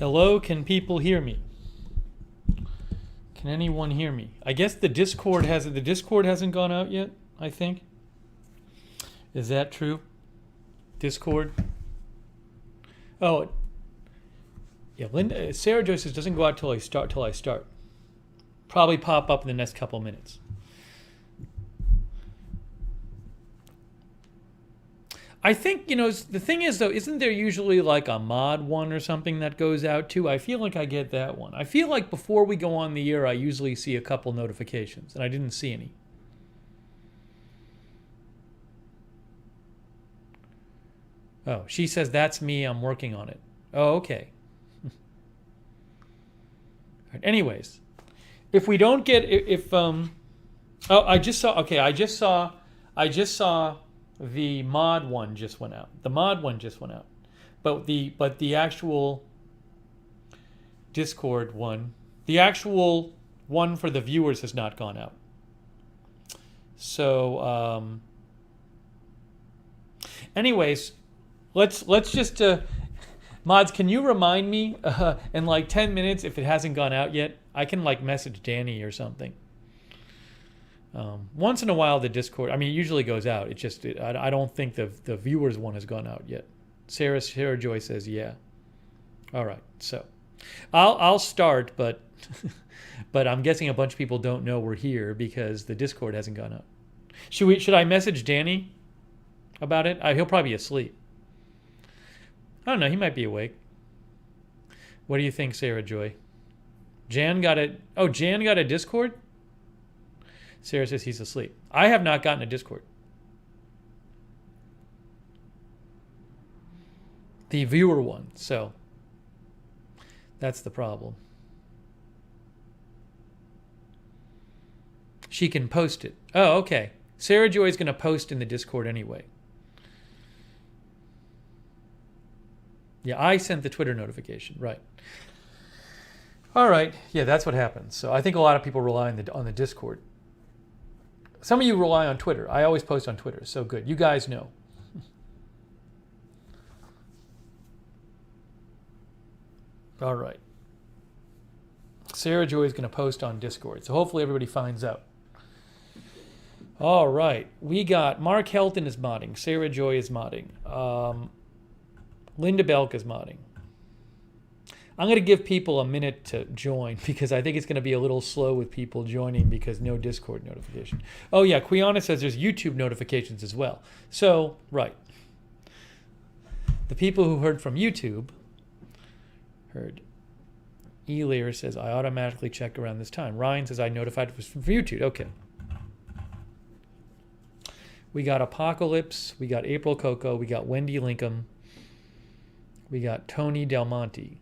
Hello, can people hear me? Can anyone hear me? I guess the Discord hasn't gone out yet, I think. Is that true? Discord? Oh, yeah. Sarah Joy says doesn't go out till I start. Probably pop up in the next couple minutes. I think, the thing is, though, isn't there usually like a mod one or something that goes out too? I feel like I get that one. I feel like before we go on the air, I usually see a couple notifications, and I didn't see any. Oh, she says, that's me, I'm working on it. Oh, okay. Right, anyways, if we don't get, I just saw the mod one just went out. The mod one just went out. But the actual Discord one, the actual one for the viewers has not gone out. So anyways, let's just mods, can you remind me in like 10 minutes if it hasn't gone out yet? I can like message Danny or something. Once in a while, the Discord, it usually goes out. It's just, I don't think the viewers one has gone out yet. Sarah Joy says, yeah. All right, so I'll start, but but I'm guessing a bunch of people don't know we're here because the Discord hasn't gone out. Should I message Danny about it? He'll probably be asleep. I don't know. He might be awake. What do you think, Sarah Joy? Jan got a Discord? Sarah says he's asleep. I have not gotten a Discord. The viewer one, so that's the problem. She can post it. Oh, okay. Sarah Joy's going to post in the Discord anyway. Yeah, I sent the Twitter notification, right. All right, yeah, that's what happens. So I think a lot of people rely on the Discord. Some of you rely on Twitter. I always post on Twitter, so good. You guys know. All right. Sarah Joy is going to post on Discord, so hopefully everybody finds out. All right. We got Mark Helton is modding. Sarah Joy is modding. Linda Belk is modding. I'm going to give people a minute to join because I think it's going to be a little slow with people joining because no Discord notification. Oh, yeah. Quiana says there's YouTube notifications as well. So, right. The people who heard from YouTube heard. Elir says, I automatically check around this time. Ryan says, I notified it was from YouTube. Okay. We got Apocalypse. We got April Coco. We got Wendy Lincoln. We got Tony Del Monte.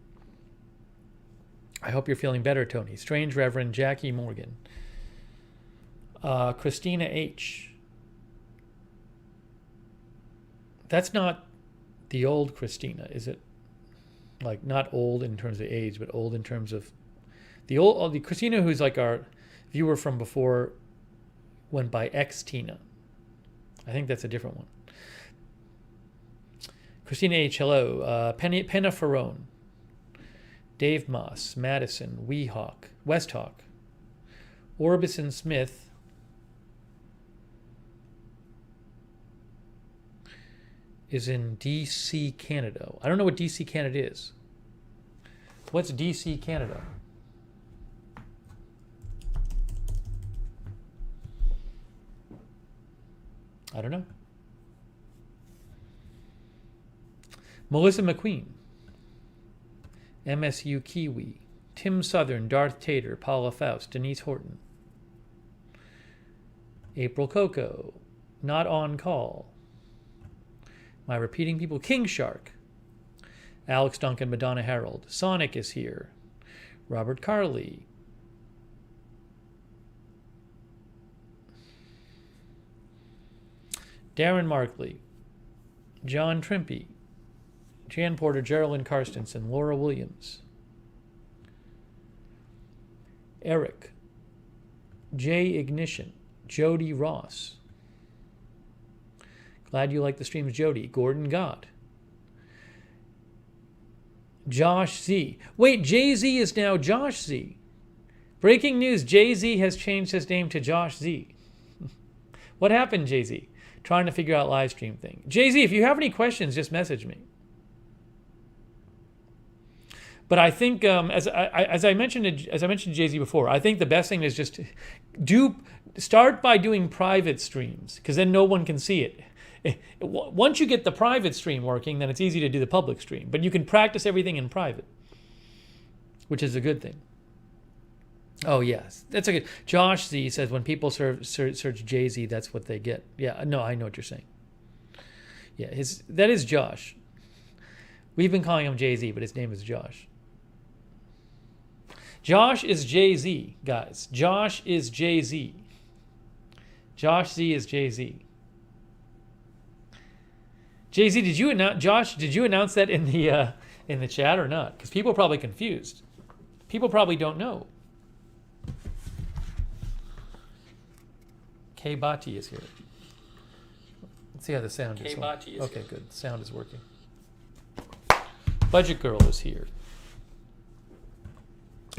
I hope you're feeling better, Tony. Strange Reverend Jackie Morgan. Christina H. That's not the old Christina, is it? Like, not old in terms of age, but old in terms of the Christina who's like our viewer from before went by X Tina. I think that's a different one. Christina H. Hello. Penna Ferrone. Dave Moss, Madison, Weehawk, Westhawk, Orbison Smith, is in DC, Canada. I don't know what DC, Canada is. What's DC, Canada? I don't know. Melissa McQueen. MSU Kiwi, Tim Southern, Darth Tater, Paula Faust, Denise Horton. April Coco, Not On Call. Am I repeating people? King Shark, Alex Duncan, Madonna Harold. Sonic is here. Robert Carley. Darren Markley, John Trimpey, Jan Porter, Geraldine Karstensen, Laura Williams, Eric, Jay Ignition, Jody Ross. Glad you like the streams, Jody. Gordon God, Josh Z. Wait, Jay-Z is now Josh Z. Breaking news, Jay-Z has changed his name to Josh Z. What happened, Jay-Z? Trying to figure out live stream thing. Jay-Z, if you have any questions, just message me. But I think, as I mentioned Jay-Z before, I think the best thing is just start by doing private streams, because then no one can see it. Once you get the private stream working, then it's easy to do the public stream. But you can practice everything in private, which is a good thing. Oh, yes. That's a good... Josh Z says when people search Jay-Z, that's what they get. Yeah, no, I know what you're saying. Yeah, that is Josh. We've been calling him Jay-Z, but his name is Josh. Josh is Jay-Z, guys. Josh is Jay-Z. Josh Z is Jay-Z. Jay-Z, did you announce that in the chat or not? Because people are probably confused. People probably don't know. K Bati is here. Let's see how the sound is. K Bati is okay, here. good. The sound is working. Budget Girl is here.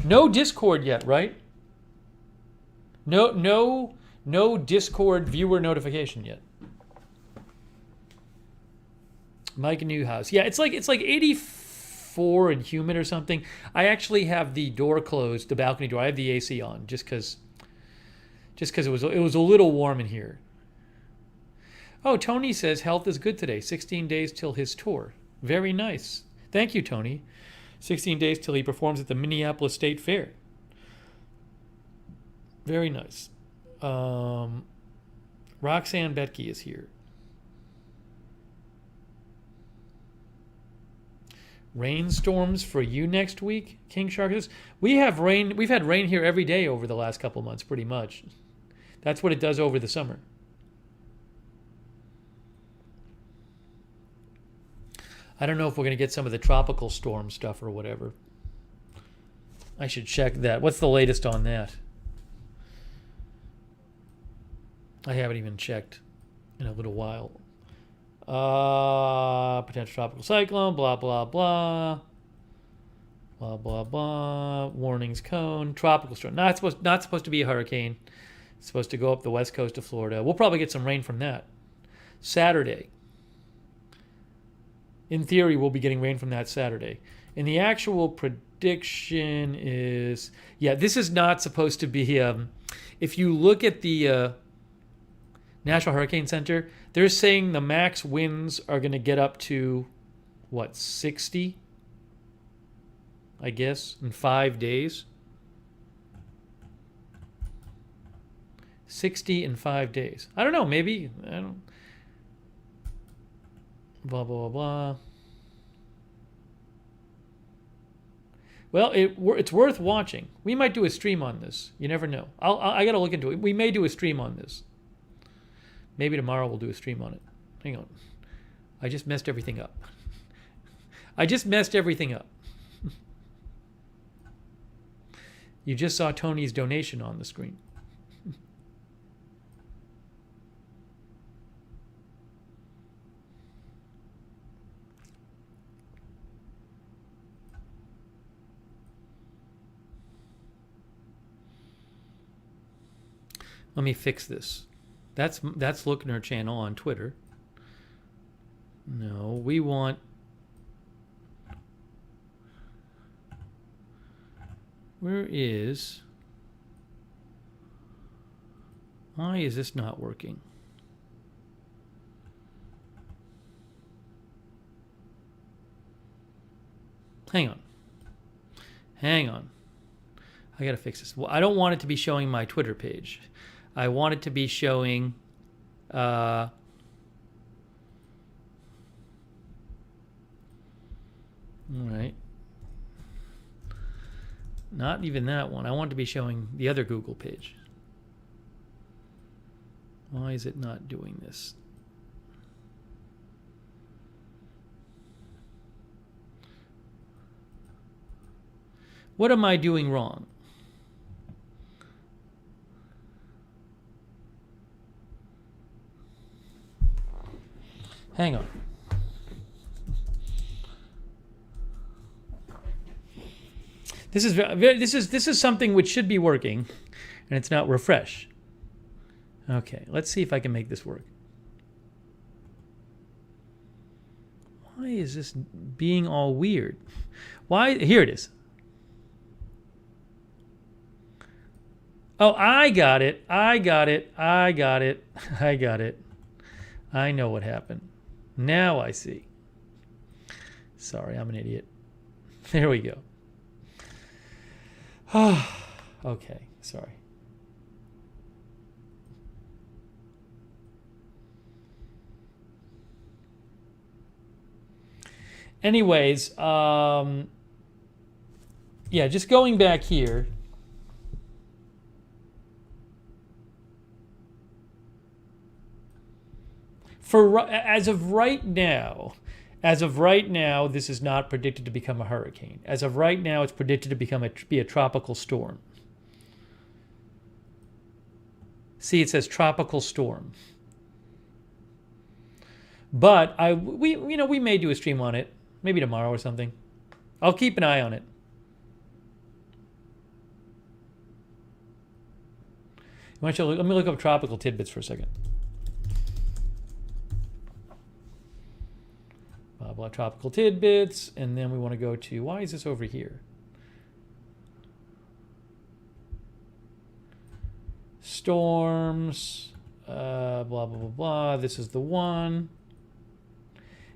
No Discord yet, right? No Discord viewer notification yet. Mike Newhouse. Yeah, it's like 84 and humid or something. I actually have the door closed, the balcony door. I have the AC on just because it was a little warm in here. Oh, Tony says health is good today. 16 days till his tour. Very nice. Thank you, Tony. 16 days till he performs at the Minneapolis State Fair. Very nice. Roxanne Betke is here. Rainstorms for you next week, King Shark says. We have rain. We've had rain here every day over the last couple months, pretty much. That's what it does over the summer. I don't know if we're going to get some of the tropical storm stuff or whatever. I should check that. What's the latest on that? I haven't even checked in a little while. Potential tropical cyclone, blah, blah, blah. Blah, blah, blah. Warnings cone. Tropical storm. Not supposed to be a hurricane. It's supposed to go up the west coast of Florida. We'll probably get some rain from that. Saturday. In theory, we'll be getting rain from that Saturday. And the actual prediction is... Yeah, this is not supposed to be... if you look at the National Hurricane Center, they're saying the max winds are going to get up to, 60? I guess, in 5 days. 60 in 5 days. I don't know, maybe. I don't... Blah, blah, blah, blah. Well, it's worth watching. We might do a stream on this. You never know. I got to look into it. We may do a stream on this. Maybe tomorrow we'll do a stream on it. Hang on. I just messed everything up. You just saw Tony's donation on the screen. Let me fix this. That's Lookner channel on Twitter. No, we want... Where is... Why is this not working? Hang on. I gotta fix this. Well, I don't want it to be showing my Twitter page. I want it to be showing... all right. Not even that one. I want it to be showing the other Google page. Why is it not doing this? What am I doing wrong? Hang on. This is this is something which should be working, and it's not. Refresh. Okay, let's see if I can make this work. Why is this being all weird? Why? Here it is. Oh, I got it. I got it. I got it. I got it. I know what happened. Now I see. Sorry, I'm an idiot. There we go. Okay, sorry. Anyways, yeah, just going back here. As of right now, this is not predicted to become a hurricane. As of right now, it's predicted to be a tropical storm. See, it says tropical storm. But we may do a stream on it, maybe tomorrow or something. I'll keep an eye on it. Let me look up tropical tidbits for a second. Blah, blah, tropical tidbits, and then we want to go to, why is this over here? Storms, blah, blah, blah, blah. This is the one.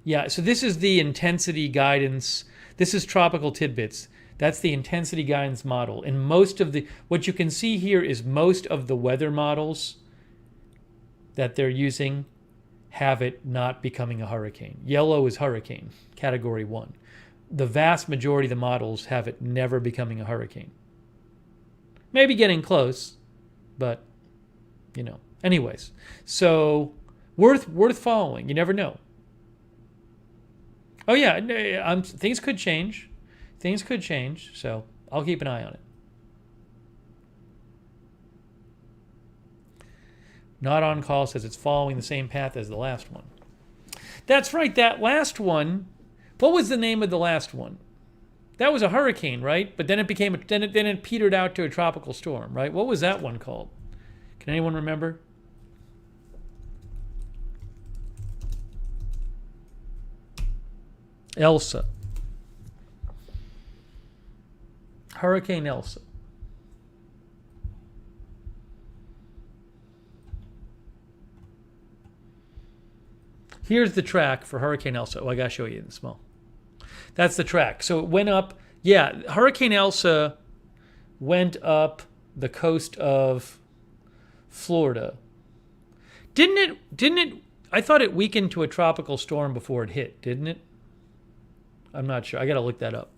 Yeah, so this is the intensity guidance. This is tropical tidbits. That's the intensity guidance model. And what you can see here is most of the weather models that they're using have it not becoming a hurricane. Yellow is hurricane, category 1. The vast majority of the models have it never becoming a hurricane. Maybe getting close, but, Anyways, so worth following. You never know. Oh, yeah, things could change. Things could change, so I'll keep an eye on it. Not on call says it's following the same path as the last one. That's right, that last one. What was the name of the last one? That was a hurricane, right? But then it became then it petered out to a tropical storm, right? What was that one called? Can anyone remember? Elsa. Hurricane Elsa. Here's the track for Hurricane Elsa. Oh, I gotta show you in small. That's the track. So it went up. Yeah, Hurricane Elsa went up the coast of Florida. Didn't it? I thought it weakened to a tropical storm before it hit, didn't it? I'm not sure. I gotta look that up.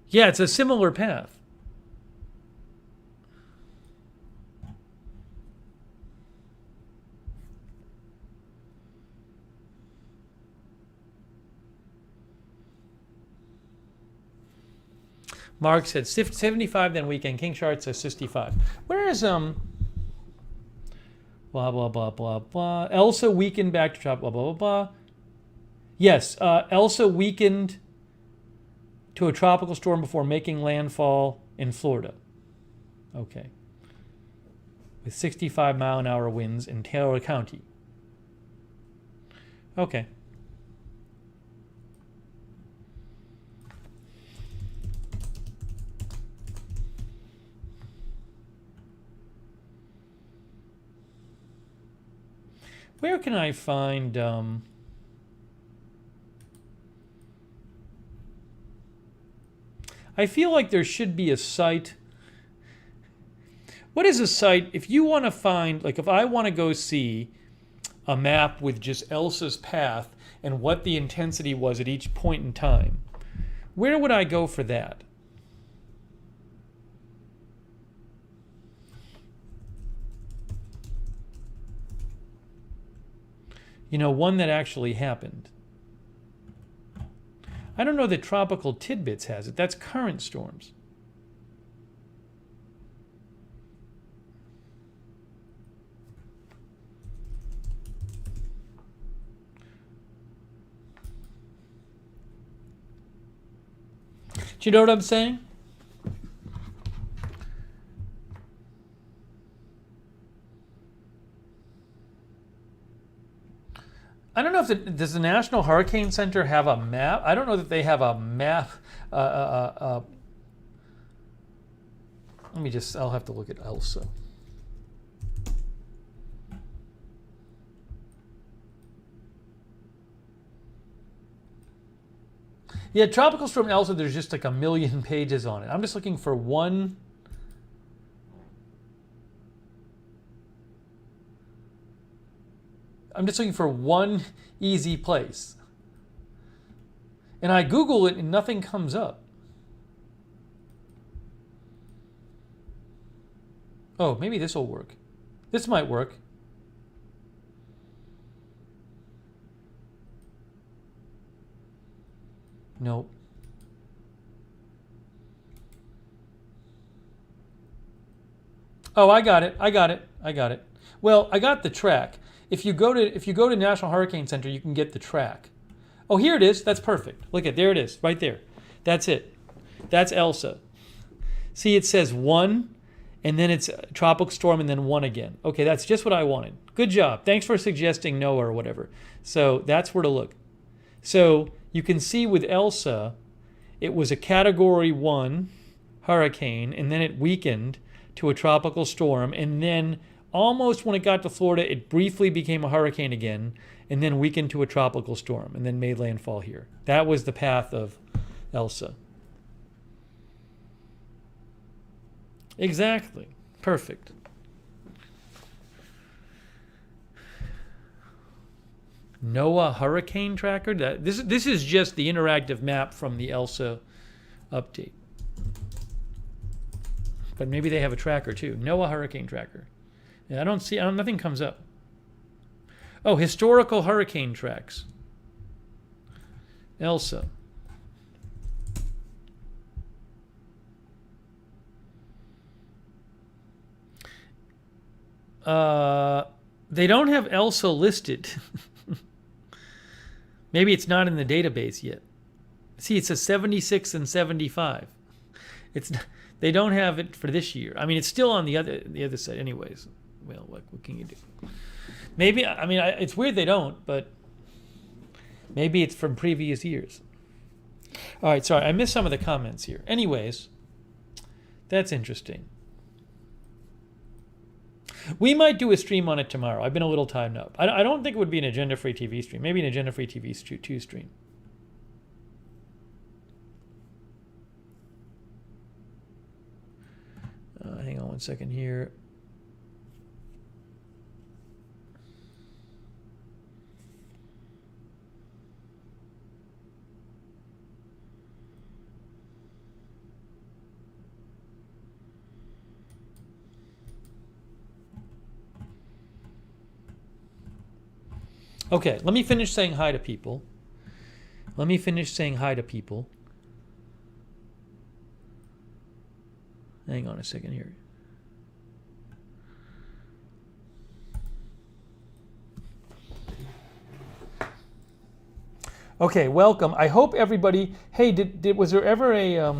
Yeah, it's a similar path. Mark said 75, then weekend. King Chart says 65. Where is blah blah blah blah blah. Elsa weakened back to top. Blah blah blah blah. Yes, Elsa weakened to a tropical storm before making landfall in Florida. Okay. With 65-mile-an-hour winds in Taylor County. Okay. Where can I find I feel like there should be a site. What is a site? If you want to find, like if I want to go see a map with just Elsa's path and what the intensity was at each point in time, where would I go for that? One that actually happened. I don't know that Tropical Tidbits has it. That's current storms. Do you know what I'm saying? I don't know if does the National Hurricane Center have a map? I don't know that they have a map. Let me just, I'll have to look at ELSA. Yeah, Tropical Storm ELSA, there's just like a million pages on it. I'm just looking for one. I'm just looking for one easy place. And I Google it and nothing comes up. Oh, maybe this will work. This might work. Nope. Oh, I got it. I got it. I got it. Well, I got the track. If you go to National Hurricane Center, you can get the track. Oh, here it is. That's perfect. Look at there it is, right there. That's it. That's ELSA. See, it says 1, and then it's tropical storm, and then 1 again. Okay, that's just what I wanted. Good job. Thanks for suggesting NOAA or whatever. So that's where to look. So you can see with ELSA, it was a Category 1 hurricane, and then it weakened to a tropical storm, and then almost when it got to Florida, it briefly became a hurricane again, and then weakened to a tropical storm, and then made landfall here. That was the path of ELSA. Exactly. Perfect. NOAA Hurricane Tracker. This is just the interactive map from the ELSA update. But maybe they have a tracker too. NOAA Hurricane Tracker. Yeah, I don't see. Nothing comes up. Oh, historical hurricane tracks. ELSA. They don't have ELSA listed. Maybe it's not in the database yet. See, it says 76 and 75. They don't have it for this year. I mean, it's still on the other side, anyways. Well, what can you do? Maybe, I mean, it's weird they don't, but maybe it's from previous years. All right, sorry, I missed some of the comments here. Anyways, that's interesting. We might do a stream on it tomorrow. I've been a little timed up. I don't think it would be an agenda-free TV stream. Maybe an agenda-free TV 2 stream. Hang on one second here. Okay, let me finish saying hi to people. Hang on a second here. Okay, welcome. I hope everybody. Hey, was there ever a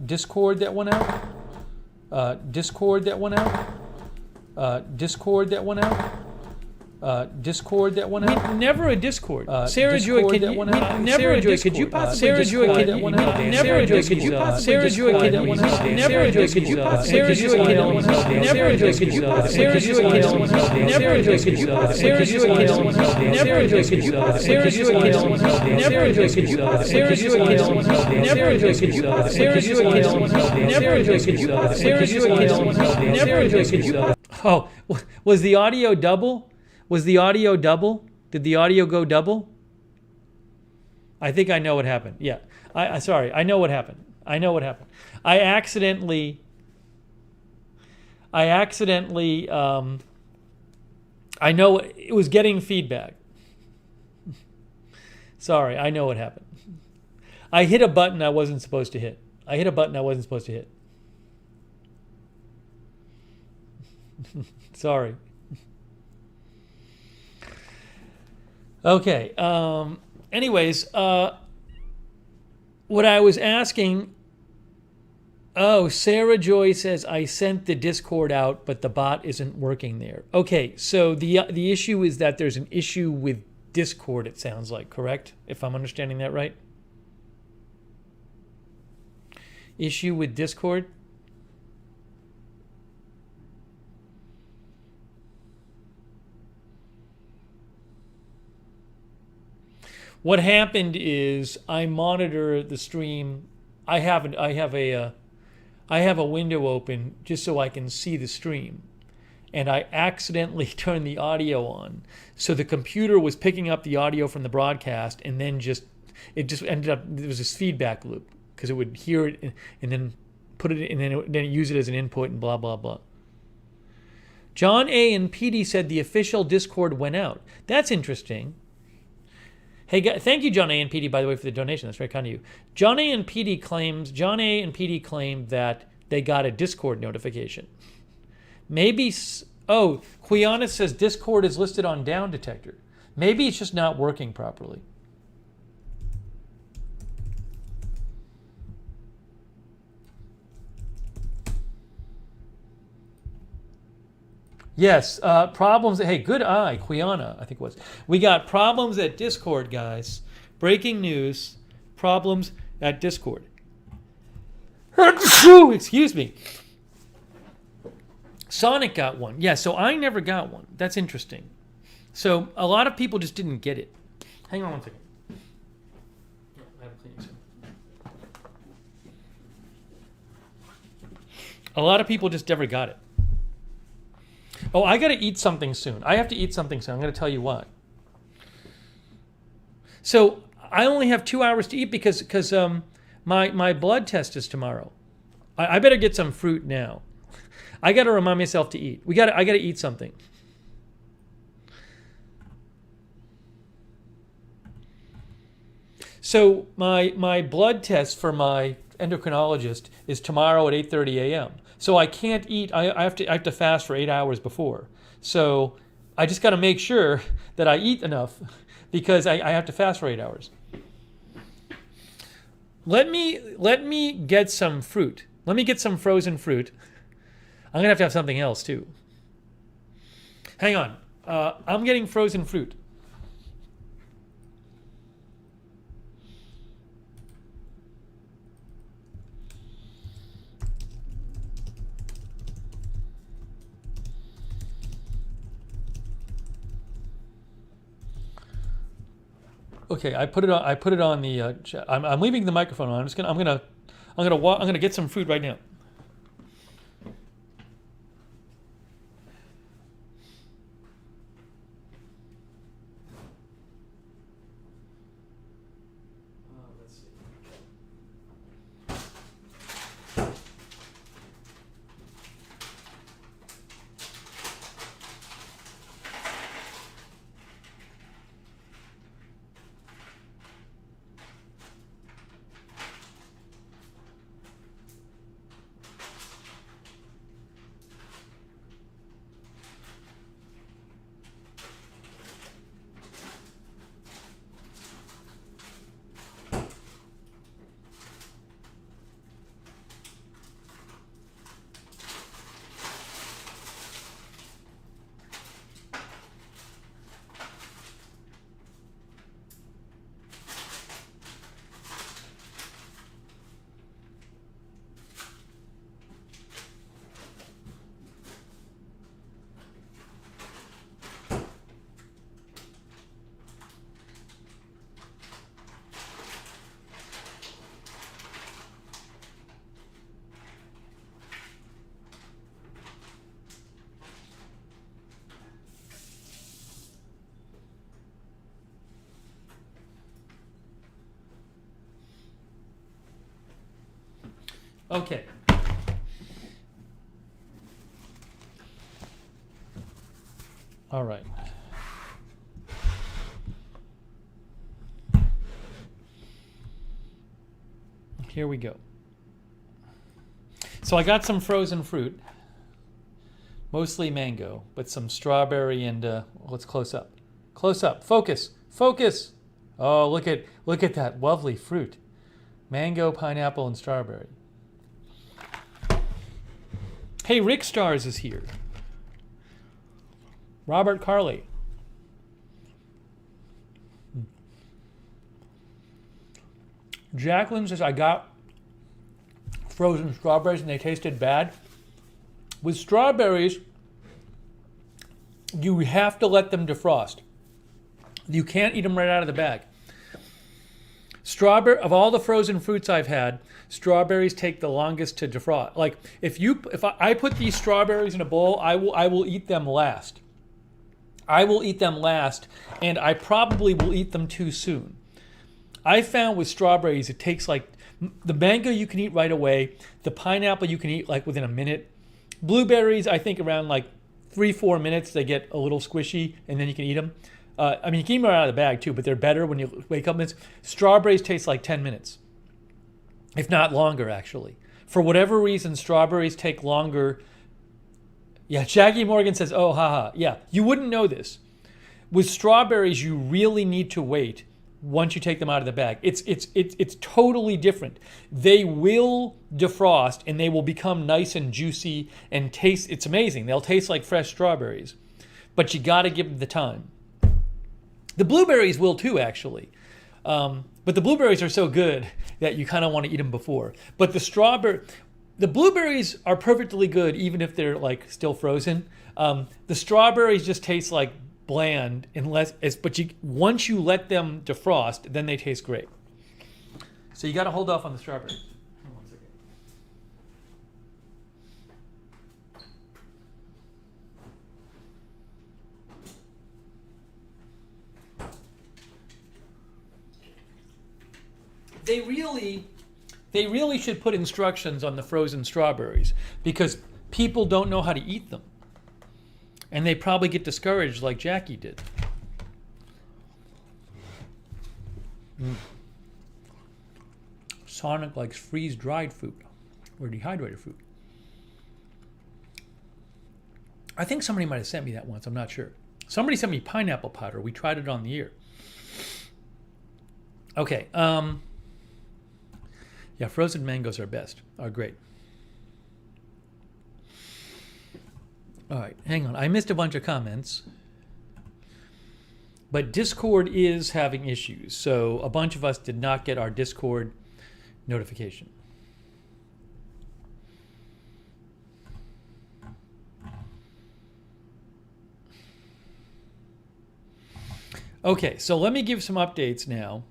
Discord that went out? Discord that went out? Discord that went out? Never a Discord. Sarah Joy, could you never Joy, could you possibly Sarah Joy, could you never Joy, could you Sarah Joy, could you never Joy, could you Sarah Joy, could you never Joy, could you Sarah Joy, could you never Joy, could you Sarah Joy, could you never Joy, could you Sarah Joy, could you never Joy, could you Sarah Joy, could you never Joy, could you Sarah Joy, could you never Joy, could you Sarah Joy, could you never Joy, could you. Oh, was the audio double? Was the audio double? Did the audio go double? I think I know what happened. Yeah. Sorry, I know what happened. I accidentally I know it was getting feedback. Sorry, I know what happened. I hit a button I wasn't supposed to hit. Sorry. Okay. Anyways, what I was asking. Oh, Sarah Joy says I sent the Discord out, but the bot isn't working there. Okay, so the issue is that there's an issue with Discord. It sounds like, correct? If I'm understanding that right. Issue with Discord. What happened is I monitor the stream. I have a window open just so I can see the stream. And I accidentally turned the audio on. So the computer was picking up the audio from the broadcast, and then it just ended up, there was this feedback loop because it would hear it and then put it, and then use it as an input and blah, blah, blah. John A. and PD said the official Discord went out. That's interesting. Hey, thank you, John A. and PD, by the way, for the donation. That's very kind of you. John A. and PD claimed that they got a Discord notification. Maybe, Quiana says Discord is listed on Down Detector. Maybe it's just not working properly. Yes, problems. Hey, good eye, Quiana, I think it was. We got problems at Discord, guys. Breaking news, problems at Discord. Excuse me. Sonic got one. Yeah, so I never got one. That's interesting. So a lot of people just didn't get it. Hang on one second. I have a cleaning soon. A lot of people just never got it. Oh, I got to eat something soon. I have to eat something soon. I'm going to tell you why. So I only have 2 hours to eat because my blood test is tomorrow. I better get some fruit now. I got to remind myself to eat. I got to eat something. So my blood test for my endocrinologist is tomorrow at 8:30 a.m. So I can't eat. I have to fast for 8 hours before. So I just got to make sure that I eat enough because I have to fast for 8 hours. Let me get some fruit. Let me get some frozen fruit. I'm gonna have to have something else too. Hang on. I'm getting frozen fruit. Okay, I put it on the. I'm leaving the microphone on. I'm gonna get some food right now. Let's see. Okay. All right. Here we go. So I got some frozen fruit, mostly mango, but some strawberry and let's close up. Close up. Focus. Focus. Oh, look at that lovely fruit. Mango, pineapple, and strawberry. Hey, Rick Stars is here. Robert Carley. Jacqueline says, I got frozen strawberries and they tasted bad. With strawberries, you have to let them defrost. You can't eat them right out of the bag. Strawberry, of all the frozen fruits I've had, strawberries take the longest to defrost. Like if I put these strawberries in a bowl, I will eat them last. I will eat them last, and I probably will eat them too soon. I found with strawberries, it takes like the mango you can eat right away. The pineapple you can eat like within a minute. Blueberries, I think around like 3-4 minutes they get a little squishy, and then you can eat them. I mean, you can eat them right out of the bag too, but they're better when you wake up. Strawberries taste like 10 minutes, if not longer, actually. For whatever reason, strawberries take longer. Yeah, Shaggy Morgan says, oh, haha. Yeah, you wouldn't know this. With strawberries, you really need to wait once you take them out of the bag. It's totally different. They will defrost and they will become nice and juicy and taste. It's amazing. They'll taste like fresh strawberries, but you got to give them the time. The blueberries will too, actually. But the blueberries are so good that you kind of want to eat them before. But the blueberries are perfectly good even if they're like still frozen. The strawberries just taste like bland once you let them defrost, then they taste great. So you got to hold off on the strawberries. Hold on one second. They really should put instructions on the frozen strawberries because people don't know how to eat them. And they probably get discouraged like Jackie did. Sonic likes freeze-dried fruit or dehydrated fruit. I think somebody might have sent me that once. I'm not sure. Somebody sent me pineapple powder. We tried it on the air. Okay. Yeah, frozen mangoes are great. All right, hang on. I missed a bunch of comments. But Discord is having issues. So a bunch of us did not get our Discord notification. Okay, so let me give some updates now.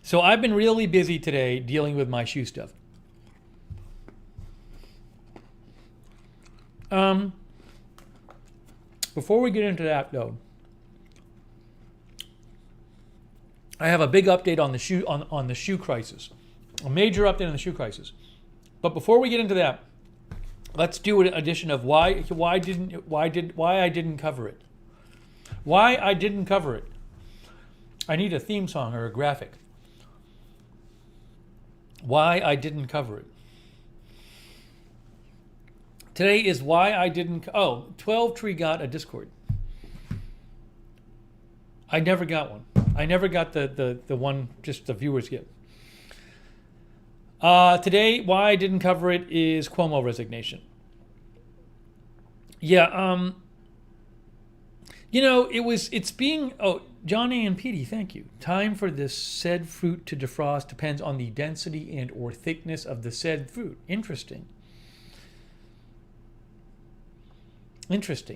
So I've been really busy today dealing with my shoe stuff. Before we get into that, though, I have a big update on the shoe crisis, a major update on the shoe crisis. But before we get into that, let's do an edition of why I didn't cover it. Why I didn't cover it. I need a theme song or a graphic. Why I didn't cover it. Today is why I didn't... 12 Tree got a Discord. I never got one. I never got the one just the viewers get. Today, why I didn't cover it is Cuomo resignation. Yeah, John A. and Petey, thank you. Time for the said fruit to defrost depends on the density and or thickness of the said fruit. Interesting.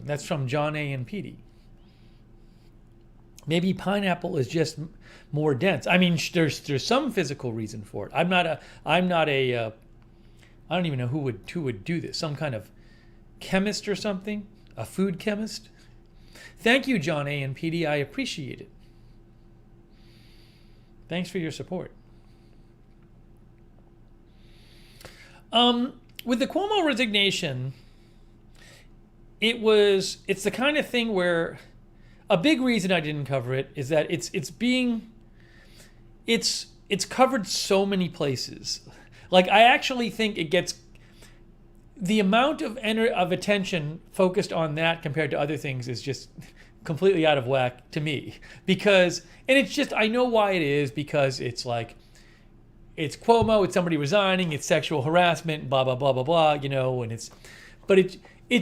That's from John A. and Petey. Maybe pineapple is just more dense. I mean, there's some physical reason for it. I don't even know who would do this. Some kind of chemist or something? A food chemist? Thank you, John A. and Petey. I appreciate it. Thanks for your support. With the Cuomo resignation, it's the kind of thing where a big reason I didn't cover it is that it's covered so many places. Like, I actually think it gets the amount of attention focused on that compared to other things is just completely out of whack to me because, and it's just, I know why it is, because it's like, it's Cuomo, it's somebody resigning, it's sexual harassment, blah, blah, blah, blah, blah, and it's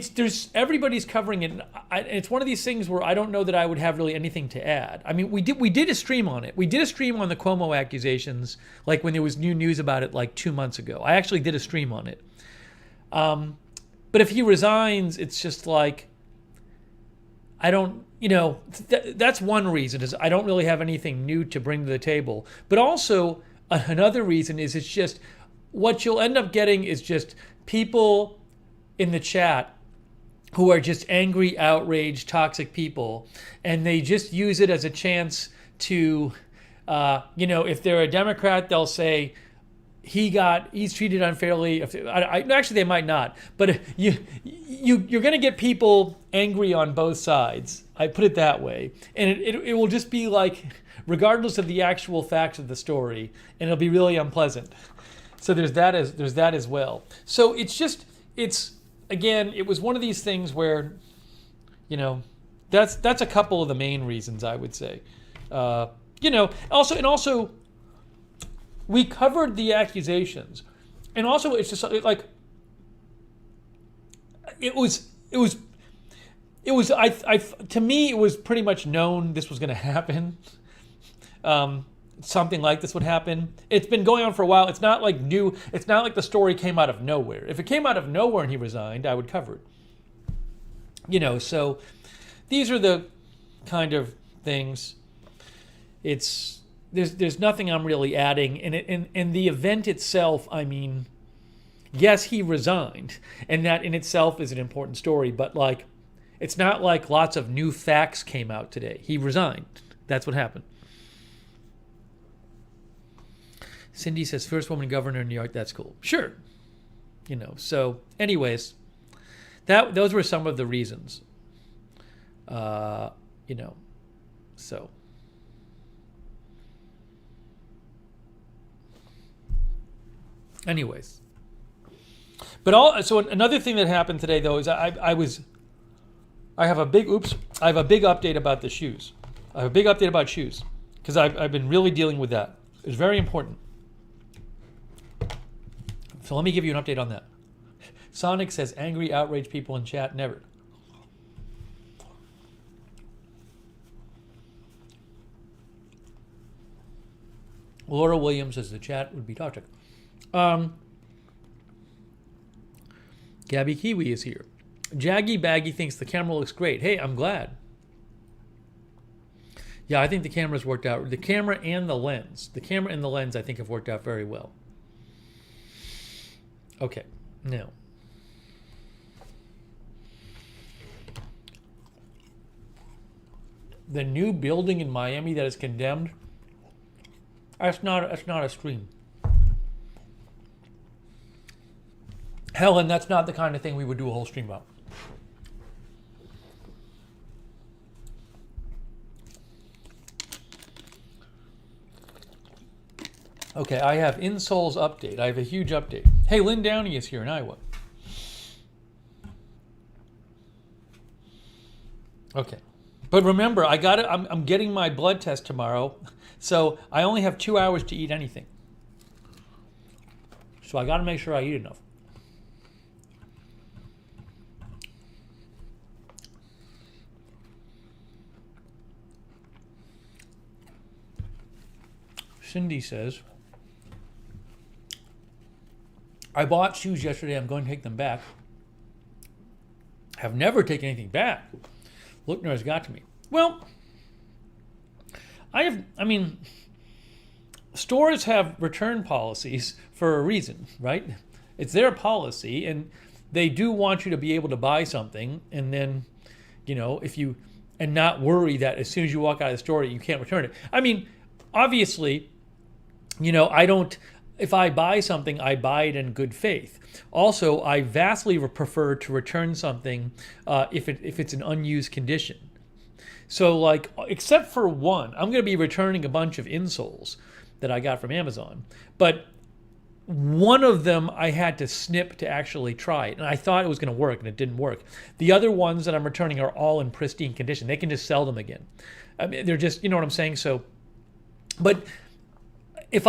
there's, everybody's covering it. And it's one of these things where I don't know that I would have really anything to add. I mean, we did a stream on it. We did a stream on the Cuomo accusations, like when there was new news about it like 2 months ago. I actually did a stream on it. But if he resigns, it's just like, I don't, that's one reason, is I don't really have anything new to bring to the table. But also another reason is it's just, what you'll end up getting is just people in the chat who are just angry, outraged, toxic people, and they just use it as a chance to, if they're a Democrat, they'll say he's treated unfairly. Actually, they might not, but you're going to get people angry on both sides. I put it that way, and it will just be like, regardless of the actual facts of the story, and it'll be really unpleasant. So there's that as well. So again, it was one of these things where, that's a couple of the main reasons, I would say. Also, we covered the accusations, and also it's just like, to me, it was pretty much known this was going to happen. Something like this would happen. It's been going on for a while. It's not like new. It's not like the story came out of nowhere. If it came out of nowhere and he resigned, I would cover it. So these are the kind of things. There's nothing I'm really adding. And the event itself, I mean, yes, he resigned, and that in itself is an important story, but like, it's not like lots of new facts came out today. He resigned. That's what happened. Cindy says, first woman governor in New York. That's cool. Sure. So anyways, those were some of the reasons. So. Anyways. So another thing that happened today, though, is I have a big update about the shoes. I have a big update about shoes because I've been really dealing with that. It's very important. So let me give you an update on that. Sonic says, angry, outraged people in chat, never. Laura Williams says the chat would be toxic. Gabby Kiwi is here. Jaggy Baggy thinks the camera looks great. Hey, I'm glad. Yeah, I think the camera's worked out. The camera and the lens. The camera and the lens, I think, have worked out very well. Okay, now. The new building in Miami that is condemned, that's not a stream. Helen, that's not the kind of thing we would do a whole stream about. Okay, I have Insole's update. I have a huge update. Hey, Lynn Downey is here in Iowa. Okay. But remember, I'm getting my blood test tomorrow, so I only have 2 hours to eat anything. So I got to make sure I eat enough. Cindy says, I bought shoes yesterday. I'm going to take them back. Have never taken anything back. Lookner has got to me. Well, stores have return policies for a reason, right? It's their policy, and they do want you to be able to buy something, and then, and not worry that as soon as you walk out of the store, you can't return it. I mean, obviously, if I buy something, I buy it in good faith. Also, I vastly prefer to return something if it's an unused condition. So, like, except for one, I'm going to be returning a bunch of insoles that I got from Amazon. But one of them I had to snip to actually try it, and I thought it was going to work, and it didn't work. The other ones that I'm returning are all in pristine condition. They can just sell them again. I mean, they're just, you know what I'm saying? So, but if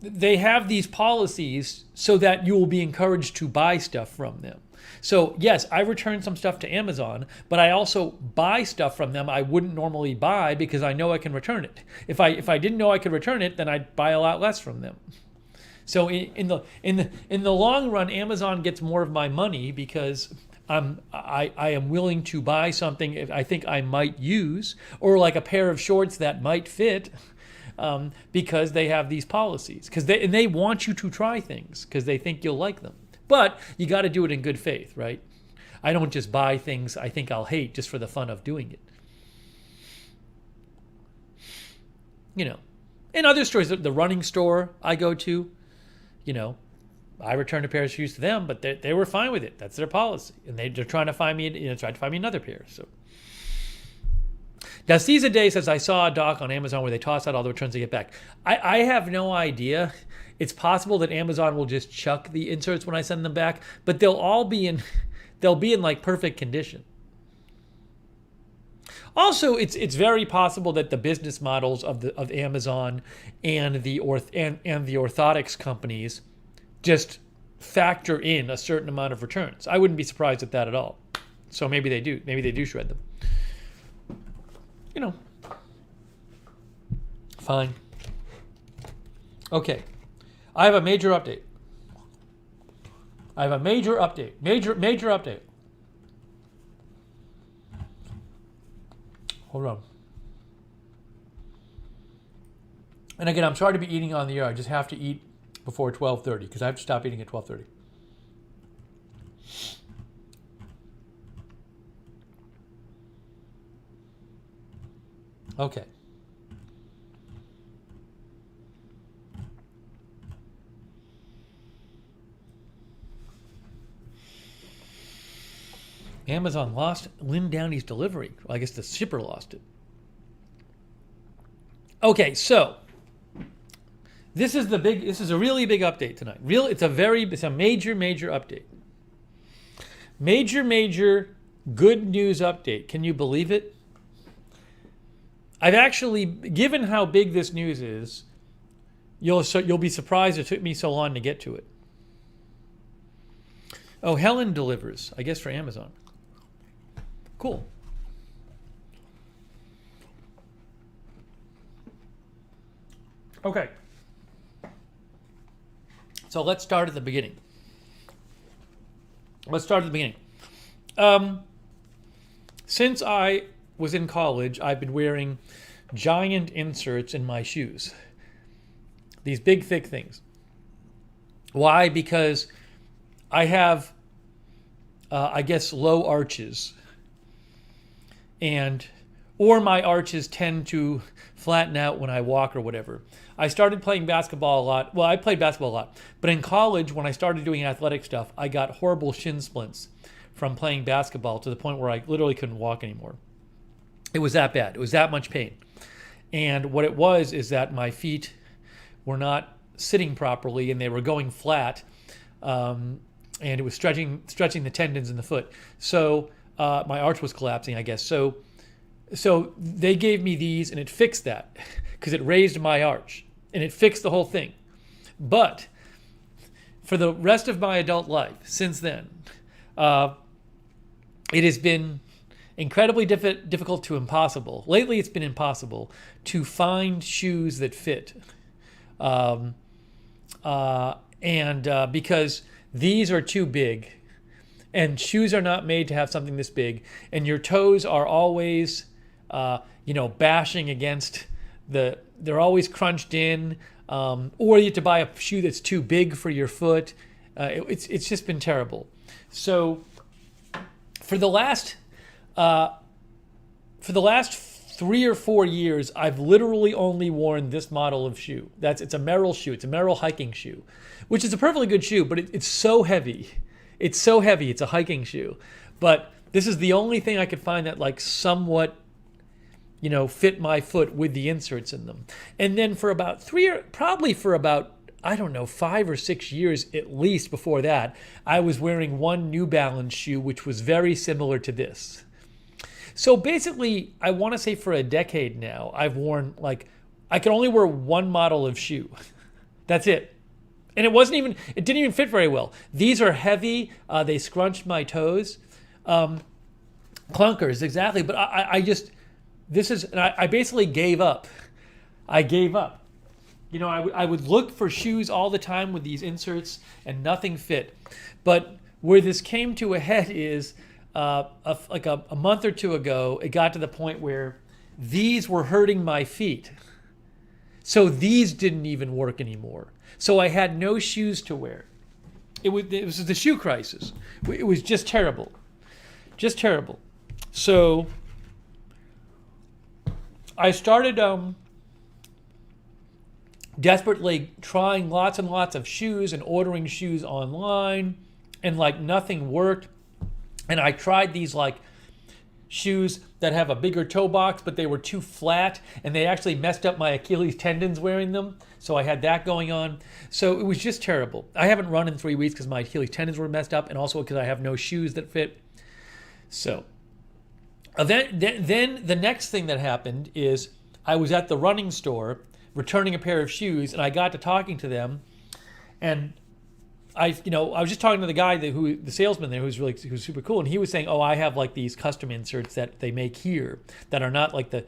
they have these policies so that you will be encouraged to buy stuff from them. So yes, I return some stuff to Amazon, but I also buy stuff from them I wouldn't normally buy because I know I can return it. If I didn't know I could return it, then I'd buy a lot less from them. So in the long run, Amazon gets more of my money because I am willing to buy something I think I might use, or like a pair of shorts that might fit. Because they have these policies, because they want you to try things because they think you'll like them. But you got to do it in good faith, right? I don't just buy things I think I'll hate just for the fun of doing it. You know, in other stores, the running store I go to, you know, I returned a pair of shoes to them, but they were fine with it. That's their policy, and they're trying to find me, tried to find me another pair. So. Now, Caesar Day says, I saw a doc on Amazon where they toss out all the returns they get back. I have no idea. It's possible that Amazon will just chuck the inserts when I send them back, but they'll be in like perfect condition. Also, it's very possible that the business models of Amazon and the orthotics companies just factor in a certain amount of returns. I wouldn't be surprised at that at all. So maybe they do. Maybe they do shred them. You know, fine. Okay, I have a major update. Major update. Hold on. And again, I'm sorry to be eating on the air. I just have to eat before 12:30 because I have to stop eating at 12:30. Okay. Amazon lost Lynn Downey's delivery. Well, I guess the shipper lost it. Okay, so this is a really big update tonight. It's a major update. Major good news update. Can you believe it? I've actually, given how big this news is, you'll be surprised it took me so long to get to it. Oh, Helen delivers, I guess, for Amazon. Cool. Okay. So let's start at the beginning. Since I was in college, I've been wearing giant inserts in my shoes. These big, thick things. Why? Because I have, I guess, low arches. Or my arches tend to flatten out when I walk or whatever. I started playing basketball a lot. Well, I played basketball a lot. But in college, when I started doing athletic stuff, I got horrible shin splints from playing basketball to the point where I literally couldn't walk anymore. It was that bad. It was that much pain. And what it was is that my feet were not sitting properly and they were going flat. And it was stretching the tendons in the foot. So my arch was collapsing, I guess. So they gave me these and it fixed that because it raised my arch and it fixed the whole thing. But for the rest of my adult life since then, it has been incredibly difficult to impossible. Lately, it's been impossible to find shoes that fit. Because these are too big, and shoes are not made to have something this big, and your toes are always, bashing against they're always crunched in, or you have to buy a shoe that's too big for your foot. It's just been terrible. So for the last 3 or 4 years, I've literally only worn this model of shoe. It's a Merrell shoe. It's a Merrell hiking shoe, which is a perfectly good shoe, but it's so heavy. It's so heavy. It's a hiking shoe. But this is the only thing I could find that like somewhat fit my foot with the inserts in them. And then for about probably for about, I don't know, 5 or 6 years at least before that, I was wearing one New Balance shoe, which was very similar to this. So basically, I want to say for a decade now, I've worn I could only wear one model of shoe. That's it. And it didn't even fit very well. These are heavy. They scrunched my toes. Clunkers, exactly. But I basically gave up. I gave up. I would look for shoes all the time with these inserts and nothing fit. But where this came to a head is a month or two ago, it got to the point where these were hurting my feet. So these didn't even work anymore. So I had no shoes to wear. It was the shoe crisis. It was just terrible. Just terrible. So I started desperately trying lots and lots of shoes and ordering shoes online, and nothing worked. And I tried these shoes that have a bigger toe box, but they were too flat, and they actually messed up my Achilles tendons wearing them. So I had that going on. So it was just terrible. I haven't run in 3 weeks because my Achilles tendons were messed up, and also because I have no shoes that fit. So then the next thing that happened is I was at the running store returning a pair of shoes, and I got to talking to them, and I was just talking to the guy the salesman there who's super cool, and he was saying, "Oh, I have these custom inserts that they make here that are not like the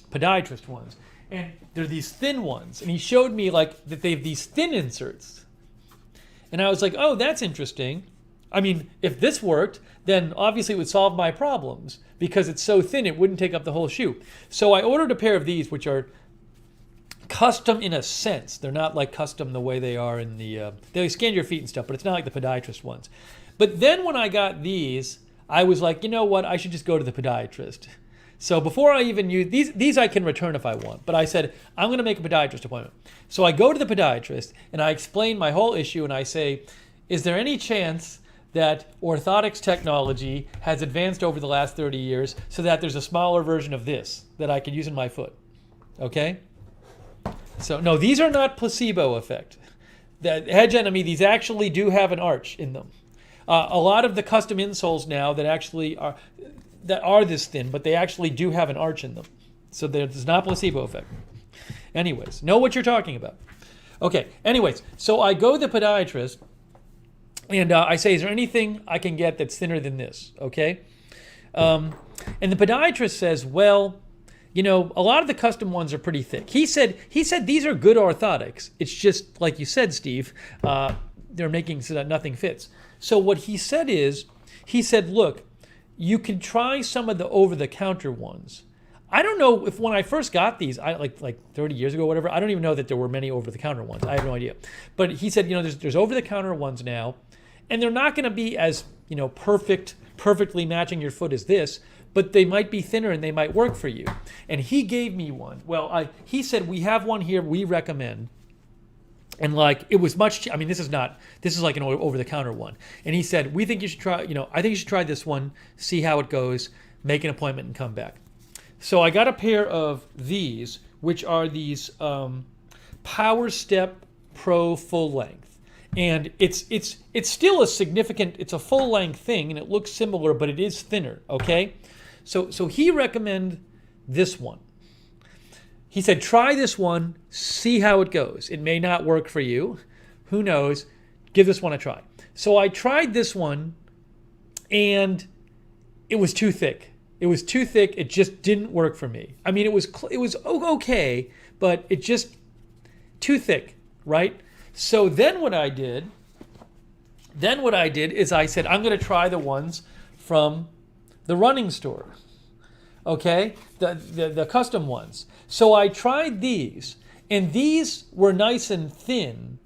podiatrist ones, and they're these thin ones." And he showed me that they have these thin inserts, and I was like, "Oh, that's interesting. I mean, if this worked, then obviously it would solve my problems because it's so thin it wouldn't take up the whole shoe." So I ordered a pair of these, which are custom in a sense. They're not custom the way they are in they scan your feet and stuff, but it's not like the podiatrist ones. But then when I got these, I was like, you know what? I should just go to the podiatrist. So before I even use these I can return if I want, but I said, I'm going to make a podiatrist appointment. So I go to the podiatrist and I explain my whole issue, and I say, is there any chance that orthotics technology has advanced over the last 30 years so that there's a smaller version of this that I could use in my foot? Okay? So no, these are not placebo effect. The hedge enemy, these actually do have an arch in them. A lot of the custom insoles now that are this thin, but they actually do have an arch in them. So there's not placebo effect. Anyways, know what you're talking about. Okay, anyways, so I go to the podiatrist, and I say, is there anything I can get that's thinner than this? Okay? And the podiatrist says, well, a lot of the custom ones are pretty thick. He said these are good orthotics. It's just, like you said, Steve, they're making so that nothing fits. So what he said is, look, you can try some of the over-the-counter ones. I don't know if when I first got these, like 30 years ago or whatever, I don't even know that there were many over-the-counter ones. I have no idea. But he said, there's over-the-counter ones now, and they're not going to be as, perfectly matching your foot as this, but they might be thinner and they might work for you. And he gave me one. Well, he said, we have one here we recommend. And it was much, this is like an over-the-counter one. And he said, we think you should try, I think you should try this one, see how it goes, make an appointment and come back. So I got a pair of these, which are these Power Step Pro full length. And it's still it's a full length thing, and it looks similar, but it is thinner, okay? So he recommended this one. He said, try this one, see how it goes. It may not work for you. Who knows? Give this one a try. So I tried this one, and it was too thick. It was too thick. It just didn't work for me. It was okay, but it just too thick, right? So then what I did is I said, I'm going to try the ones from the running store, okay? The custom ones. So I tried these, and these were nice and thin,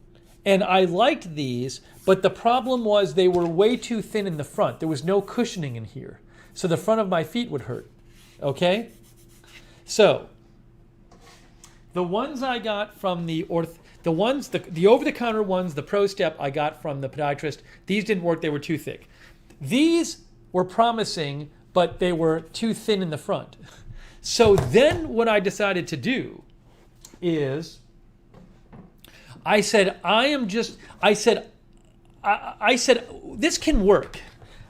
and I liked these, but the problem was they were way too thin in the front. There was no cushioning in here, so the front of my feet would hurt, okay? So the ones I got from the over-the-counter ones, the Pro Step I got from the podiatrist, these didn't work. They were too thick. These were promising, but they were too thin in the front. So then what I decided to do is I said, this can work.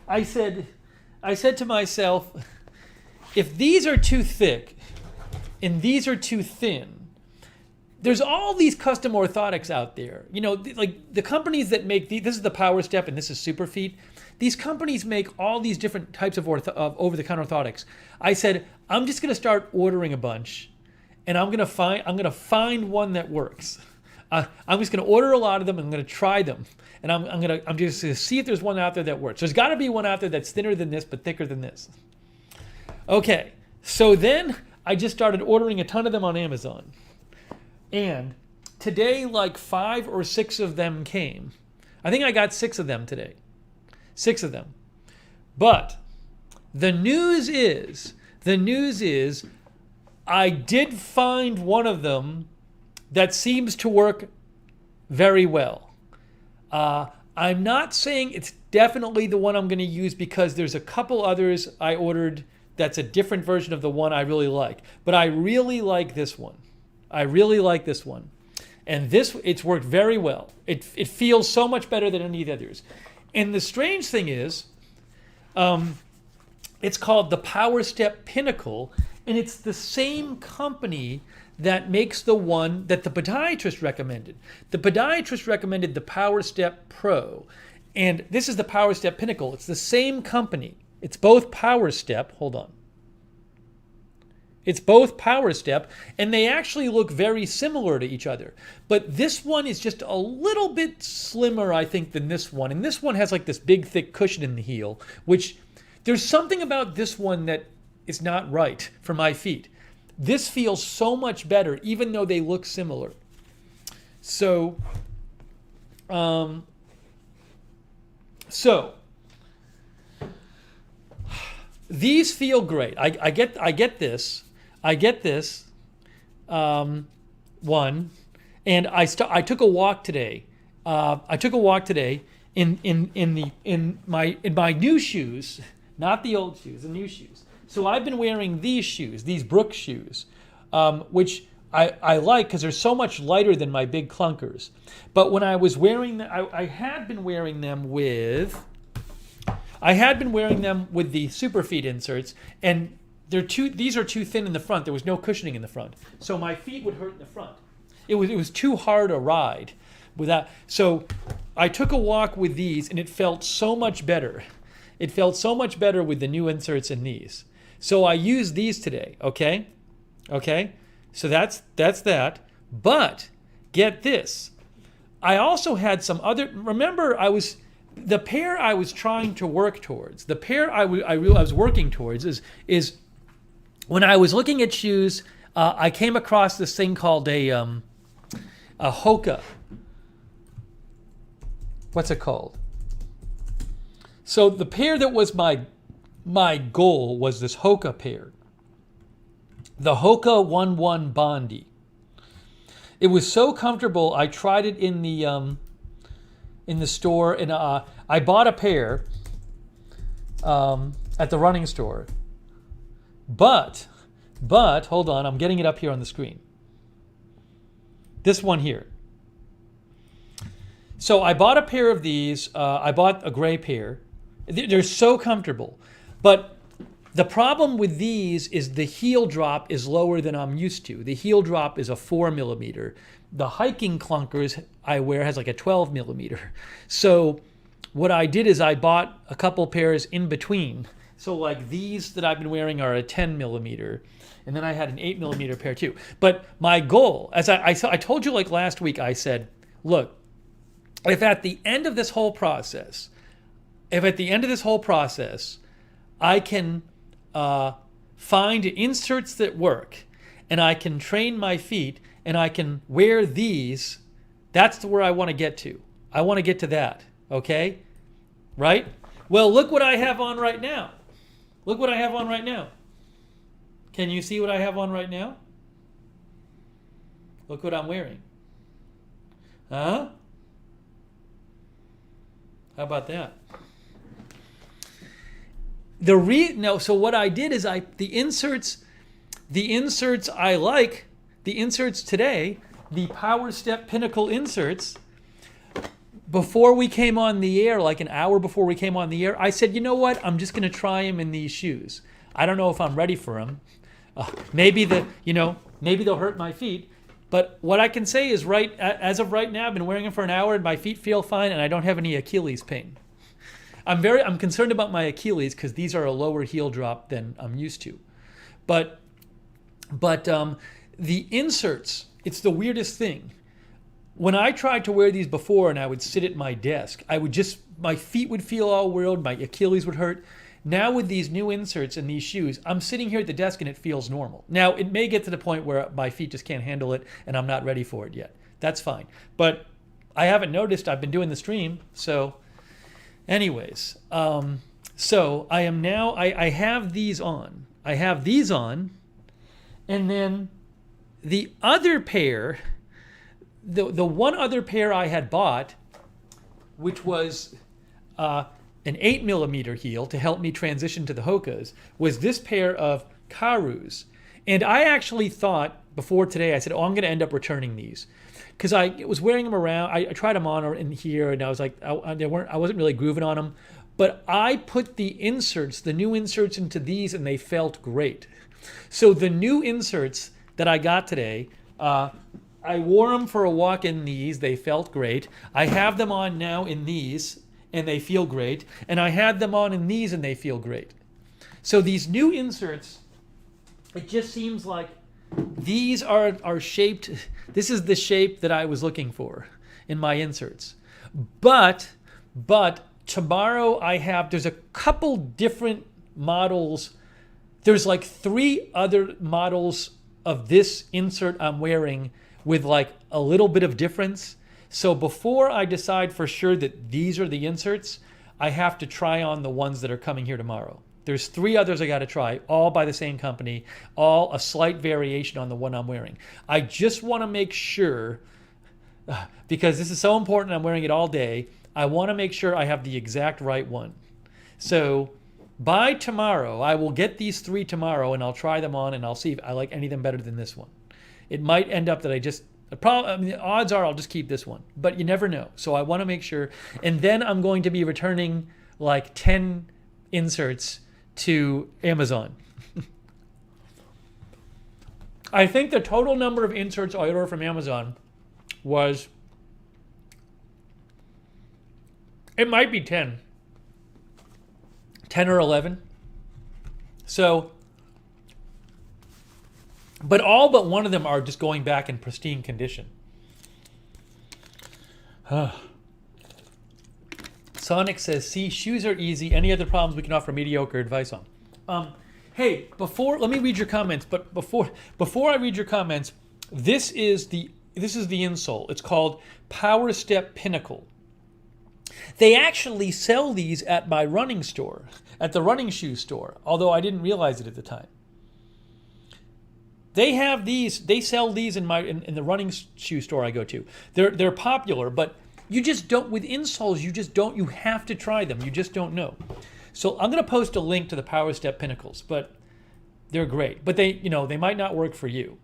I said to myself, if these are too thick and these are too thin, there's all these custom orthotics out there. You know, like the companies that make this is the Power Step and this is Superfeet. These companies make all these different types of over-the-counter orthotics. I said, I'm just going to start ordering a bunch, and I'm going to find one that works. I'm just going to order a lot of them. And I'm going to try them, and I'm just going to see if there's one out there that works. There's got to be one out there that's thinner than this but thicker than this. Okay, so then I just started ordering a ton of them on Amazon, and today like 5 or 6 of them came. I think I got 6 of them today. 6 of them. But the news is I did find one of them that seems to work very well. I'm not saying it's definitely the one I'm going to use because there's a couple others I ordered that's a different version of the one I really like. But I really like this one. And it's worked very well. It feels so much better than any of the others. And the strange thing is, it's called the Power Step Pinnacle, and it's the same company that makes the one that the podiatrist recommended. The podiatrist recommended the Power Step Pro, and this is the Power Step Pinnacle. It's the same company. It's both Power Step. Hold on. It's both Power Step, and they actually look very similar to each other. But this one is just a little bit slimmer, I think, than this one. And this one has like this big, thick cushion in the heel, which there's something about this one that is not right for my feet. This feels so much better, even though they look similar. So these feel great. I get this. One, and I took a walk today. In my new shoes, not the old shoes, the new shoes. So I've been wearing these shoes, these Brooks shoes, which I like because they're so much lighter than my big clunkers. But when I was wearing them, I had been wearing them with the Superfeet inserts, and these are too thin in the front. There was no cushioning in the front, so my feet would hurt in the front. It was too hard a ride without. So I took a walk with these, and it felt so much better. It felt so much better with the new inserts in these. So I used these today. Okay. So that's that. But get this. I also had some other. Remember, the pair I was trying to work towards. The pair I was working towards is when I was looking at shoes. I came across this thing called a Hoka. What's it called? So the pair that was my goal was this Hoka pair. The Hoka 11 Bondi. It was so comfortable. I tried it in the store, and I bought a pair at the running store. But hold on, I'm getting it up here on the screen. This one here. So I bought a pair of these. I bought a gray pair. They're so comfortable. But the problem with these is the heel drop is lower than I'm used to. The heel drop is a 4 millimeter. The hiking clunkers I wear has like a 12 millimeter. So what I did is I bought a couple pairs in between. So like these that I've been wearing are a 10 millimeter. And then I had an 8 millimeter pair too. But my goal, as I told you like last week, I said, look, if at the end of this whole process, I can find inserts that work, and I can train my feet, and I can wear these, that's where I want to get to. I want to get to that, okay? Right? Well, look what I have on right now. Can you see what I have on right now? Look what I'm wearing. Huh? How about that? So what I did is the inserts, The inserts I like, the inserts today, the Power Step Pinnacle inserts, before we came on the air, like an hour before we came on the air, I said, you know what? I'm just going to try them in these shoes. I don't know if I'm ready for them. Maybe they'll hurt my feet. But what I can say is, as of right now, I've been wearing them for an hour and my feet feel fine and I don't have any Achilles pain. I'm concerned about my Achilles because these are a lower heel drop than I'm used to. But the inserts, it's the weirdest thing. When I tried to wear these before and I would sit at my desk, my feet would feel all weird, my Achilles would hurt. Now with these new inserts and these shoes, I'm sitting here at the desk and it feels normal. Now, it may get to the point where my feet just can't handle it and I'm not ready for it yet. That's fine. But I haven't noticed. I've been doing the stream. So anyways, so I am now, I have these on. I have these on. And then the other pair, the one other pair I had bought, which was an 8mm heel to help me transition to the Hokas, was this pair of Karus. And I actually thought before today, I said, I'm going to end up returning these. Because I was wearing them around. I tried them on in here, and I was like, I wasn't really grooving on them. But I put the new inserts into these, and they felt great. So the new inserts that I got today, I wore them for a walk in these. They felt great. I have them on now in these, and they feel great. And I had them on in these, and they feel great. So these new inserts, it just seems like these are shaped. This is the shape that I was looking for in my inserts. But tomorrow there's a couple different models. There's like 3 other models of this insert I'm wearing with like a little bit of difference. So before I decide for sure that these are the inserts, I have to try on the ones that are coming here tomorrow. There's 3 others I got to try, all by the same company, all a slight variation on the one I'm wearing. I just want to make sure, because this is so important, I'm wearing it all day, I want to make sure I have the exact right one. So by tomorrow, I will get these 3 tomorrow and I'll try them on and I'll see if I like any of them better than this one. It might end up that the odds are I'll just keep this one, but you never know. So I want to make sure. And then I'm going to be returning like 10 inserts to Amazon. I think the total number of inserts I ordered from Amazon was, it might be 10 or 11. So, but all but one of them are just going back in pristine condition. Sonic says, see, shoes are easy. Any other problems we can offer mediocre advice on. Hey, let me read your comments, but before I read your comments, this is the insole. It's called Power Step Pinnacle. They actually sell these at my running store, at the running shoe store, although I didn't realize it at the time. They have these. They sell these in the running shoe store I go to. They're popular, but you just don't, with insoles. You have to try them. You just don't know. So I'm going to post a link to the Power Step Pinnacles, but they're great. But they might not work for you.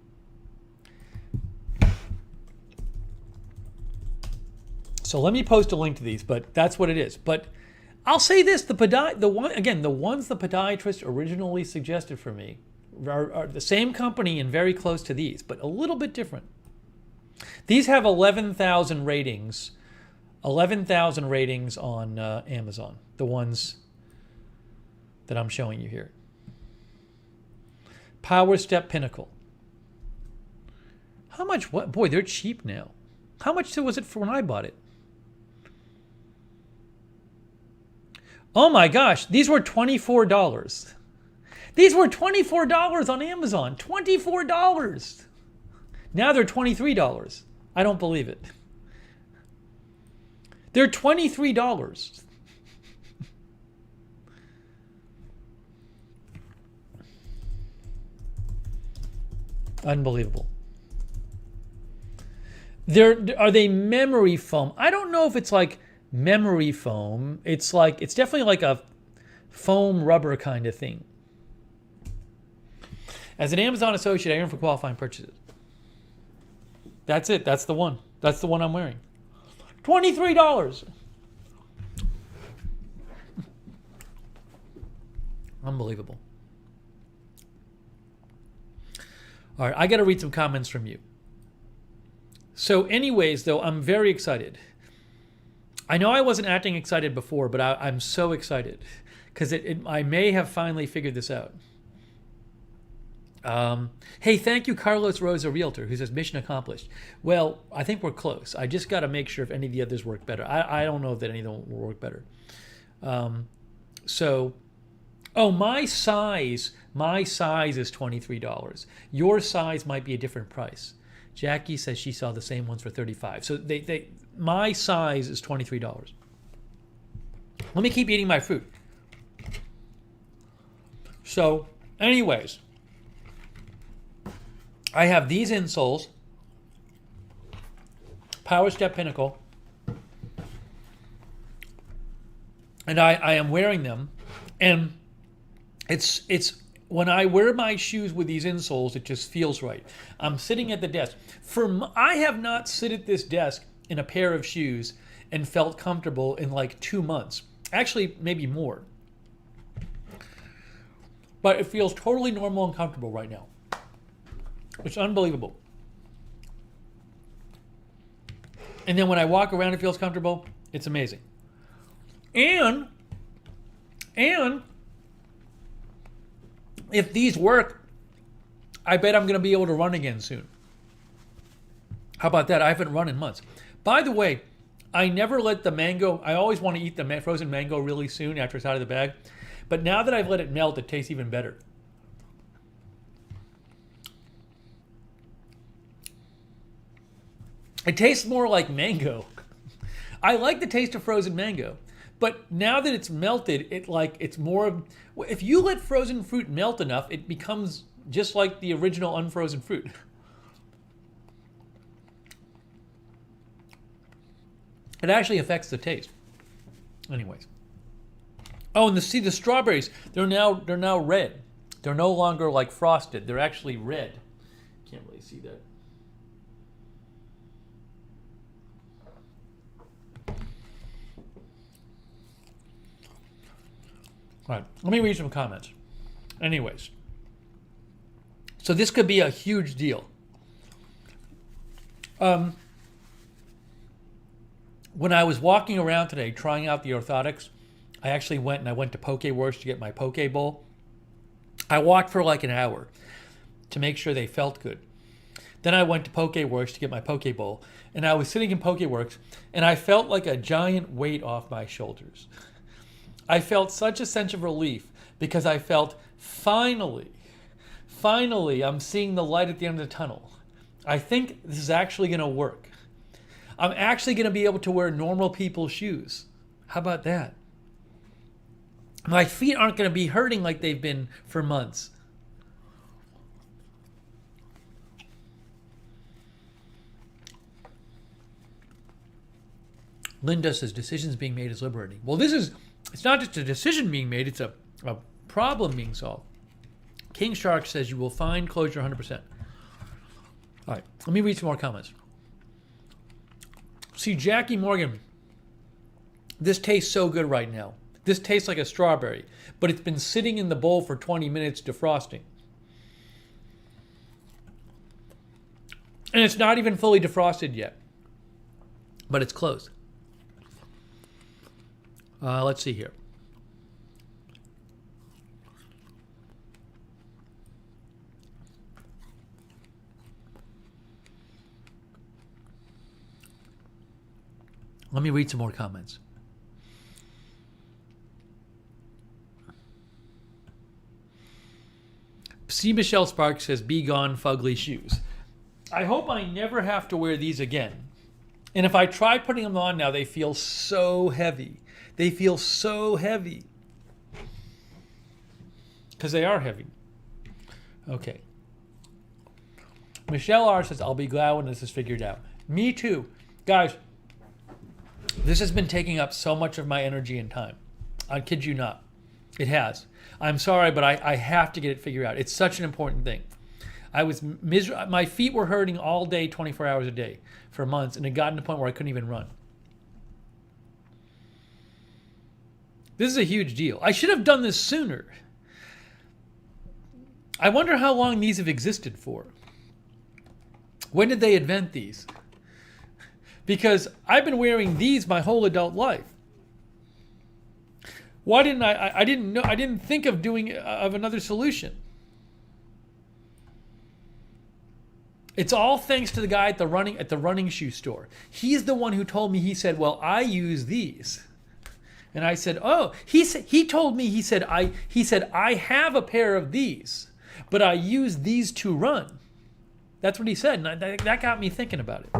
So let me post a link to these, but that's what it is. But I'll say this: the ones the podiatrist originally suggested for me are the same company and very close to these, but a little bit different. These have 11,000 ratings. 11,000 ratings on Amazon. The ones that I'm showing you here. Power Step Pinnacle. How much? What? Boy, they're cheap now. How much was it for when I bought it? Oh my gosh, these were $24. These were $24 on Amazon. $24. Now they're $23. I don't believe it. They're $23. Unbelievable. Are they memory foam? I don't know if it's like memory foam. It's definitely like a foam rubber kind of thing. As an Amazon associate, I earn for qualifying purchases. That's it. That's the one. That's the one I'm wearing. $23. Unbelievable. All right, I got to read some comments from you. So anyways, though, I'm very excited. I know I wasn't acting excited before, but I'm so excited because I may have finally figured this out. Hey, thank you, Carlos Rosa Realtor, who says mission accomplished. Well, I think we're close. I just got to make sure if any of the others work better. I don't know that any of them will work better. My size is $23. Your size might be a different price. Jackie says she saw the same ones for $35. So my size is $23. Let me keep eating my fruit. So, anyways, I have these insoles, Power Step Pinnacle, and I am wearing them, and it's when I wear my shoes with these insoles, it just feels right. I'm sitting at the desk. I have not sit at this desk in a pair of shoes and felt comfortable in like 2 months. Actually, maybe more. But it feels totally normal and comfortable right now. It's unbelievable. And then when I walk around, it feels comfortable. It's amazing. And if these work, I bet I'm going to be able to run again soon. How about that? I haven't run in months. By the way, I never let the mango, I always want to eat the frozen mango really soon after it's out of the bag. But now that I've let it melt, it tastes even better. It tastes more like mango. I like the taste of frozen mango. But now that it's melted, it's more. If you let frozen fruit melt enough, it becomes just like the original unfrozen fruit. It actually affects the taste. Anyways. Oh, and the strawberries, they're now red. They're no longer like frosted. They're actually red. Can't really see that. All right, let me read some comments. Anyways, so this could be a huge deal. When I was walking around today trying out the orthotics, I actually went to Poke Works to get my Poke Bowl. I walked for like an hour to make sure they felt good. Then I went to Poke Works to get my Poke Bowl, and I was sitting in Poke Works, and I felt like a giant weight off my shoulders. I felt such a sense of relief because I felt finally, I'm seeing the light at the end of the tunnel. I think this is actually going to work. I'm actually going to be able to wear normal people's shoes. How about that? My feet aren't going to be hurting like they've been for months. Linda says decisions being made is liberating. Well, it's not just a decision being made, it's a problem being solved. King Shark says you will find closure 100%. All right, let me read some more comments. See, Jackie Morgan, this tastes so good right now. This tastes like a strawberry, but it's been sitting in the bowl for 20 minutes defrosting. And it's not even fully defrosted yet, but it's close. Let's see here. Let me read some more comments. C. Michelle Sparks says, be gone, fugly shoes. I hope I never have to wear these again. And if I try putting them on now, they feel so heavy. They feel so heavy. Because they are heavy. Okay. Michelle R. says, I'll be glad when this is figured out. Me too. Guys, this has been taking up so much of my energy and time. I kid you not. It has. I'm sorry, but I have to get it figured out. It's such an important thing. I was my feet were hurting all day, 24 hours a day for months, and it got to the point where I couldn't even run. This is a huge deal. I should have done this sooner. I wonder how long these have existed for. When did they invent these? Because I've been wearing these my whole adult life. Why didn't I didn't know. I didn't think of doing of another solution. It's all thanks to the guy at the running shoe store. He's the one who told me. He said, "Well, I use these," and I said, "Oh." He told me. He said, "I have a pair of these, but I use these to run." That's what he said, and that got me thinking about it.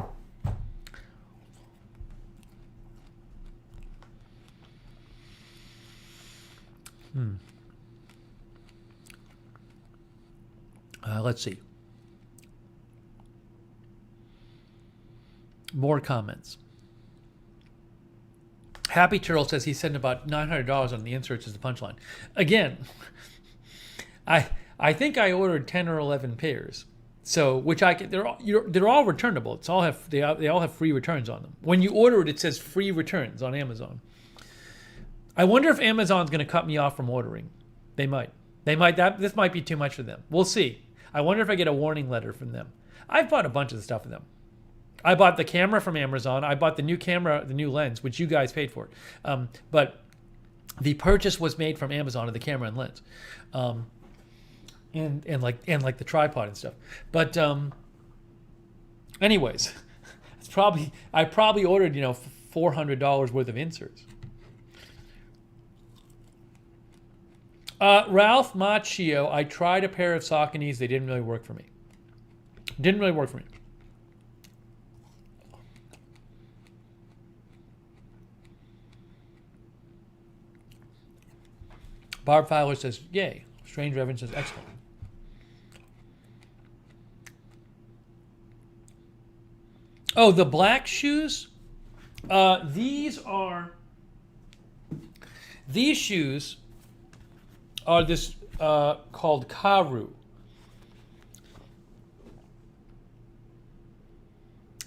Let's see. More comments. Happy Turtle says he spent about $900 on the inserts as the punchline. Again, I think I ordered 10 or 11 pairs. So, which they're all returnable. They all have free returns on them. When you order it says free returns on Amazon. I wonder if Amazon's going to cut me off from ordering. They might. This might be too much for them. We'll see. I wonder if I get a warning letter from them. I've bought a bunch of the stuff from them. I bought the camera from Amazon. I bought the new camera, the new lens, which you guys paid for. But the purchase was made from Amazon of the camera and lens, and like the tripod and stuff. But anyways, I probably ordered $400 worth of inserts. Ralph Macchio, I tried a pair of Sauconys. They didn't really work for me. Barb Fowler says, yay. Strange Reverend says, excellent. Oh, the black shoes? These shoes are this called Karu.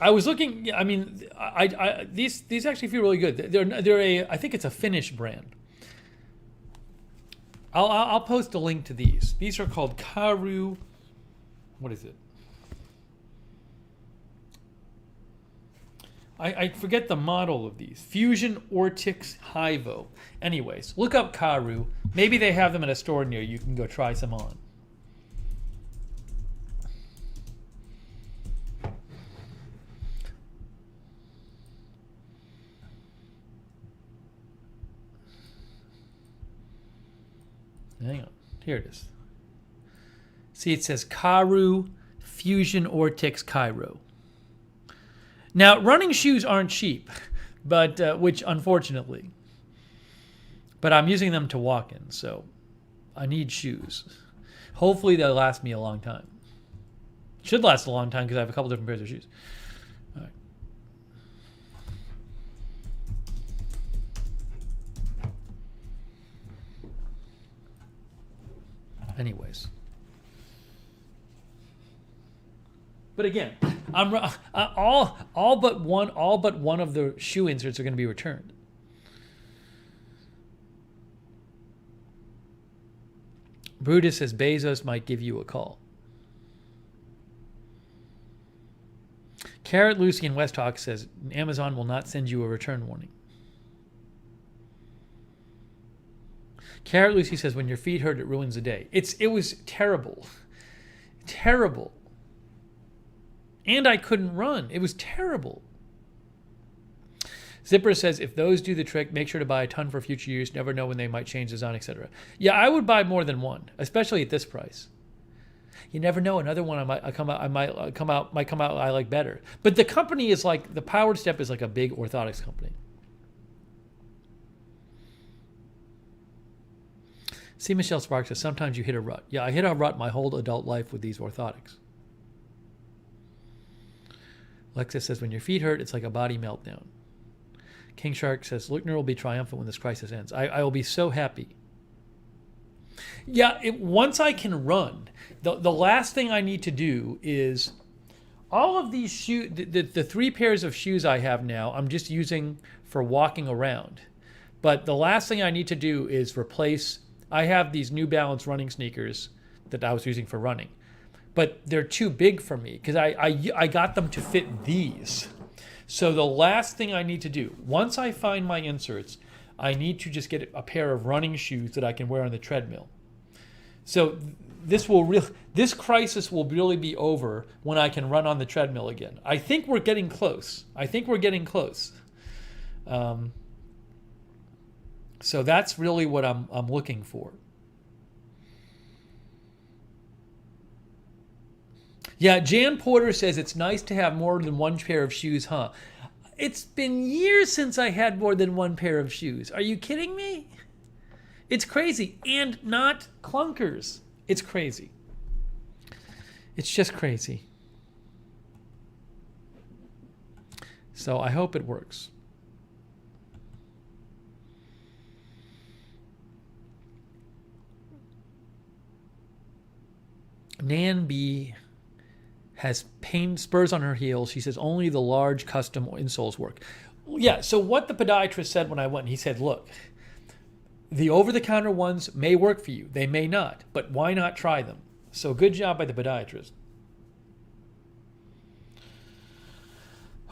I was looking. I mean, these actually feel really good. They're I think it's a Finnish brand. I'll post a link to these. These are called Karu. What is it? I forget the model of these. Fusion Orthotics Hyvo. Anyways, look up Karu. Maybe they have them at a store near you. You can go try some on. Hang on. Here it is. See, it says Karu Fusion Orthotics Cairo. Now, running shoes aren't cheap, but which unfortunately, but I'm using them to walk in, so I need shoes. Hopefully, they'll last me a long time. Should last a long time because I have a couple different pairs of shoes. All right. Anyways. But again, I'm all but one of the shoe inserts are going to be returned. Brutus says Bezos might give you a call. Carrot Lucy in West Hawk says Amazon will not send you a return warning. Carrot Lucy says when your feet hurt, it ruins the day. It was terrible, terrible. And I couldn't run. It was terrible. Zipper says, if those do the trick, make sure to buy a ton for future use. Never know when they might change design, etc. Yeah, I would buy more than one, especially at this price. You never know. Another one might come out I like better. But the company is like, the Powered Step is like a big orthotics company. See, Michelle Sparks says, sometimes you hit a rut. Yeah, I hit a rut my whole adult life with these orthotics. Alexa says, when your feet hurt, it's like a body meltdown. King Shark says, Lookner will be triumphant when this crisis ends. I will be so happy. Yeah, once I can run, the last thing I need to do is all of these shoes, the 3 pairs of shoes I have now, I'm just using for walking around. But the last thing I need to do is replace, I have these New Balance running sneakers that I was using for running. But they're too big for me because I got them to fit these. So the last thing I need to do, once I find my inserts, I need to just get a pair of running shoes that I can wear on the treadmill. So this crisis will really be over when I can run on the treadmill again. I think we're getting close. So that's really what I'm looking for. Yeah, Jan Porter says it's nice to have more than one pair of shoes, huh? It's been years since I had more than one pair of shoes. Are you kidding me? It's crazy. And not clunkers. It's crazy. It's just crazy. So I hope it works. Nan B has pain spurs on her heels. She says only the large custom insoles work. Yeah, so what the podiatrist said when I went, he said, look, the over-the-counter ones may work for you. They may not, but why not try them? So good job by the podiatrist.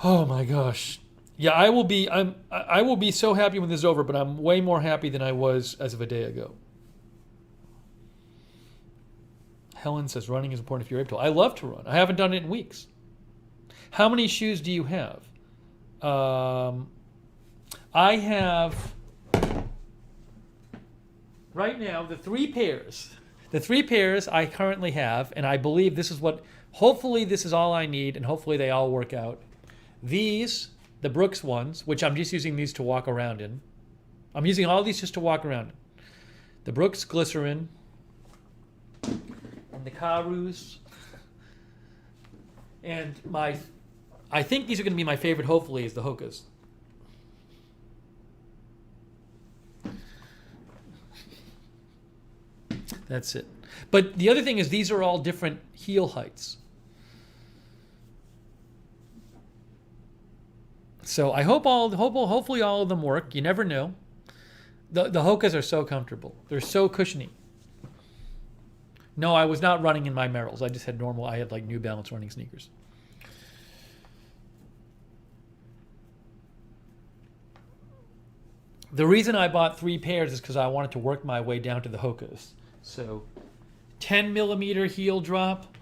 Oh my gosh. Yeah, I will be so happy when this is over, but I'm way more happy than I was as of a day ago. Helen says running is important if you're able to. I love to run. I haven't done it in weeks. How many shoes do you have? I have right now the 3 pairs. The 3 pairs I currently have, and I believe this is what, hopefully this is all I need, and hopefully they all work out. These, the Brooks ones, which I'm just using these to walk around in. I'm using all these just to walk around in. The Brooks Glycerin, and the Karus, and I think these are going to be my favorite, hopefully, is the Hokas. That's it. But the other thing is these are all different heel heights. So I hope hopefully all of them work. You never know. The Hokas are so comfortable. They're so cushiony. No, I was not running in my Merrells. I just had normal. I had like New Balance running sneakers. The reason I bought 3 pairs is because I wanted to work my way down to the Hokas. So 10 millimeter heel drop,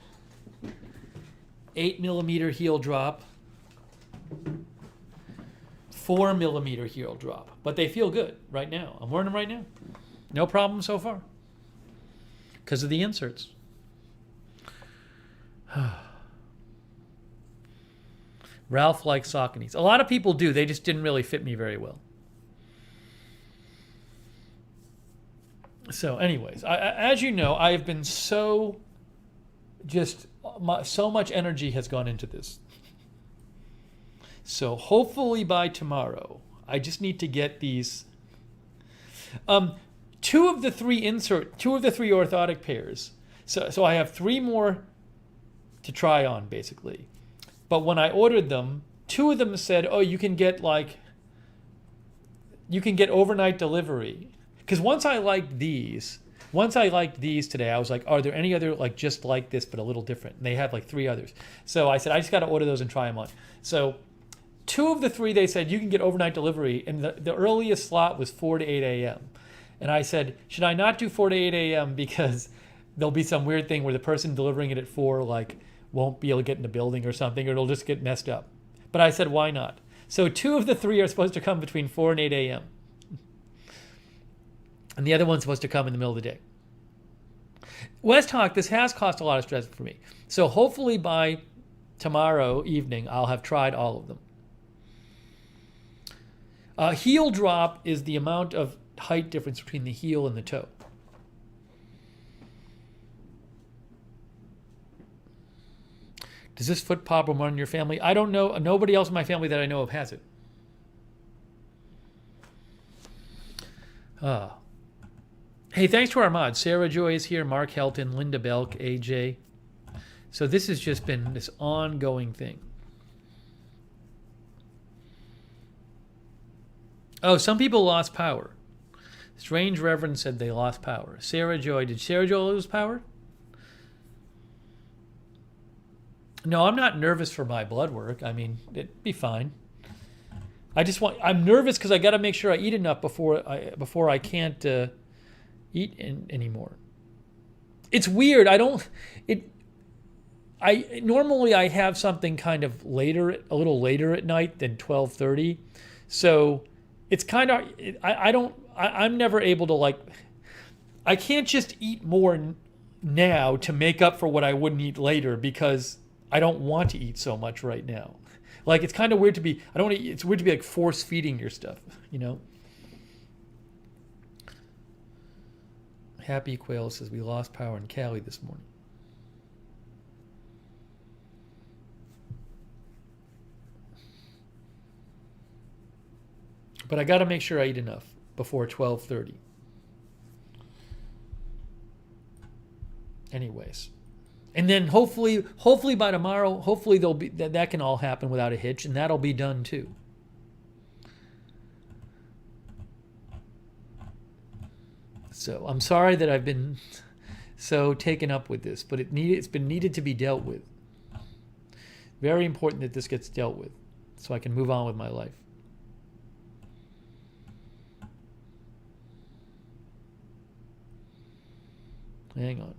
8 millimeter heel drop, 4 millimeter heel drop. But they feel good right now. I'm wearing them right now. No problem so far. Because of the inserts. Ralph likes Sauconys. A lot of people do. They just didn't really fit me very well. So anyways, as you know, I have been so much energy has gone into this. So hopefully by tomorrow, I just need to get these. 2 of the 3 orthotic pairs. So I have 3 more to try on, basically. But when I ordered them, 2 of them said, "Oh, you can get overnight delivery." Because once I liked these today, I was like, "Are there any other like just like this but a little different?" And they had like 3 others. So I said, "I just got to order those and try them on." So 2 of the 3 they said you can get overnight delivery, and the earliest slot was 4 to 8 a.m. And I said, should I not do 4 to 8 a.m. because there'll be some weird thing where the person delivering it at 4 won't be able to get in the building or something, or it'll just get messed up. But I said, why not? So 2 of the 3 are supposed to come between 4 and 8 a.m. And the other one's supposed to come in the middle of the day. West Hawk, this has cost a lot of stress for me. So hopefully by tomorrow evening, I'll have tried all of them. Heel drop is the amount of height difference between the heel and the toe. Does this foot problem run in your family? I don't know. Nobody else in my family that I know of has it. Hey, thanks to our mods. Sarah Joy is here, Mark Helton, Linda Belk, AJ. So this has just been this ongoing thing. Oh, some people lost power. Strange Reverend said they lost power. Sarah Joy, did Sarah Joy lose power? No, I'm not nervous for my blood work. I mean, it'd be fine. I'm nervous because I got to make sure I eat enough before I can't eat anymore. It's weird. Normally I have something kind of later, a little later at night than 12:30. So it's kind of, I'm never able to I can't just eat more now to make up for what I wouldn't eat later because I don't want to eat so much right now. It's kind of weird to be, it's weird to be force feeding your stuff, you know? Happy Quail says we lost power in Cali this morning. But I got to make sure I eat enough before 12:30. Anyways. And then hopefully by tomorrow, hopefully that can all happen without a hitch, and that'll be done too. So I'm sorry that I've been so taken up with this, but it's been needed to be dealt with. Very important that this gets dealt with so I can move on with my life. Hang on.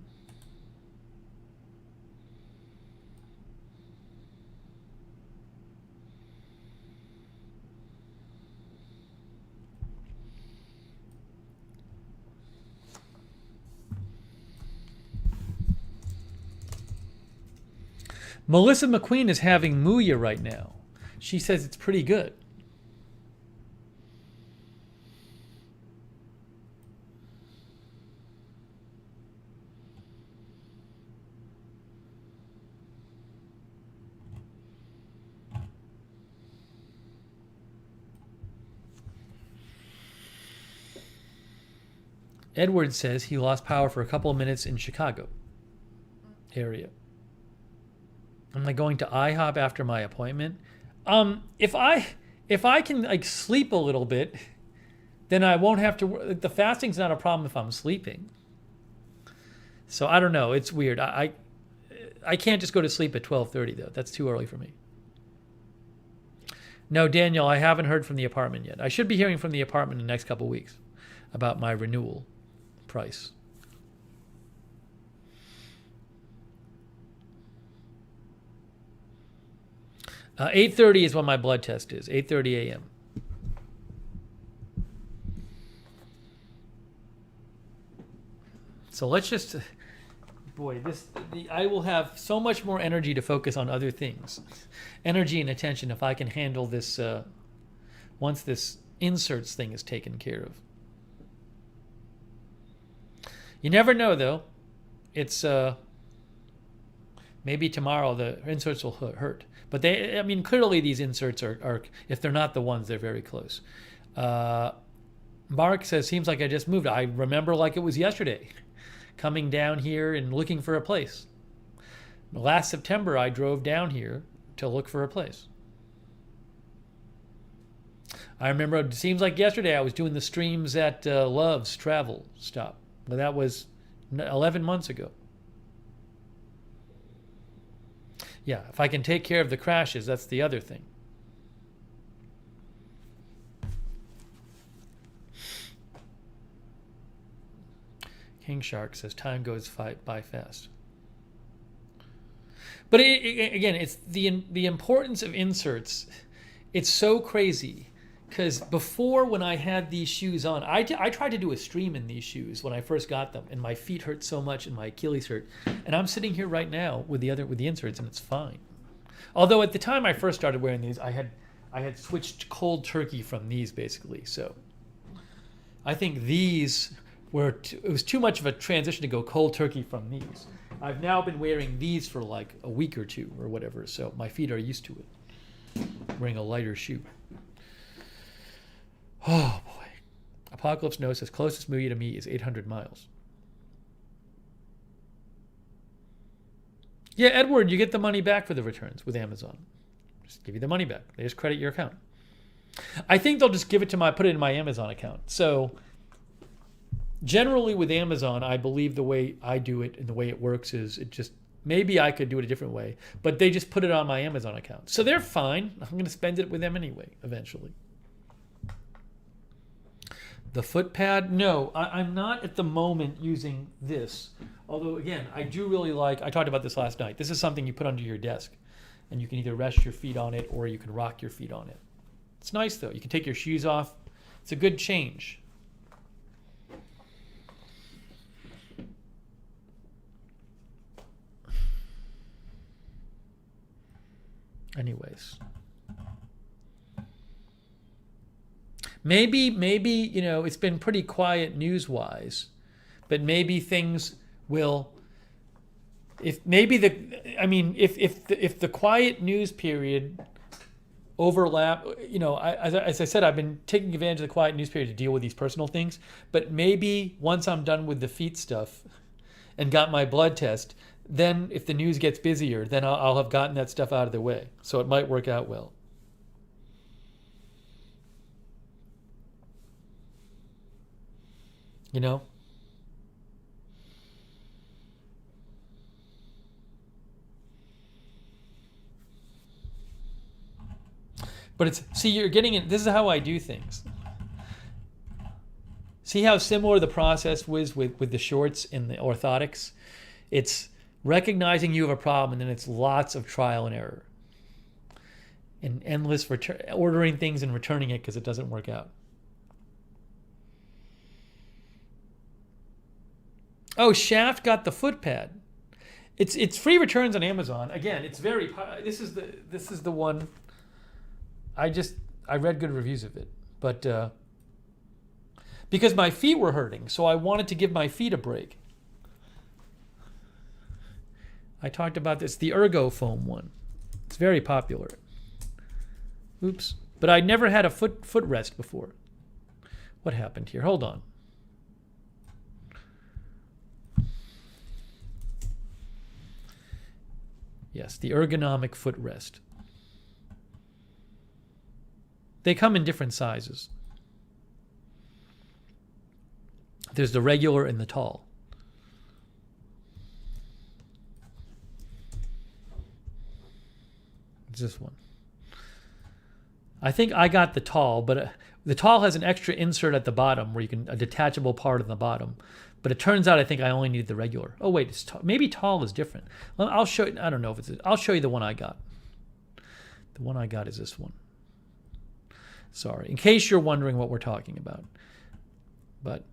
Melissa McQueen is having Muya right now. She says it's pretty good. Edward says he lost power for a couple of minutes in Chicago area. Am I going to IHOP after my appointment? If I can sleep a little bit, then I won't have to. The fasting's not a problem if I'm sleeping. So I don't know. It's weird. I can't just go to sleep at 12:30 though. That's too early for me. No, Daniel, I haven't heard from the apartment yet. I should be hearing from the apartment in the next couple of weeks about my renewal price. 8:30 is when my blood test is. 8:30 a.m. So let's just, boy, I will have so much more energy to focus on other things, energy and attention if I can handle this. Once this inserts thing is taken care of. You never know, though. It's maybe tomorrow the inserts will hurt. But clearly these inserts are, if they're not the ones, they're very close. Mark says, seems like I just moved. I remember like it was yesterday, coming down here and looking for a place. Last September, I drove down here to look for a place. I remember it seems like yesterday I was doing the streams at Love's Travel Stop. But that was 11 months ago. Yeah, if I can take care of the crashes, that's the other thing. King Shark says time goes by fast. But again, it's the importance of inserts. It's so crazy because before, when I had these shoes on, I tried to do a stream in these shoes when I first got them, and my feet hurt so much and my Achilles hurt. And I'm sitting here right now with the inserts, and it's fine. Although at the time I first started wearing these, I had switched cold turkey from these basically. So I think these it was too much of a transition to go cold turkey from these. I've now been wearing these for like a week or two or whatever, so my feet are used to it. Wearing a lighter shoe. Oh boy. Apocalypse No says closest movie to me is 800 Miles. Yeah, Edward, you get the money back for the returns with Amazon. Just give you the money back. They just credit your account. I think they'll just give it to put it in my Amazon account. So generally with Amazon, I believe the way I do it and the way it works is it just, maybe I could do it a different way, but they just put it on my Amazon account. So they're fine. I'm going to spend it with them anyway, eventually. The foot pad? No, I'm not at the moment using this. Although, again, I do really like, I talked about this last night. This is something you put under your desk, and you can either rest your feet on it or you can rock your feet on it. It's nice, though. You can take your shoes off. It's a good change. Anyways. Maybe, you know, it's been pretty quiet news-wise, but maybe things will, if the quiet news period overlap, you know, as I said, I've been taking advantage of the quiet news period to deal with these personal things, but maybe once I'm done with the feet stuff and got my blood test, then if the news gets busier, then I'll have gotten that stuff out of the way. So it might work out well. You know? But it's, see, you're getting it. This is how I do things. See how similar the process was with the shorts and the orthotics? It's recognizing you have a problem, and then it's lots of trial and error. And endless ordering things and returning it because it doesn't work out. Oh, Shaft got the foot pad. It's free returns on Amazon. Again, it's very, this is the one. I read good reviews of it, but because my feet were hurting, so I wanted to give my feet a break. I talked about this, the Ergo foam one. It's very popular. Oops, but I never had a footrest before. What happened here? Hold on. Yes, the ergonomic footrest. They come in different sizes. There's the regular and the tall. It's this one. I think I got the tall, but the tall has an extra insert at the bottom where you can, a detachable part on the bottom. But it turns out I think I only need the regular. Oh wait, it's maybe tall is different. Well, I'll show you. I don't know if it's. I'll show you the one I got. The one I got is this one. Sorry, in case you're wondering what we're talking about. But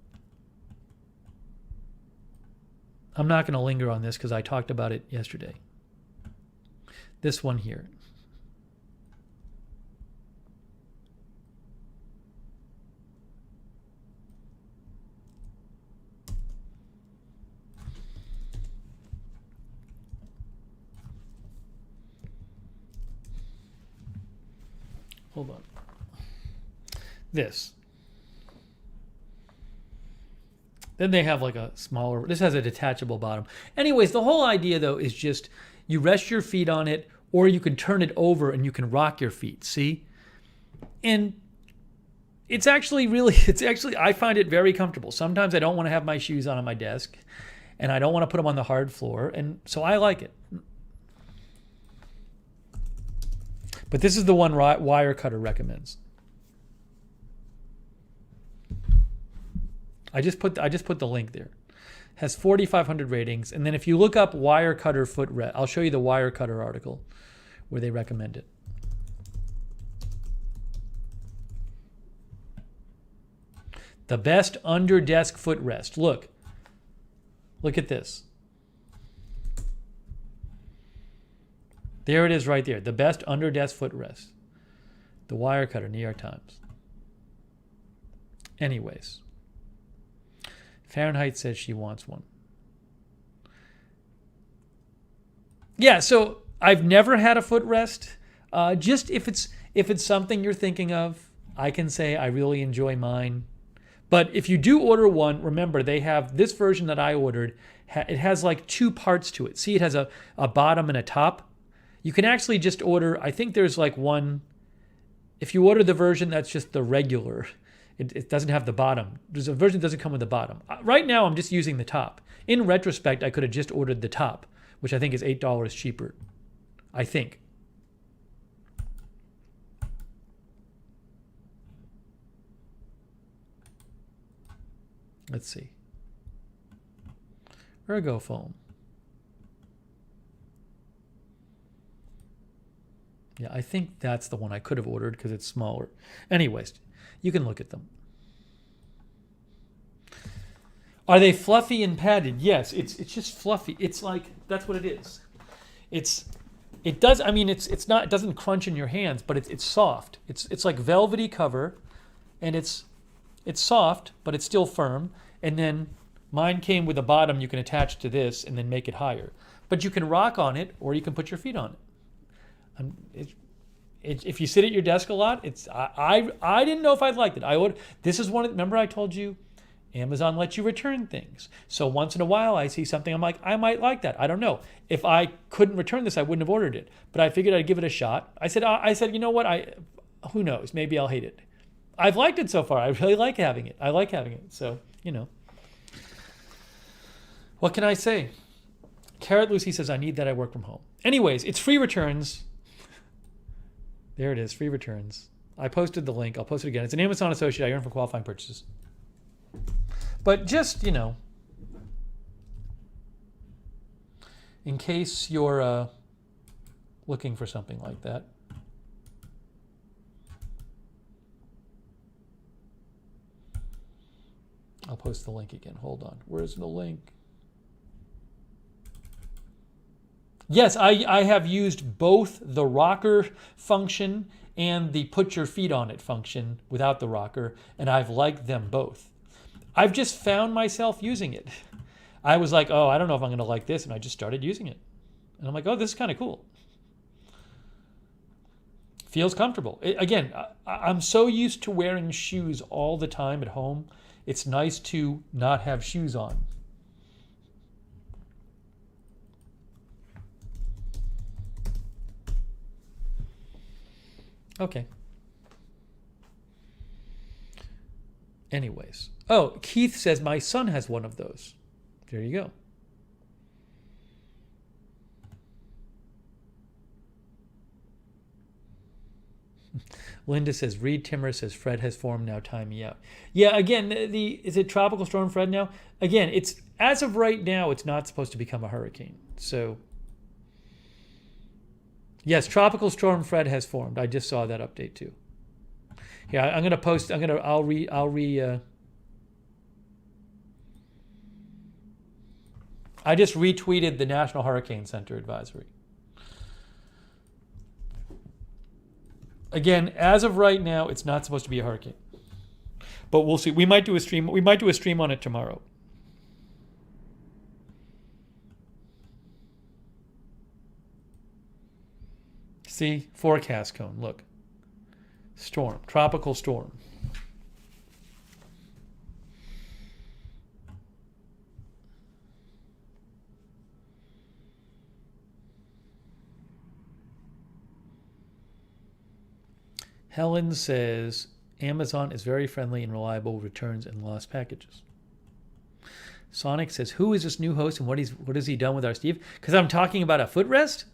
I'm not going to linger on this because I talked about it yesterday. This one here. Hold on. This. Then they have like a smaller, this has a detachable bottom. Anyways, the whole idea though is just you rest your feet on it, or you can turn it over and you can rock your feet, see? And it's actually, I find it very comfortable. Sometimes I don't want to have my shoes on my desk and I don't want to put them on the hard floor. And so I like it. But this is the one Wirecutter recommends. I just put the link there. Has 4,500 ratings, and then if you look up Wirecutter footrest, I'll show you the Wirecutter article where they recommend it. The best under desk footrest. Look at this. There it is right there. The best under desk footrest. The Wirecutter, New York Times. Anyways. Fahrenheit says she wants one. Yeah, so I've never had a footrest. Just if it's something you're thinking of, I can say I really enjoy mine. But if you do order one, remember they have this version that I ordered. It has like two parts to it. See, it has a bottom and a top. You can actually just order, I think there's like one, if you order the version that's just the regular, it doesn't have the bottom. There's a version that doesn't come with the bottom. Right now, I'm just using the top. In retrospect, I could have just ordered the top, which I think is $8 cheaper. I think. Let's see. Ergo foam. Yeah, I think that's the one I could have ordered because it's smaller. Anyways, you can look at them. Are they fluffy and padded? Yes, it's just fluffy. It's like, that's what it is. It doesn't crunch in your hands, but it's soft. It's like velvety cover, and it's soft, but it's still firm. And then mine came with a bottom you can attach to this and then make it higher. But you can rock on it, or you can put your feet on it. If you sit at your desk a lot, I didn't know if I'd liked it. This is remember I told you, Amazon lets you return things. So once in a while I see something, I'm like, I might like that. I don't know. If I couldn't return this, I wouldn't have ordered it. But I figured I'd give it a shot. I said, you know what? Who knows? Maybe I'll hate it. I've liked it so far. I really like having it. I like having it. So, what can I say? Carrot Lucy says, I need that. I work from home. Anyways, it's free returns. There it is, free returns. I posted the link. I'll post it again. It's an Amazon associate I earn from qualifying purchases. But just, in case you're looking for something like that. I'll post the link again. Hold on. Where's the link? Yes, I have used both the rocker function and the put your feet on it function without the rocker, and I've liked them both. I've just found myself using it. I was like, oh, I don't know if I'm going to like this, and I just started using it. And I'm like, oh, this is kind of cool. Feels comfortable. Again, I'm so used to wearing shoes all the time at home. It's nice to not have shoes on. Okay. Anyways. Oh, Keith says my son has one of those. There you go. Linda says, Reed Timmer says, Fred has formed, now time me out. Yeah, again, is it Tropical Storm Fred now? Again, it's as of right now, it's not supposed to become a hurricane. So, yes, Tropical Storm Fred has formed. I just saw that update too. Yeah, I'm gonna post. I just retweeted the National Hurricane Center advisory. Again, as of right now, it's not supposed to be a hurricane, but we'll see. We might do a stream. We might do a stream on it tomorrow. See, forecast cone. Look, storm, tropical storm. Helen says, Amazon is very friendly and reliable with returns and lost packages. Sonic says, who is this new host and what has he done with our Steve? Because I'm talking about a footrest?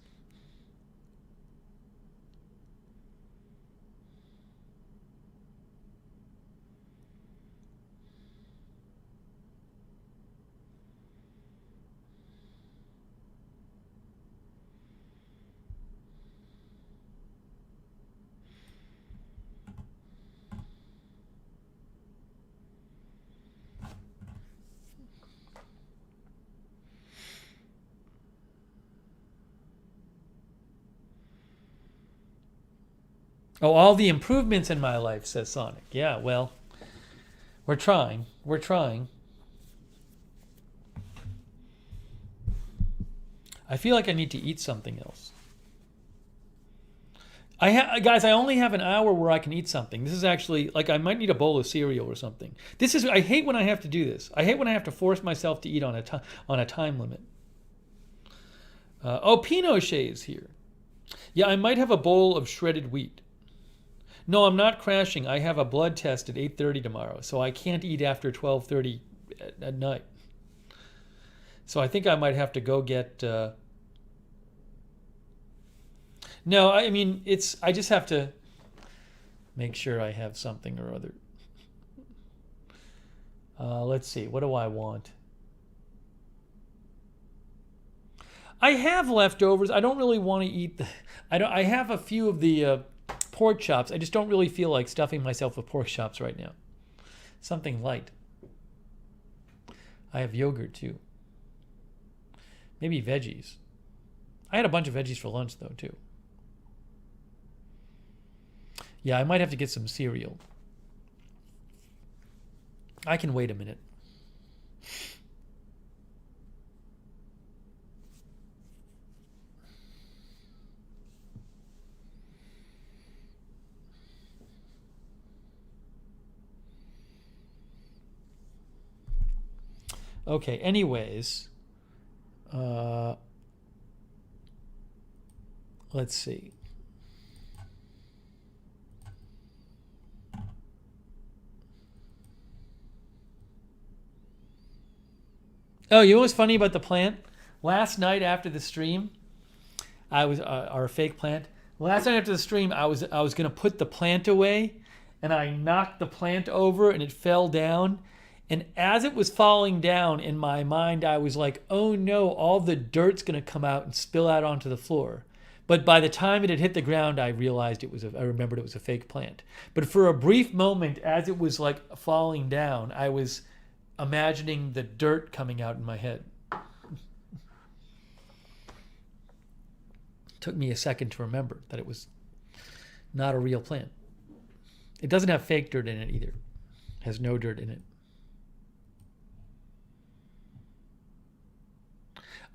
Oh, all the improvements in my life, says Sonic. Yeah, well, we're trying. We're trying. I feel like I need to eat something else. Guys, I only have an hour where I can eat something. This is actually like I might need a bowl of cereal or something. I hate when I have to do this. I hate when I have to force myself to eat on a time limit. Pinochet is here. Yeah, I might have a bowl of shredded wheat. No, I'm not crashing. I have a blood test at 8:30 tomorrow, so I can't eat after 12:30 at night. So I think I might have to go get. No, I mean it's. I just have to make sure I have something or other. Let's see. What do I want? I have leftovers. I don't really want to eat the. I don't. I have a few of the pork chops. I just don't really feel like stuffing myself with pork chops right now. Something light. I have yogurt too. Maybe veggies. I had a bunch of veggies for lunch though too. Yeah, I might have to get some cereal. I can wait a minute. Okay, anyways, let's see. Oh, you know what's funny about the plant? Last night after the stream, I was our fake plant. Last night after the stream, I was gonna put the plant away, and I knocked the plant over, and it fell down. And as it was falling down, in my mind, I was like, "Oh no! All the dirt's gonna come out and spill out onto the floor." But by the time it had hit the ground, I realized I remembered it was a fake plant. But for a brief moment, as it was like falling down, I was imagining the dirt coming out in my head. It took me a second to remember that it was not a real plant. It doesn't have fake dirt in it either. It has no dirt in it.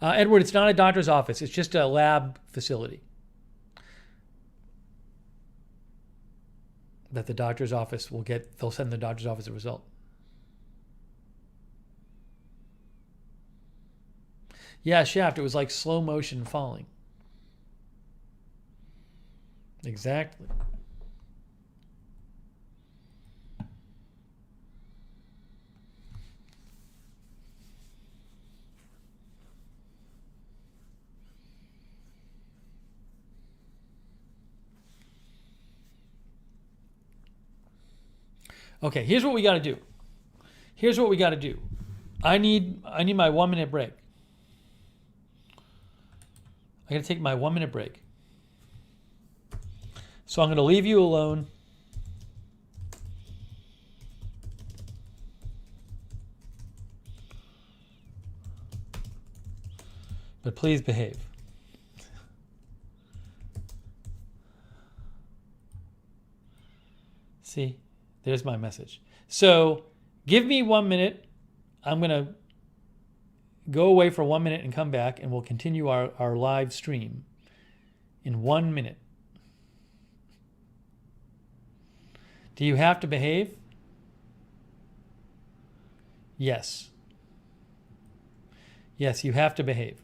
Edward, it's not a doctor's office. It's just a lab facility that the doctor's office will get. They'll send the doctor's office a result. Yeah, Shaft, it was like slow motion falling. Exactly. Okay, here's what we got to do. Here's what we got to do. I need my 1 minute break. I got to take my 1 minute break. So I'm going to leave you alone. But please behave. See, there's my message. So give me 1 minute. I'm going to go away for 1 minute and come back, and we'll continue our live stream in 1 minute. Do you have to behave? Yes. Yes, you have to behave.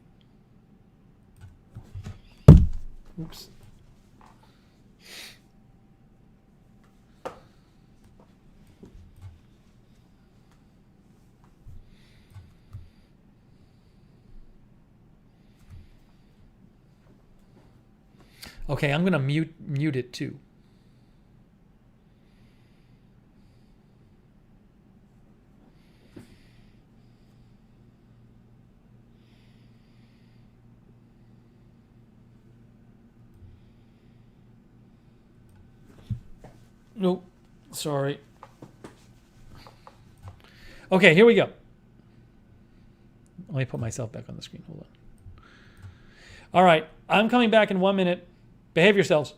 Oops. Okay, I'm going to mute it too. Nope. Sorry. Okay, here we go. Let me put myself back on the screen. Hold on. All right, I'm coming back in 1 minute. Behave yourselves.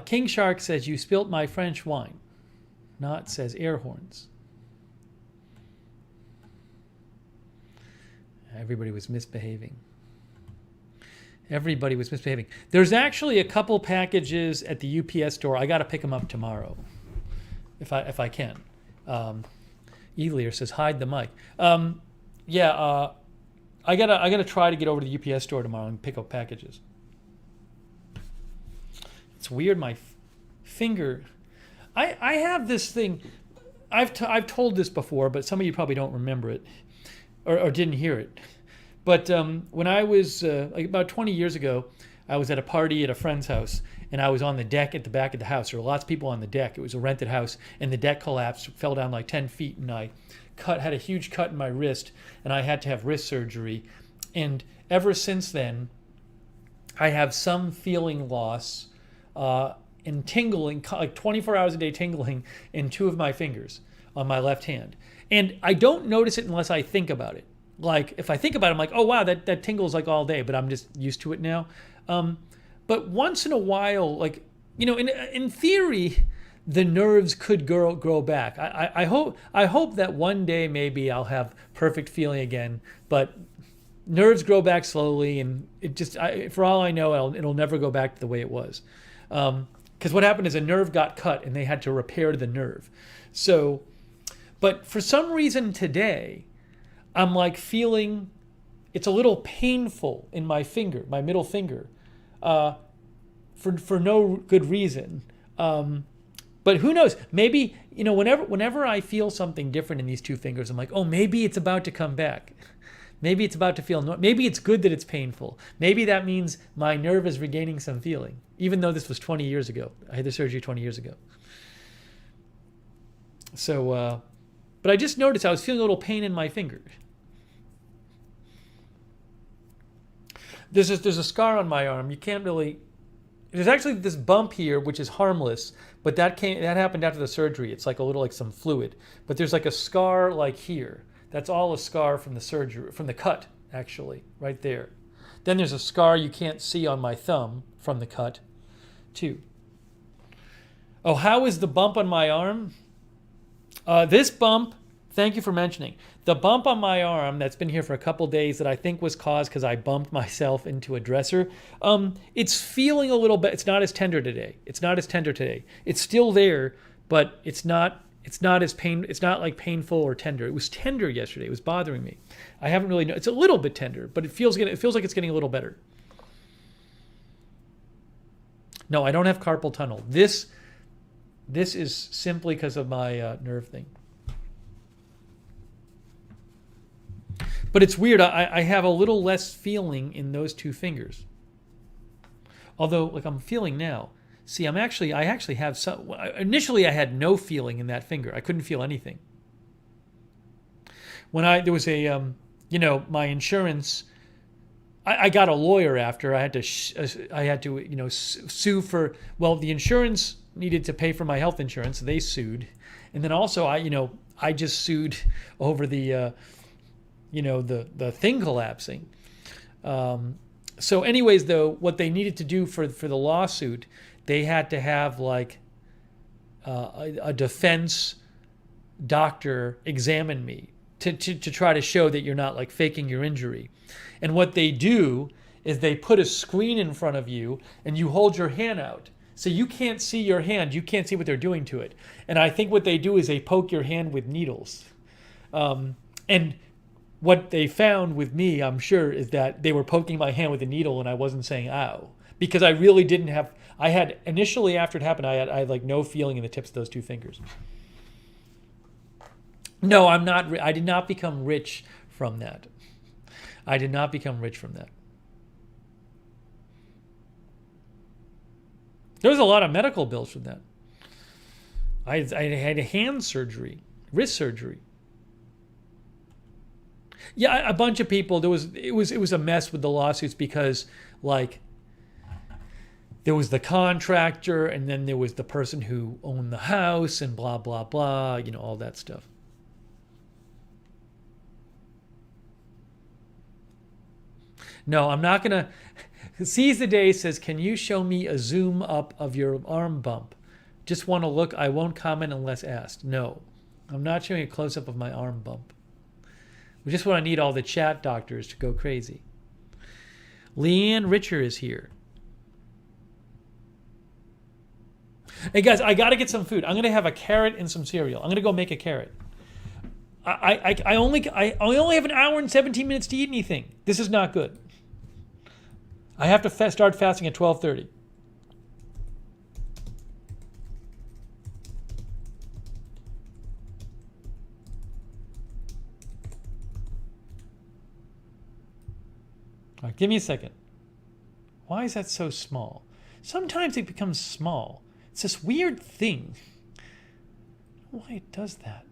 King Shark says, you spilt my French wine. Not says air horns. Everybody was misbehaving. Everybody was misbehaving. There's actually a couple packages at the UPS store. I got to pick them up tomorrow, if I can. Elier says, hide the mic. I gotta try to get over to the UPS store tomorrow and pick up packages. It's weird. My finger. I have this thing. I've told this before, but some of you probably don't remember it, or didn't hear it. But when I was like about 20 years ago, I was at a party at a friend's house, and I was on the deck at the back of the house. There were lots of people on the deck. It was a rented house, and the deck collapsed, fell down like 10 feet, and I had a huge cut in my wrist, and I had to have wrist surgery. And ever since then, I have some feeling loss and tingling, like 24 hours a day tingling in two of my fingers on my left hand. And I don't notice it unless I think about it. Like if I think about it, I'm like, oh wow, that tingles like all day, but I'm just used to it now. But once in a while, like, you know, in theory, the nerves could grow back. I hope that one day maybe I'll have perfect feeling again, but nerves grow back slowly, and it just, for all I know, it'll never go back to the way it was. Because what happened is a nerve got cut and they had to repair the nerve. So, but for some reason today, I'm like feeling, it's a little painful in my finger, my middle finger, for no good reason. But who knows? Maybe, you know, whenever I feel something different in these two fingers, I'm like, oh, maybe it's about to come back. Maybe it's about to feel, maybe it's good that it's painful. Maybe that means my nerve is regaining some feeling, even though this was 20 years ago. I had the surgery 20 years ago. So, but I just noticed I was feeling a little pain in my finger. There's a scar on my arm. You can't really, there's actually this bump here, which is harmless, but that happened after the surgery. It's like a little, like some fluid, but there's like a scar like here. That's all a scar from the surgery, from the cut, actually, right there. Then there's a scar you can't see on my thumb from the cut, too. Oh, how is the bump on my arm? This bump, thank you for mentioning. The bump on my arm that's been here for a couple days that I think was caused because I bumped myself into a dresser, it's feeling a little bit, it's not as tender today. It's still there, but it's not like painful or tender. It was tender yesterday. It was bothering me. I haven't really it's a little bit tender, but it feels like it's getting a little better. No, I don't have carpal tunnel. This is simply because of my nerve thing. But it's weird. I have a little less feeling in those two fingers. Although, like I'm feeling now. See, I actually have some. Initially, I had no feeling in that finger. I couldn't feel anything. When there was a, my insurance. I got a lawyer after. I had to, sue for. Well, the insurance needed to pay for my health insurance. So they sued, and then also I just sued over the, the thing collapsing. So, anyways, though, what they needed to do for the lawsuit. They had to have like a defense doctor examine me to try to show that you're not like faking your injury. And what they do is they put a screen in front of you and you hold your hand out. So you can't see your hand. You can't see what they're doing to it. And I think what they do is they poke your hand with needles. And what they found with me, I'm sure, is that they were poking my hand with a needle and I wasn't saying ow. Because I really didn't have, I had initially after it happened, I had like no feeling in the tips of those two fingers. No, I did not become rich from that. There was a lot of medical bills from that. I had a hand surgery, wrist surgery. Yeah, a bunch of people, it was a mess with the lawsuits because like, there was the contractor, and then there was the person who owned the house, and blah, blah, blah, all that stuff. No, I'm not going to... Seize the Day says, can you show me a zoom up of your arm bump? Just want to look. I won't comment unless asked. No, I'm not showing a close-up of my arm bump. We just want to need all the chat doctors to go crazy. Leanne Richer is here. Hey guys, I got to get some food. I'm going to have a carrot and some cereal. I'm going to go make a carrot. I only have an hour and 17 minutes to eat anything. This is not good. I have to start fasting at 12:30. All right, give me a second. Why is that so small? Sometimes it becomes small. It's this weird thing. I don't know why it does that.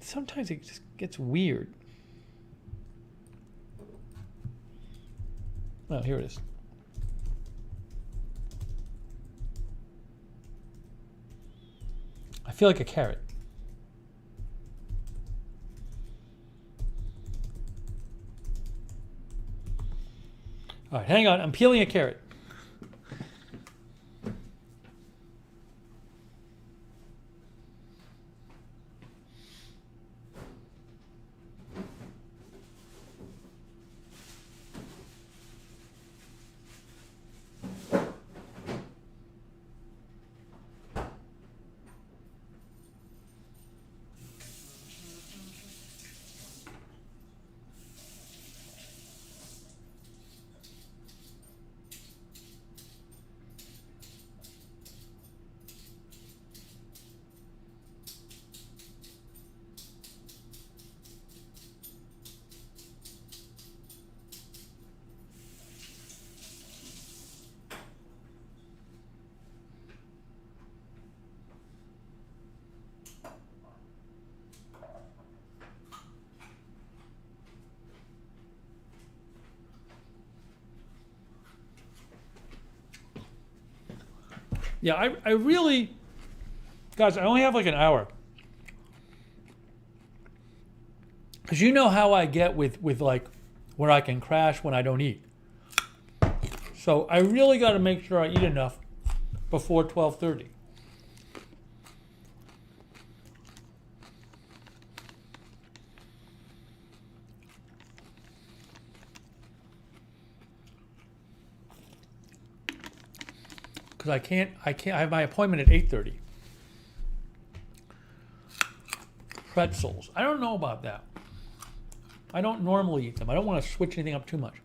Sometimes it just gets weird. Oh, here it is. I feel like a carrot. All right, hang on. I'm peeling a carrot. Yeah, I really, guys, I only have like an hour. Because you know how I get with like where I can crash when I don't eat. So I really got to make sure I eat enough before 12:30. Because I have my appointment at 8:30. Pretzels. I don't know about that. I don't normally eat them. I don't want to switch anything up too much.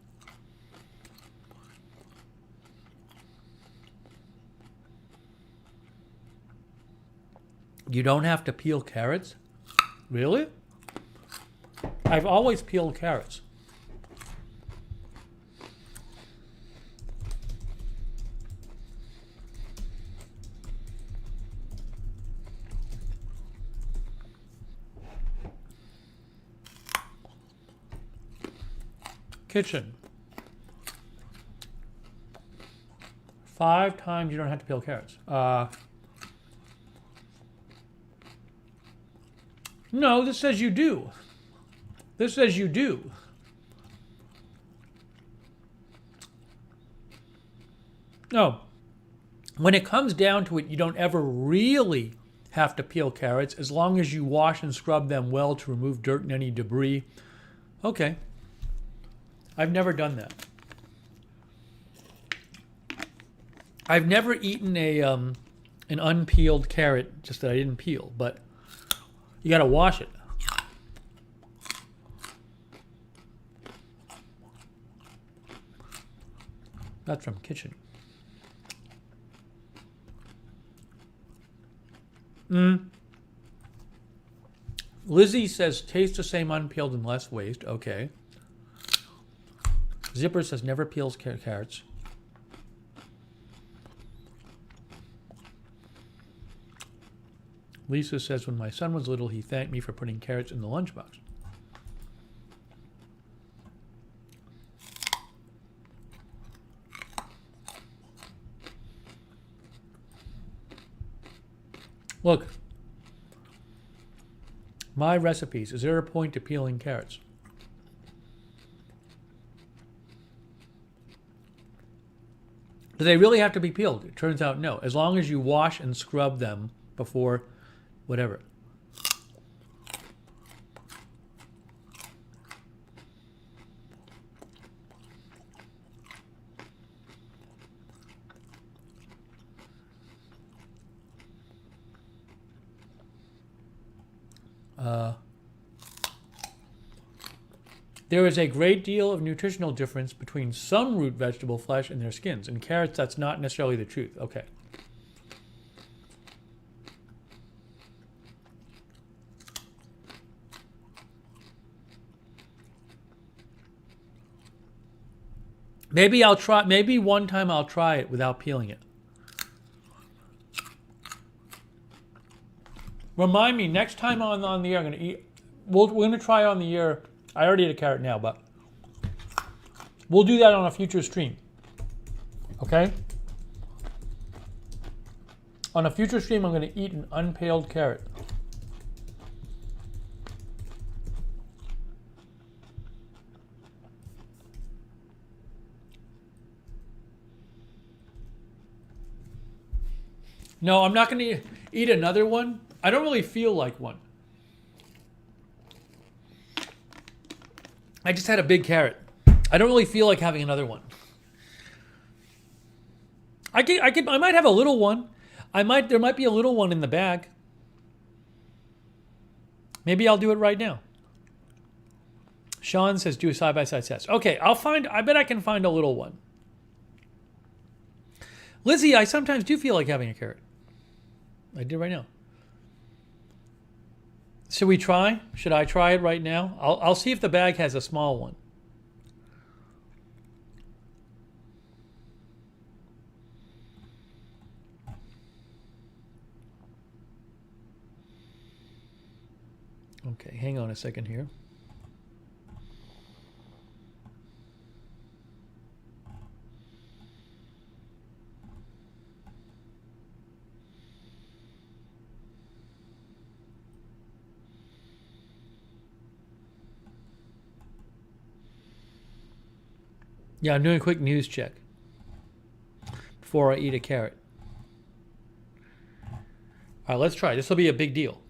You don't have to peel carrots? Really? I've always peeled carrots. Kitchen. 5 times you don't have to peel carrots. No, this says you do. This says you do. No. When it comes down to it, you don't ever really have to peel carrots as long as you wash and scrub them well to remove dirt and any debris. Okay. I've never done that. I've never eaten an unpeeled carrot, just that I didn't peel, but you gotta wash it. That's from Kitchen. Lizzie says, taste the same unpeeled and less waste. Okay. Zipper says, never peels carrots. Lisa says, when my son was little, he thanked me for putting carrots in the lunchbox. Look, my recipes. Is there a point to peeling carrots? Do they really have to be peeled? It turns out no. As long as you wash and scrub them before whatever. There is a great deal of nutritional difference between some root vegetable flesh and their skins. In carrots, that's not necessarily the truth. Okay. Maybe I'll try. Maybe one time I'll try it without peeling it. Remind me next time on the air. I'm gonna eat. We're gonna try on the air. I already ate a carrot now, but we'll do that on a future stream. Okay? On a future stream, I'm going to eat an unpeeled carrot. No, I'm not going to eat another one. I don't really feel like one. I just had a big carrot. I don't really feel like having another one. I might have a little one. There might be a little one in the bag. Maybe I'll do it right now. Sean says do a side-by-side test. Okay, I bet I can find a little one. Lizzie, I sometimes do feel like having a carrot. I do right now. Should we try? Should I try it right now? I'll see if the bag has a small one. Okay, hang on a second here. Yeah, I'm doing a quick news check before I eat a carrot. All right, let's try. This will be a big deal.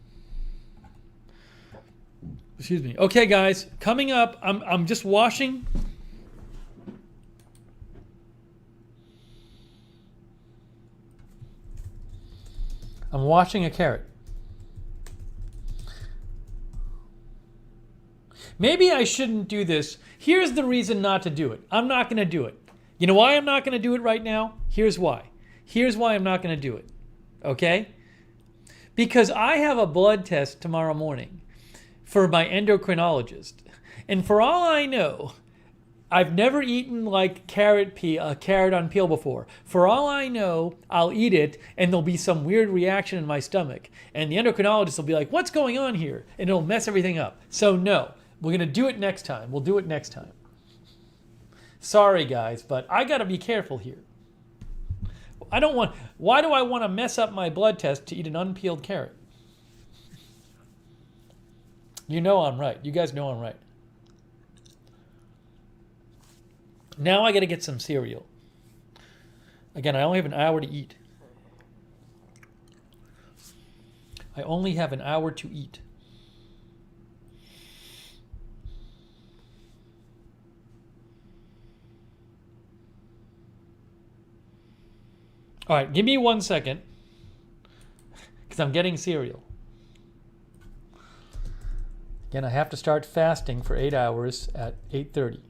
Excuse me. Okay, guys, coming up, I'm just washing. I'm washing a carrot. Maybe I shouldn't do this. Here's the reason not to do it. I'm not going to do it. You know why I'm not going to do it right now? Here's why. Here's why I'm not going to do it. Okay? Because I have a blood test tomorrow morning for my endocrinologist. And for all I know, I've never eaten like a carrot on peel before. For all I know, I'll eat it and there'll be some weird reaction in my stomach. And the endocrinologist will be like, what's going on here? And it'll mess everything up. So no. We're going to do it next time. We'll do it next time. Sorry, guys, but I got to be careful here. Why do I want to mess up my blood test to eat an unpeeled carrot? You know I'm right. You guys know I'm right. Now I got to get some cereal. Again, I only have an hour to eat. I only have an hour to eat. All right, give me 1 second because I'm getting cereal. Again, I have to start fasting for 8 hours at 8:30.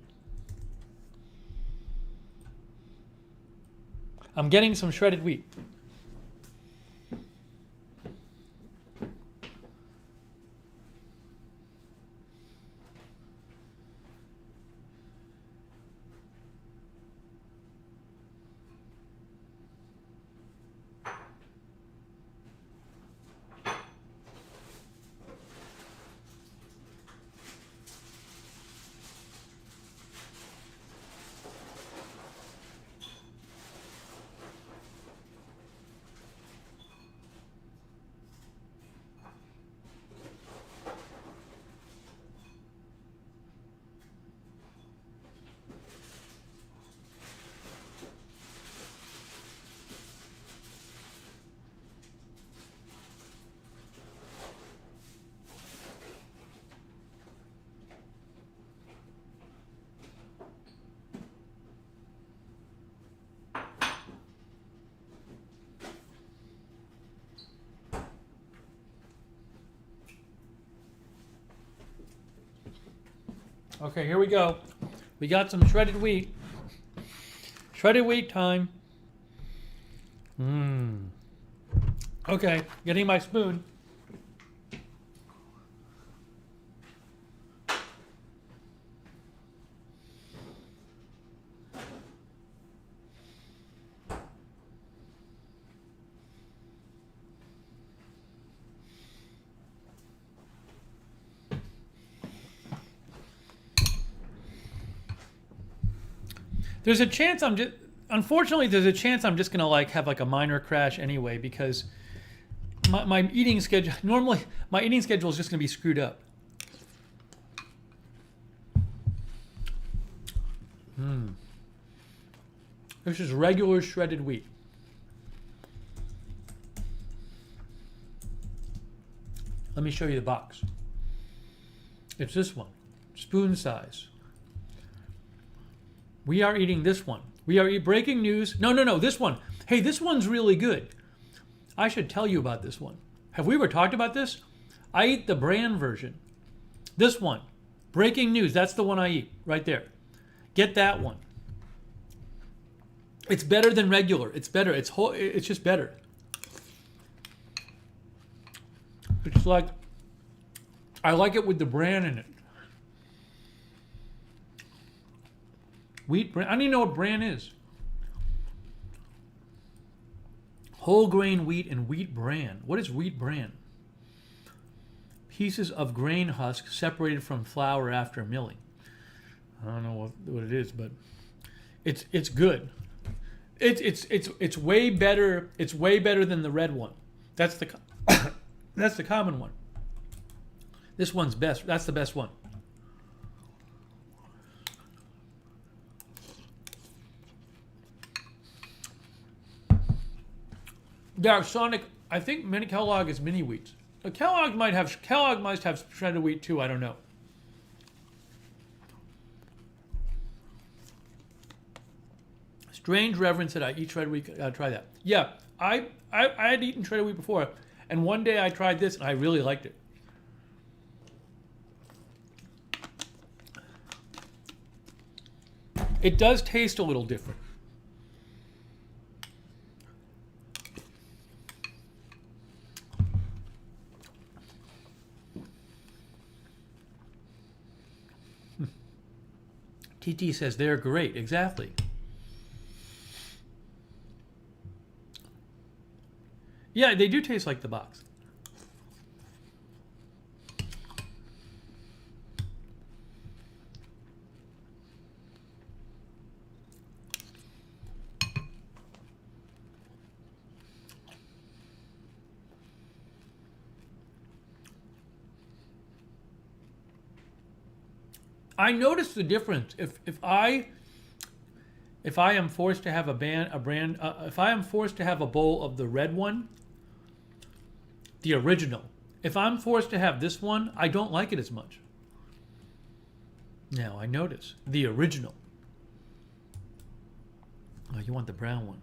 I'm getting some shredded wheat. Okay, here we go. We got some shredded wheat. Shredded wheat time. Okay, getting my spoon. There's a chance unfortunately, there's a chance I'm just gonna have a minor crash anyway because my eating schedule, normally my eating schedule is just gonna be screwed up. This is regular shredded wheat. Let me show you the box. It's this one, spoon size. We are eating this one. We are breaking news. No, this one. Hey, this one's really good. I should tell you about this one. Have we ever talked about this? I eat the brand version. This one, breaking news. That's the one I eat right there. Get that one. It's better than regular. It's better. It's just better. It's like, I like it with the bran in it. Wheat bran. I don't even know what bran is. Whole grain wheat and wheat bran. What is wheat bran? Pieces of grain husk separated from flour after milling. I don't know what it is, but it's good. It's way better. It's way better than the red one. That's the that's the common one. This one's best. That's the best one. Yeah, Sonic. I think mini Kellogg is mini wheats. Kellogg might have shredded wheat too. I don't know. Strange reverence that I eat shredded wheat. Try that. Yeah, I had eaten shredded wheat before, and one day I tried this and I really liked it. It does taste a little different. TT says they're great. Exactly. Yeah, they do taste like the box. I notice the difference if I am forced to have if I am forced to have a bowl of the red one, the original. If I'm forced to have this one, I don't like it as much. Now I notice the original. Oh, you want the brown one.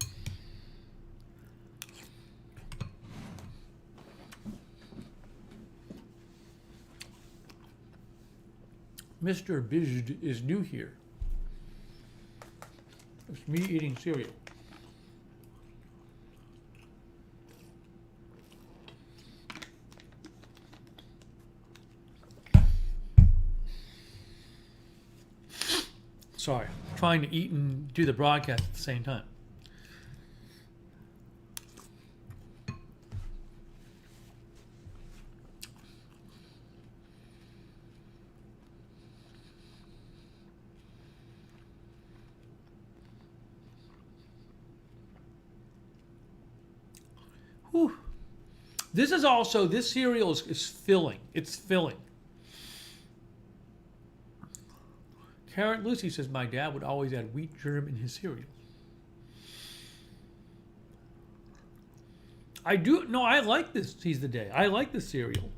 Mr. Bijd is new here. It's me eating cereal. Sorry, I'm trying to eat and do the broadcast at the same time. Whew. This cereal is filling. It's filling. Carrot Lucy says, my dad would always add wheat germ in his cereal. I like this Seize the Day. I like this cereal.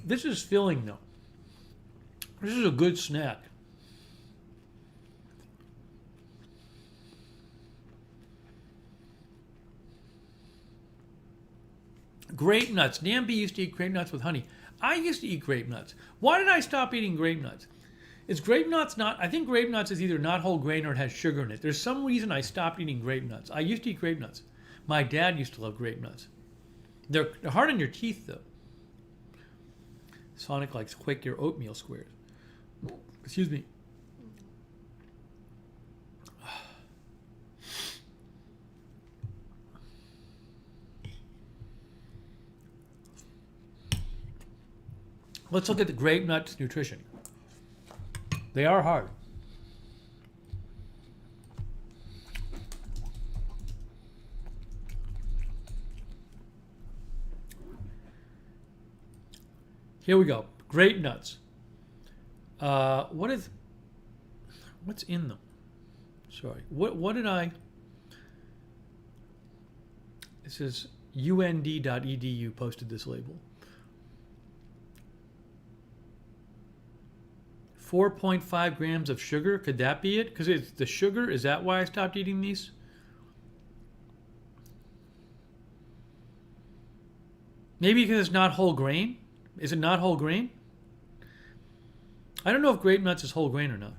This is filling though. This is a good snack. Grape nuts. Nambi used to eat grape nuts with honey. I used to eat grape nuts. Why did I stop eating grape nuts? Is grape nuts not, I think grape nuts is either not whole grain or it has sugar in it. There's some reason I stopped eating grape nuts. I used to eat grape nuts. My dad used to love grape nuts. They're hard on your teeth, though. Sonic likes Quaker oatmeal squares. Excuse me. Let's look at the grape nuts nutrition. They are hard. Here we go. Grape nuts. What's in them? Sorry. What did I? This is und.edu posted this label. 4.5 grams of sugar. Could that be it? Because it's the sugar. Is that why I stopped eating these? Maybe because it's not whole grain. Is it not whole grain? I don't know if grape nuts is whole grain or not.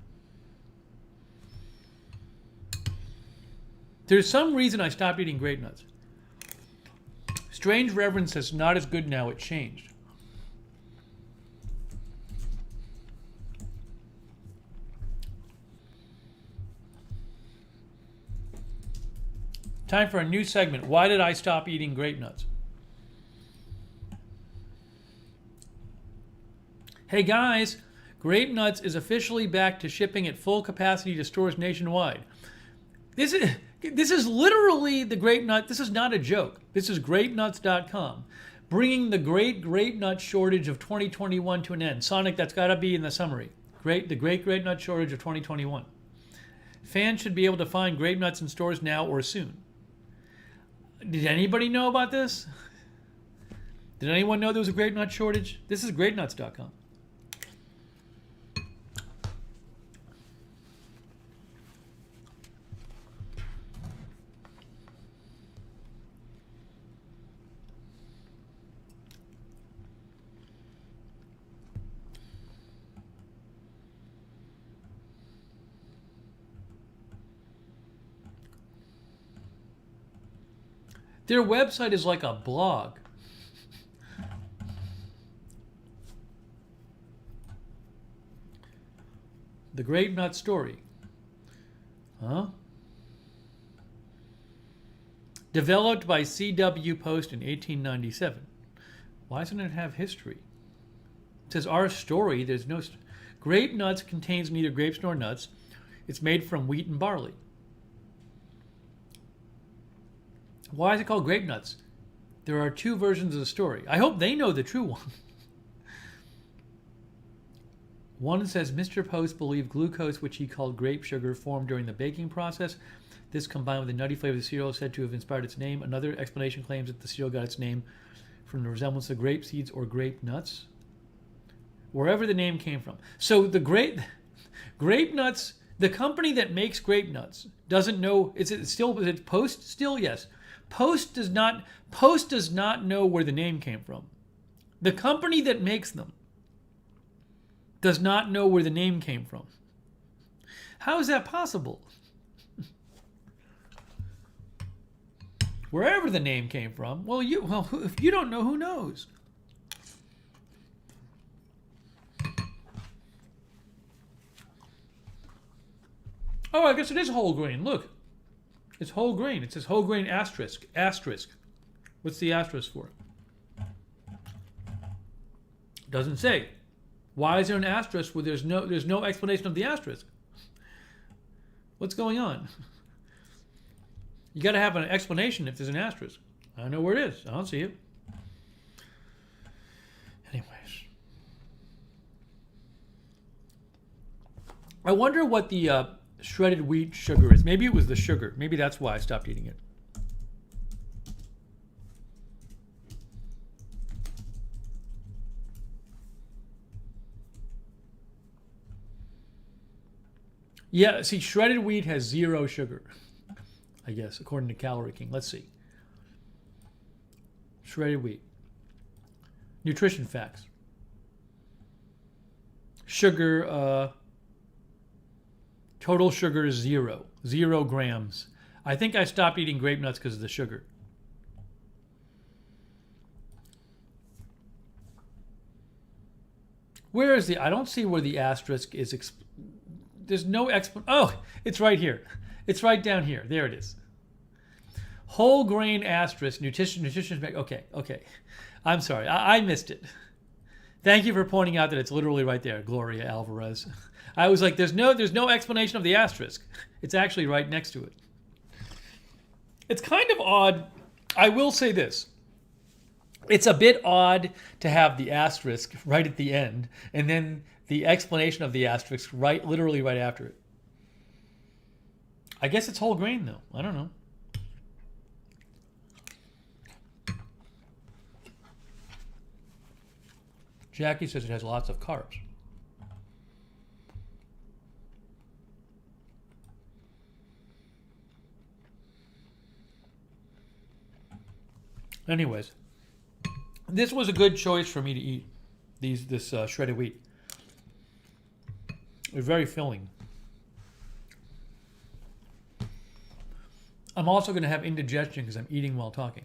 There's some reason I stopped eating grape nuts. Strange Reverend says not as good now. It changed. Time for a new segment. Why did I stop eating grape nuts? Hey guys, Grape Nuts is officially back to shipping at full capacity to stores nationwide. This is literally the Grape Nut. This is not a joke. This is grapenuts.com, bringing the great grape nut shortage of 2021 to an end. Sonic, that's got to be in the summary. The great grape nut shortage of 2021. Fans should be able to find grape nuts in stores now or soon. Did anybody know about this? Did anyone know there was a grape nut shortage? This is grapenuts.com. Their website is like a blog. The Grape Nut Story. Huh? Developed by C.W. Post in 1897. Why doesn't it have history? It says our story. There's no... Grape nuts contains neither grapes nor nuts. It's made from wheat and barley. Why is it called Grape Nuts? There are two versions of the story. I hope they know the true one. One says Mr. Post believed glucose, which he called grape sugar, formed during the baking process. This, combined with the nutty flavor of the cereal, is said to have inspired its name. Another explanation claims that the cereal got its name from the resemblance of grape seeds or grape nuts, wherever the name came from. So the grape nuts, the company that makes grape nuts doesn't know. Is it Post still? Yes. Post does not know where the name came from. The company that makes them does not know where the name came from. How is that possible? Wherever the name came from, well, if you don't know, who knows? Oh, I guess it is whole grain. Look. It's whole grain. It says whole grain asterisk. Asterisk. What's the asterisk for? Doesn't say. Why is there an asterisk where there's no explanation of the asterisk? What's going on? You got to have an explanation if there's an asterisk. I don't know where it is. I don't see it. Anyways. I wonder what the shredded wheat sugar is. Maybe it was the sugar. Maybe that's why I stopped eating it. Yeah, see, shredded wheat has 0 sugar, I guess, according to Calorie King. Let's see. Shredded wheat. Nutrition facts. Sugar, total sugar is 0 grams. I think I stopped eating grape nuts because of the sugar. Where is the? I don't see where the asterisk is. There's no Oh, it's right here. It's right down here. There it is. Whole grain asterisk nutrition. Okay. I'm sorry. I missed it. Thank you for pointing out that it's literally right there, Gloria Alvarez. I was like, there's no explanation of the asterisk. It's actually right next to it. It's kind of odd. I will say this. It's a bit odd to have the asterisk right at the end and then the explanation of the asterisk literally right after it. I guess it's whole grain though. I don't know. Jackie says it has lots of carbs. Anyways, this was a good choice for me to eat. This shredded wheat. It's very filling. I'm also going to have indigestion because I'm eating while talking.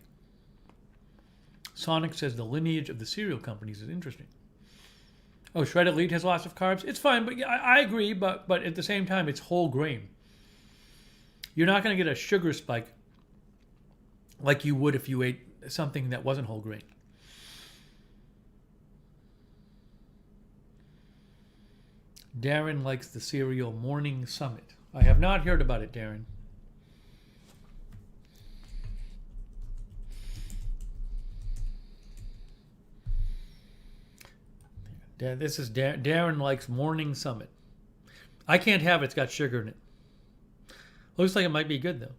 Sonic says the lineage of the cereal companies is interesting. Oh, shredded wheat has lots of carbs. It's fine, but yeah, I agree. But at the same time, it's whole grain. You're not going to get a sugar spike like you would if you ate something that wasn't whole grain. Darren likes the cereal Morning Summit. I have not heard about it, Darren. This is Darren likes Morning Summit. I can't have it. It's got sugar in it. Looks like it might be good, though.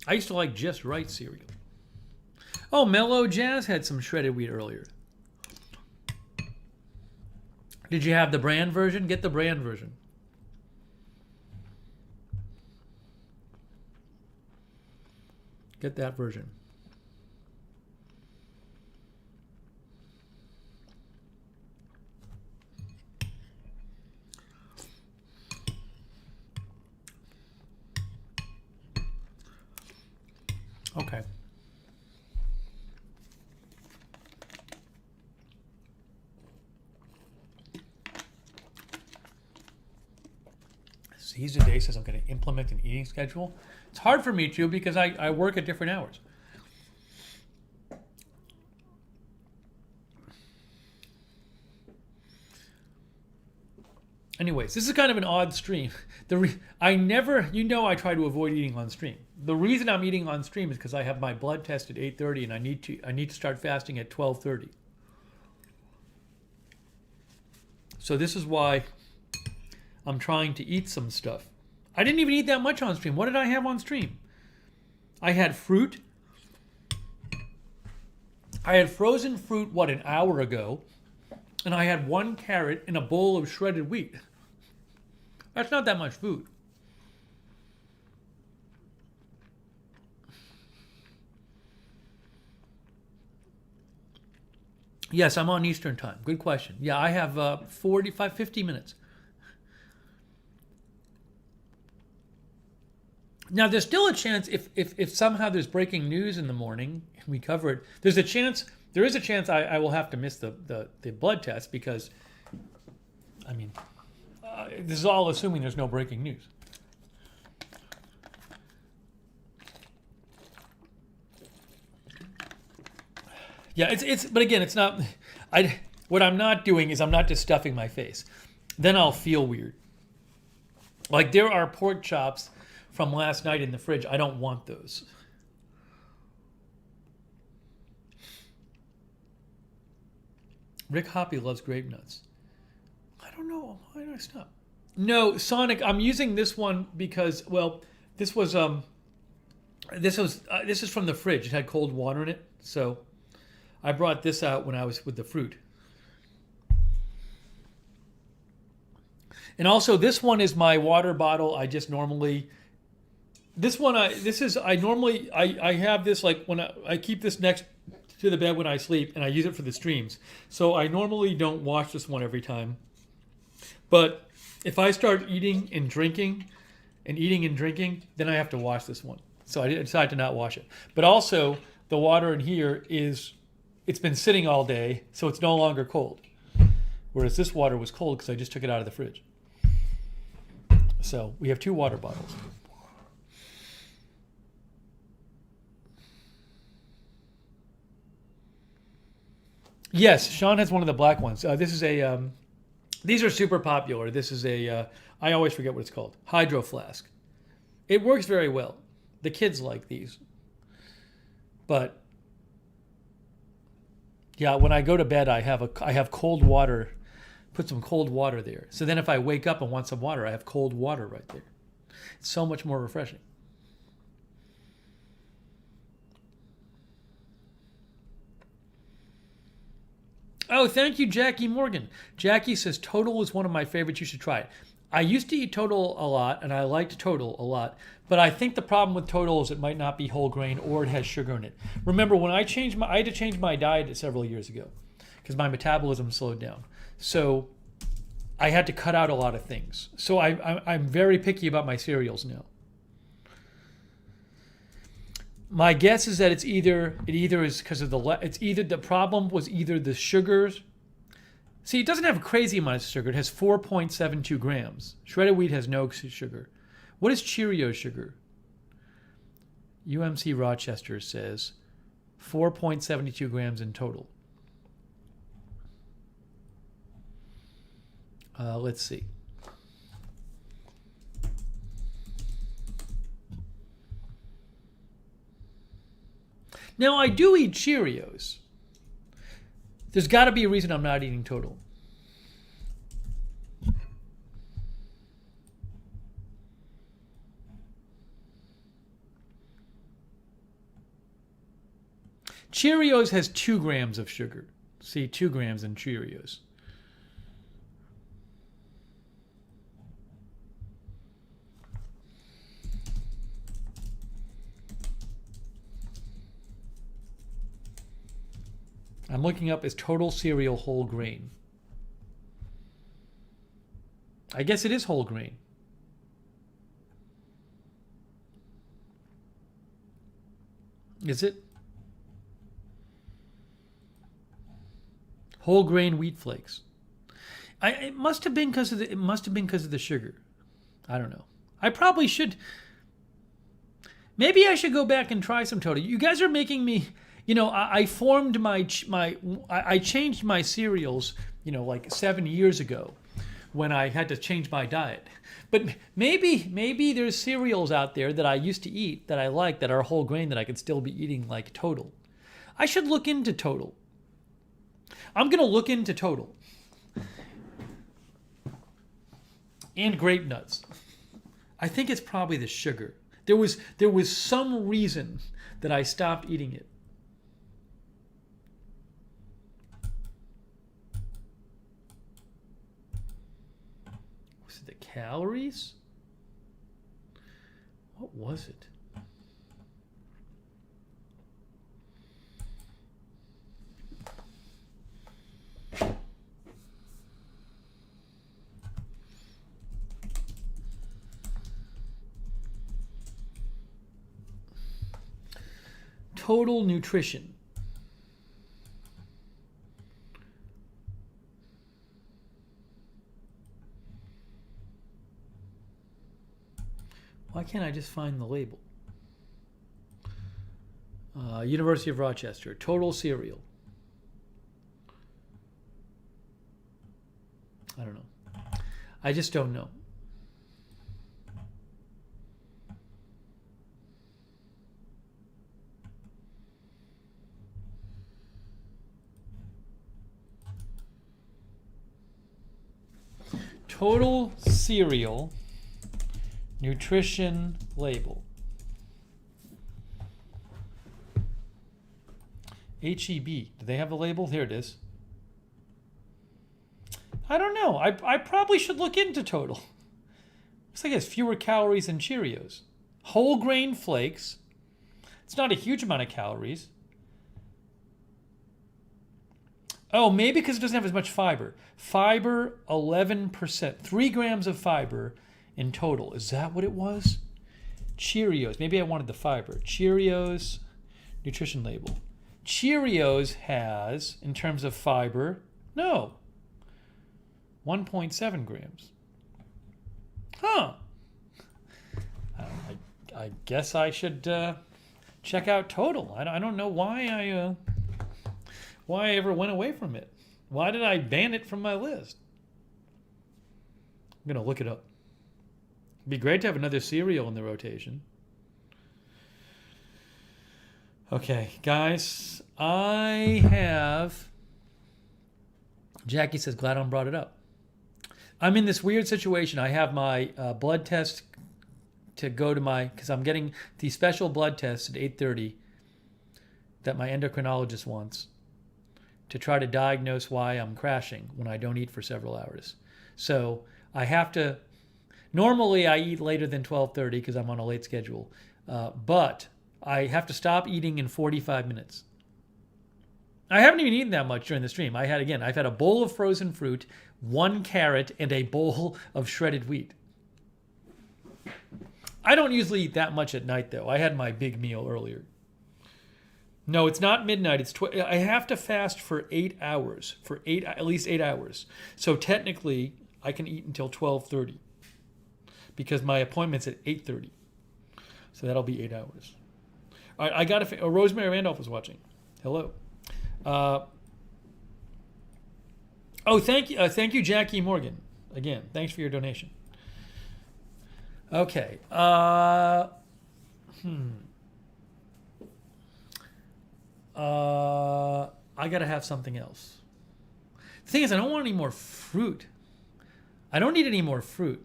I used to like Just Right cereal. Oh, Mellow Jazz had some shredded wheat earlier. Did you have the brand version? Get the brand version. Get that version. Okay. Caesar Day says I'm going to implement an eating schedule. It's hard for me to because I work at different hours. Anyways, this is kind of an odd stream. I try to avoid eating on stream. The reason I'm eating on stream is because I have my blood test at 8:30 and I need to start fasting at 12:30. So this is why I'm trying to eat some stuff. I didn't even eat that much on stream. What did I have on stream? I had fruit. I had frozen fruit, an hour ago? And I had 1 carrot in a bowl of shredded wheat. That's not that much food. Yes, I'm on Eastern time. Good question. Yeah, I have 50 minutes. Now, there's still a chance if somehow there's breaking news in the morning and we cover it, there is a chance I will have to miss the blood test because, this is all assuming there's no breaking news. Yeah, but again, it's not, what I'm not doing is I'm not just stuffing my face. Then I'll feel weird. Like there are pork chops from last night in the fridge. I don't want those. Rick Hoppy loves grape nuts. I don't know. Why did I stop? No, Sonic, I'm using this one because, this is from the fridge. It had cold water in it. So I brought this out when I was with the fruit. And also this one is my water bottle. I just normally, I have this like when I keep this next to the bed when I sleep, and I use it for the streams. So I normally don't wash this one every time. But if I start eating and drinking, then I have to wash this one. So I decided to not wash it. But also, the water in here it's been sitting all day, so it's no longer cold. Whereas this water was cold because I just took it out of the fridge. So we have 2 water bottles. Yes, Sean has one of the black ones. This is a, these are super popular. This is a, I always forget what it's called, Hydro Flask. It works very well. The kids like these. But yeah, when I go to bed, I have cold water, put some cold water there. So then if I wake up and want some water, I have cold water right there. It's so much more refreshing. Oh, thank you, Jackie Morgan. Jackie says Total is one of my favorites. You should try it. I used to eat Total a lot, and I liked Total a lot. But I think the problem with Total is it might not be whole grain or it has sugar in it. Remember, when I had to change my diet several years ago because my metabolism slowed down. So I had to cut out a lot of things. So I'm very picky about my cereals now. My guess is that it either is because of the problem was either the sugars. See, it doesn't have a crazy amount of sugar. It has 4.72 grams. Shredded wheat has no sugar. What is Cheerio sugar? UMC Rochester says 4.72 grams in total. Let's see. Now, I do eat Cheerios. There's got to be a reason I'm not eating Total. Cheerios has 2 grams of sugar. See, 2 grams in Cheerios. I'm looking up is Total Cereal whole grain. I guess it is whole grain. Is it? Whole grain wheat flakes. It must have been because of the sugar. I don't know. I probably should. Maybe I should go back and try some Total. You guys are making me. You know, I changed my cereals, like 7 years ago when I had to change my diet. But maybe there's cereals out there that I used to eat that I like that are whole grain that I could still be eating like Total. I should look into Total. I'm going to look into Total. And grape nuts. I think it's probably the sugar. There was some reason that I stopped eating it. Calories? What was it? Total nutrition. Why can't I just find the label? University of Rochester, Total Cereal. I don't know. I just don't know. Total Cereal nutrition label. HEB. Do they have a label? Here it is. I don't know. I probably should look into Total. Looks like it has fewer calories than Cheerios. Whole grain flakes. It's not a huge amount of calories. Oh, maybe because it doesn't have as much fiber. Fiber, 11%. 3 grams of fiber in total. Is that what it was? Cheerios. Maybe I wanted the fiber. Cheerios nutrition label. Cheerios has, in terms of fiber, no, 1.7 grams. Huh. I guess I should check out Total. I don't know why I ever went away from it. Why did I ban it from my list? I'm going to look it up. It'd be great to have another cereal in the rotation. Okay, guys, I have... Jackie says, glad I brought it up. I'm in this weird situation. I have my blood test to go to my... Because I'm getting the special blood test at 8:30 that my endocrinologist wants to try to diagnose why I'm crashing when I don't eat for several hours. So I have to... Normally I eat later than 12:30 because I'm on a late schedule. But I have to stop eating in 45 minutes. I haven't even eaten that much during the stream. I've had a bowl of frozen fruit, 1 carrot, and a bowl of shredded wheat. I don't usually eat that much at night, though. I had my big meal earlier. No, it's not midnight. I have to fast for 8 hours, at least 8 hours. So technically, I can eat until 12:30 because my appointment's at 8:30. So that'll be 8 hours. All right, I got to... Rosemary Randolph was watching. Hello. Thank you, Jackie Morgan. Again, thanks for your donation. Okay. I gotta have something else. The thing is, I don't want any more fruit. I don't need any more fruit.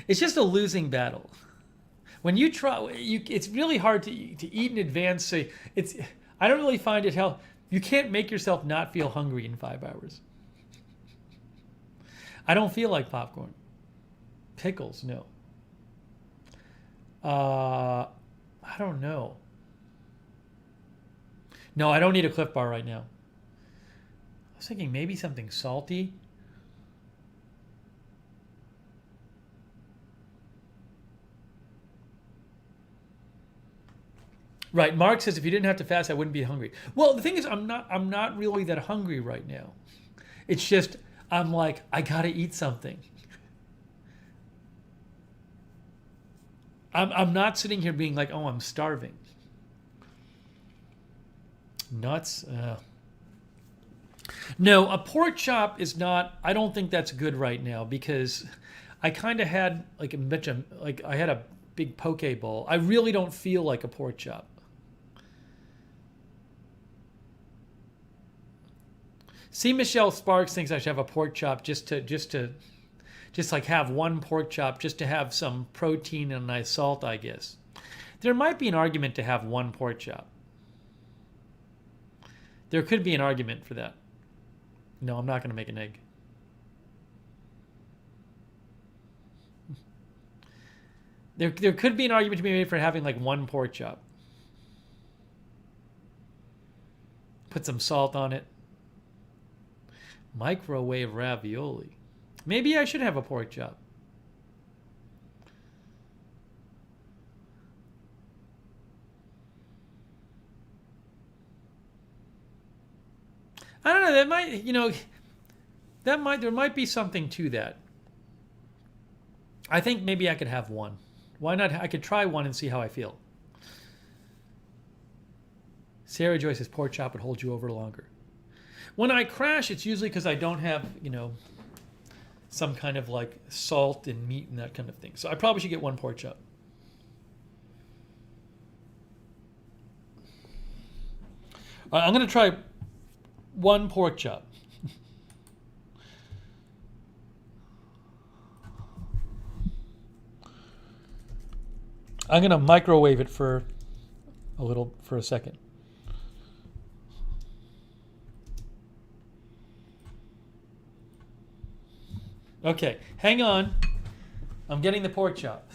It's just a losing battle. When you try, it's really hard to eat in advance. So I don't really find it help. You can't make yourself not feel hungry in 5 hours. I don't feel like popcorn. Pickles, no. I don't know. No, I don't need a Cliff Bar right now. I was thinking maybe something salty. Right, Mark says if you didn't have to fast, I wouldn't be hungry. Well, the thing is, I'm not really that hungry right now. It's just I'm like, I gotta eat something. I'm not sitting here being like, oh, I'm starving. Nuts. No, a pork chop is not. I don't think that's good right now because I kind of had I had a big poke bowl. I really don't feel like a pork chop. See, Michelle Sparks thinks I should have a pork chop just like have one pork chop just to have some protein and a nice salt, I guess. There might be an argument to have one pork chop. There could be an argument for that. No, I'm not going to make an egg. There could be an argument to be made for having like one pork chop. Put some salt on it. Microwave ravioli. Maybe I should have a pork chop. I don't know. There might be something to that. I think maybe I could have one. Why not? I could try one and see how I feel. Sarah Joy says pork chop would hold you over longer. When I crash, it's usually because I don't have, some kind of like salt and meat and that kind of thing. So I probably should get one pork chop. All right, I'm going to try one pork chop. I'm going to microwave it for a second. Okay, hang on. I'm getting the pork chop.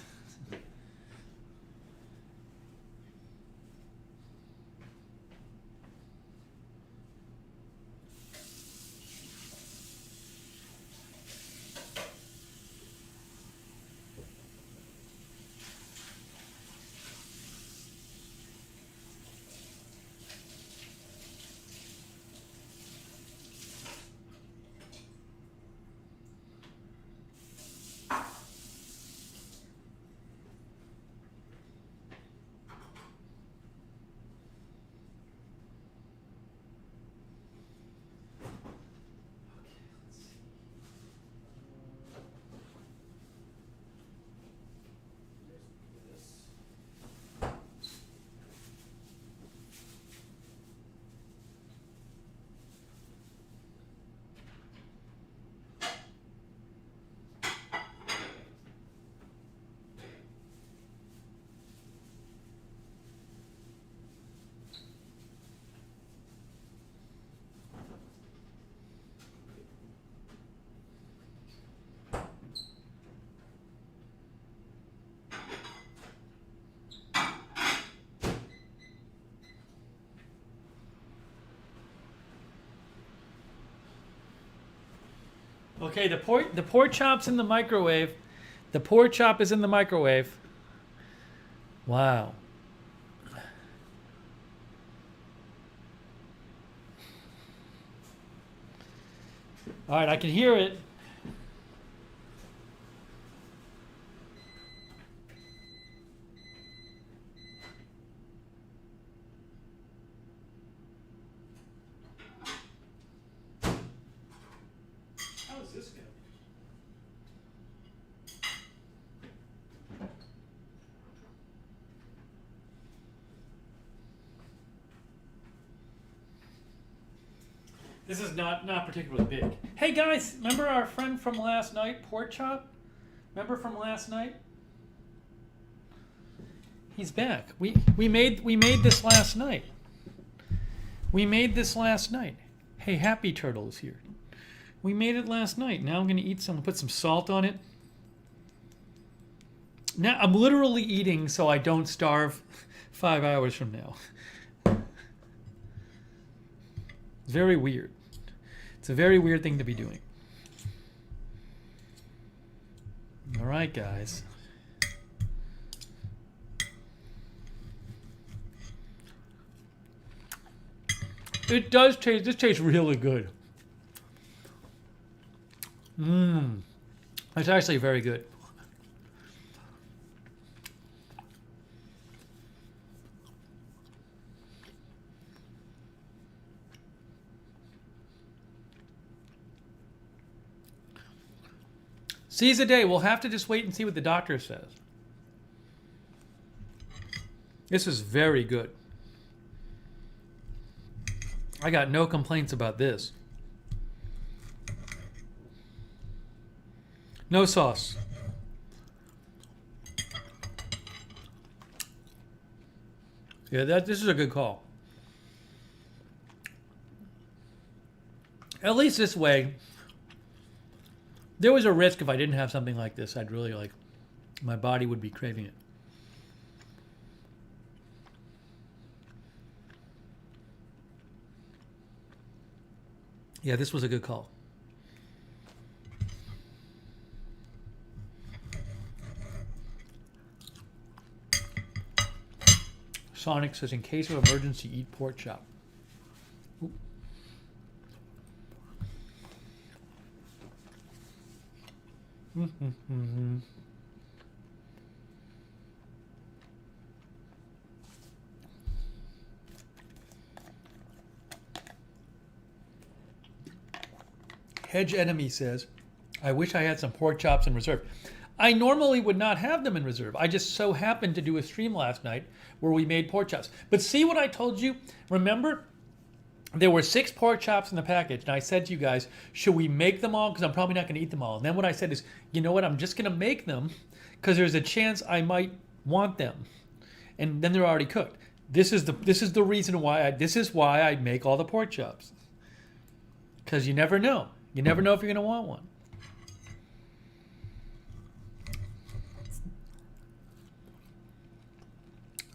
Okay, the pork chop's in the microwave. The pork chop is in the microwave. Wow. All right, I can hear it. How is this going? This is not particularly big. Hey guys, remember our friend from last night, Pork Chop? Remember from last night? He's back. We made this last night. We made this last night. Hey, Happy Turtle is here. We made it last night. Now I'm gonna eat some. Put some salt on it. Now I'm literally eating so I don't starve 5 hours from now. It's very weird. It's a very weird thing to be doing. All right, guys. It does taste, this tastes really good. It's actually very good. Seize a day. We'll have to just wait and see what the doctor says. This is very good. I got no complaints about this. No sauce. Yeah, this is a good call. At least this way, there was a risk if I didn't have something like this, I'd really my body would be craving it. Yeah, this was a good call. Sonic says, in case of emergency, eat pork chop. Ooh. Hedge Enemy says, I wish I had some pork chops in reserve. I normally would not have them in reserve. I just so happened to do a stream last night where we made pork chops. But see what I told you? Remember, there were 6 pork chops in the package, and I said to you guys, should we make them all? Because I'm probably not going to eat them all. And then what I said is, you know what? I'm just going to make them because there's a chance I might want them. And then they're already cooked. This is the reason why this is why I make all the pork chops. Because you never know. You never know if you're going to want one.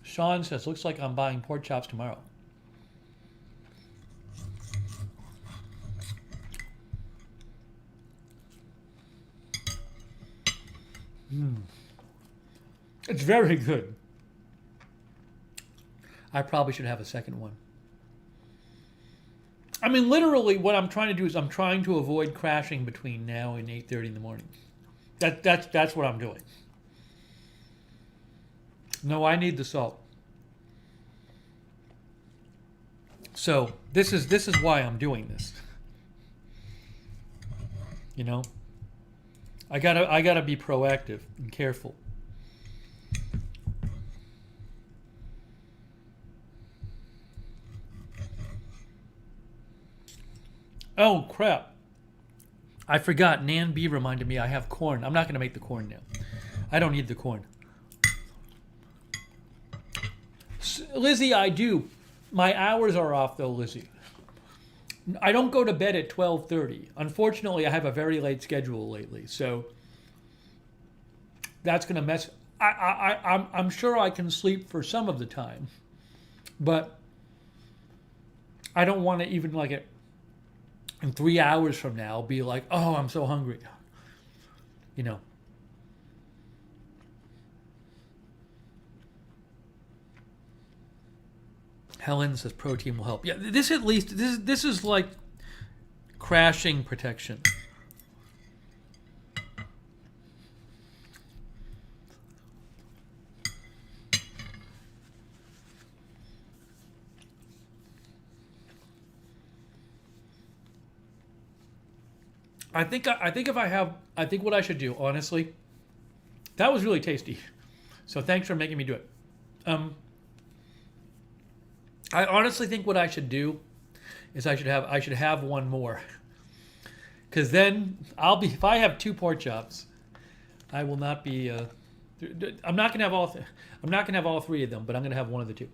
Sean says, looks like I'm buying pork chops tomorrow. It's very good. I probably should have a second one. I mean, literally, what I'm trying to do is I'm trying to avoid crashing between now and 8:30 in the morning. That's what I'm doing. No, I need the salt. So this is why I'm doing this. You know, I gotta be proactive and careful. Oh crap! I forgot. Nan B reminded me I have corn. I'm not gonna make the corn now. I don't need the corn. Lizzie, I do. My hours are off though, Lizzie. I don't go to bed at 12:30. Unfortunately, I have a very late schedule lately, so that's gonna mess. I'm sure I can sleep for some of the time, but I don't want to even And 3 hours from now, be like, oh, I'm so hungry. You know. Helen says protein will help. Yeah, this at least, this is like crashing protection. I think what I should do, honestly, that was really tasty. So thanks for making me do it. I honestly think what I should do is I should have one more. Cause then if I have 2 pork chops, I will not be, I'm not gonna have all 3 of them, but I'm gonna have one of the 2.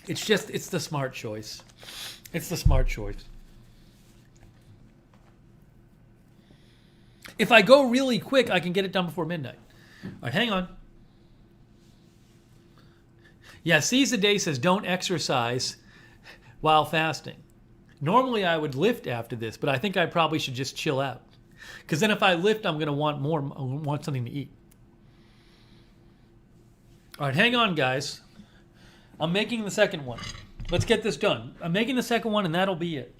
It's the smart choice. It's the smart choice. If I go really quick, I can get it done before midnight. All right, hang on. Yeah, Seize the Day says don't exercise while fasting. Normally I would lift after this, but I think I probably should just chill out. Because then if I lift, I'm going to want something to eat. All right, hang on, guys. I'm making the second one. Let's get this done. I'm making the second one, and that'll be it.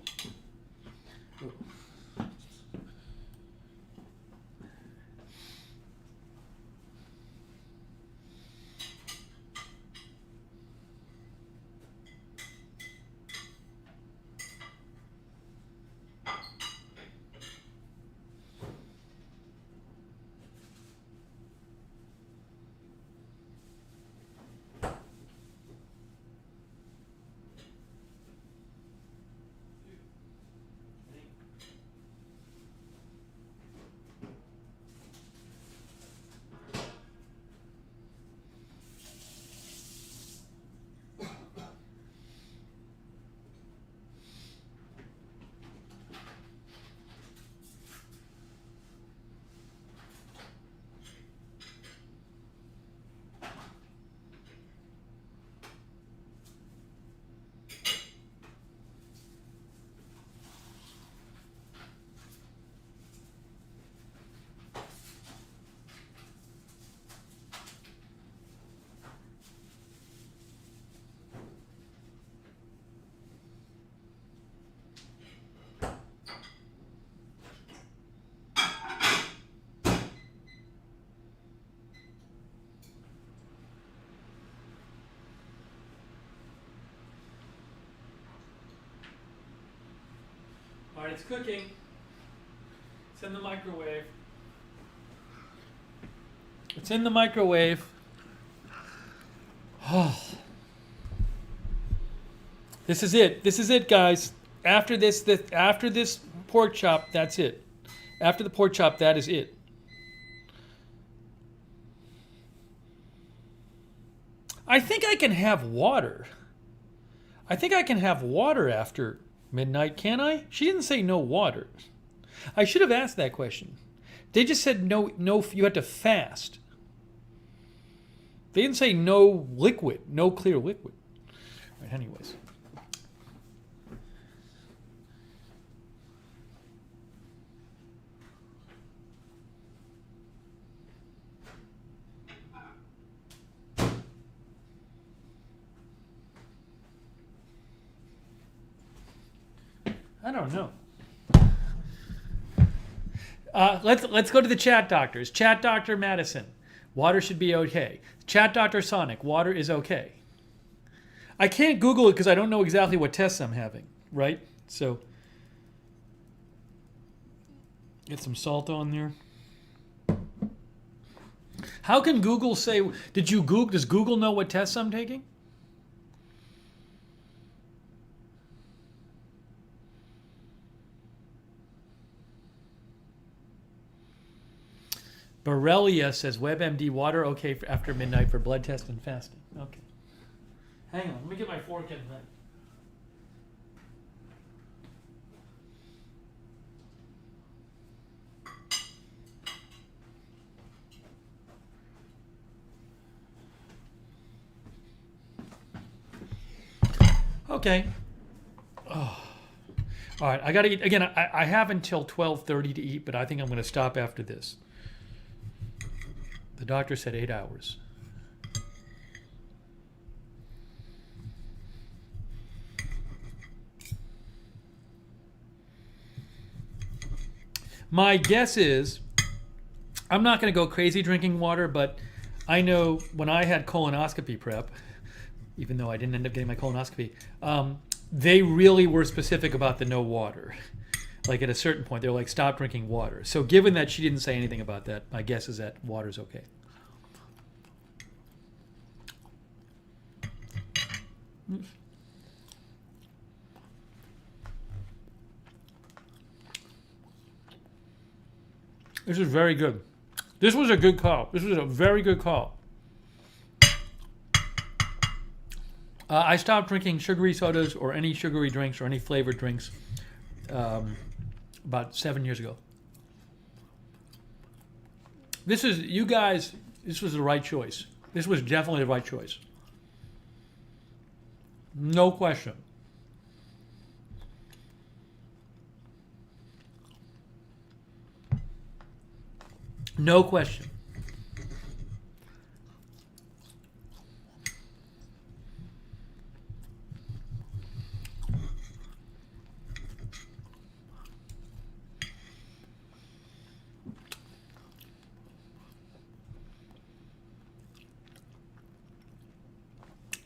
All right, it's cooking. It's in the microwave. It's in the microwave. Oh. This is it. This is it, guys. After this pork chop, that's it. After the pork chop, that is it. I think I can have water. I think I can have water after midnight, can I? She didn't say no water. I should have asked that question. They just said no, you had to fast. They didn't say no liquid, no clear liquid. All right, anyways. I don't know. Let's go to the chat doctors. Chat Doctor Madison, water should be okay. Chat Doctor Sonic, water is okay. I can't Google it because I don't know exactly what tests I'm having, right? So get some salt on there. How can Google say? Does Google know what tests I'm taking? Borrelia says WebMD water okay after midnight for blood test and fasting. Okay. Hang on, let me get my fork in that. Okay. Oh. All right, I got to eat. Again, I have until 12:30 to eat, but I think I'm going to stop after this. The doctor said 8 hours. My guess is, I'm not going to go crazy drinking water, but I know when I had colonoscopy prep, even though I didn't end up getting my colonoscopy, they really were specific about the no water. Like at a certain point, they're like, stop drinking water. So given that she didn't say anything about that, my guess is that water's okay. This is very good. This was a good call. This was a very good call. I stopped drinking sugary sodas or any sugary drinks or any flavored drinks about 7 years ago. This is, you guys, this was the right choice. This was definitely the right choice. No question. No question.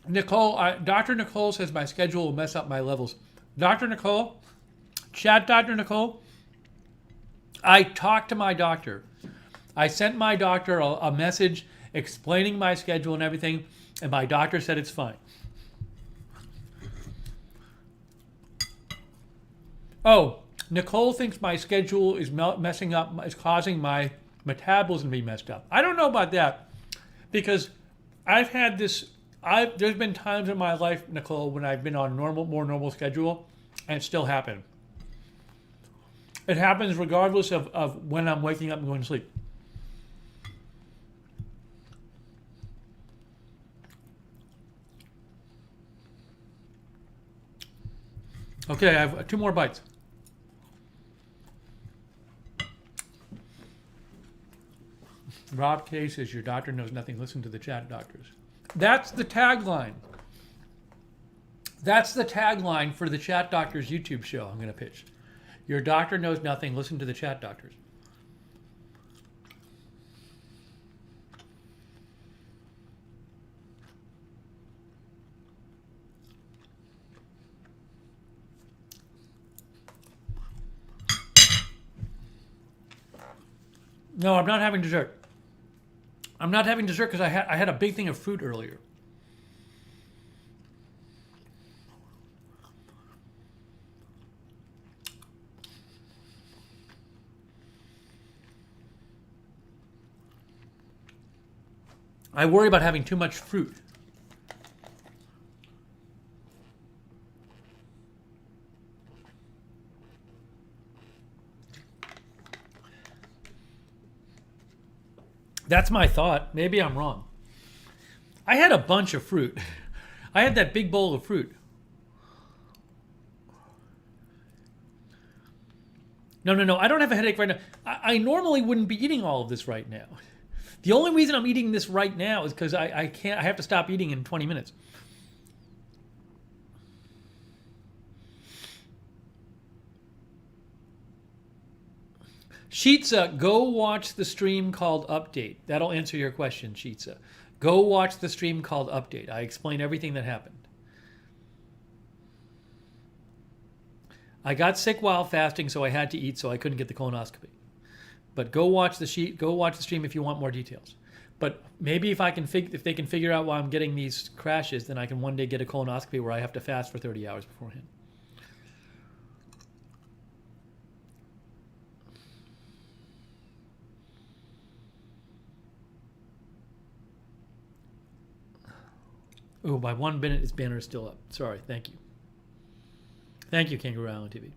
Nicole, Dr. Nicole says my schedule will mess up my levels. Dr. Nicole, chat Dr. Nicole, I talked to my doctor. I sent my doctor a message explaining my schedule and everything, and my doctor said it's fine. Oh, Nicole thinks my schedule is messing up, is causing my metabolism to be messed up. I don't know about that, because I've had this, there's been times in my life, Nicole, when I've been on more normal schedule, and it still happened. It happens regardless of when I'm waking up and going to sleep. Okay, I have 2 more bites. Rob K says, your doctor knows nothing. Listen to the chat doctors. That's the tagline. That's the tagline for the chat doctors YouTube show I'm going to pitch. Your doctor knows nothing. Listen to the chat doctors. No, I'm not having dessert. I'm not having dessert because I had a big thing of fruit earlier. I worry about having too much fruit. That's my thought. Maybe I'm wrong. I had a bunch of fruit. I had that big bowl of fruit. No. I don't have a headache right now. I normally wouldn't be eating all of this right now. The only reason I'm eating this right now is because I have to stop eating in 20 minutes. Sheetza, go watch the stream called Update. That'll answer your question, Sheetza. Go watch the stream called Update. I explain everything that happened. I got sick while fasting, so I had to eat, so I couldn't get the colonoscopy. But go watch the stream if you want more details. But maybe if they can figure out why I'm getting these crashes, then I can one day get a colonoscopy where I have to fast for 30 hours beforehand. Oh, my 1 minute banner is still up. Sorry, thank you. Thank you, Kangaroo Island TV.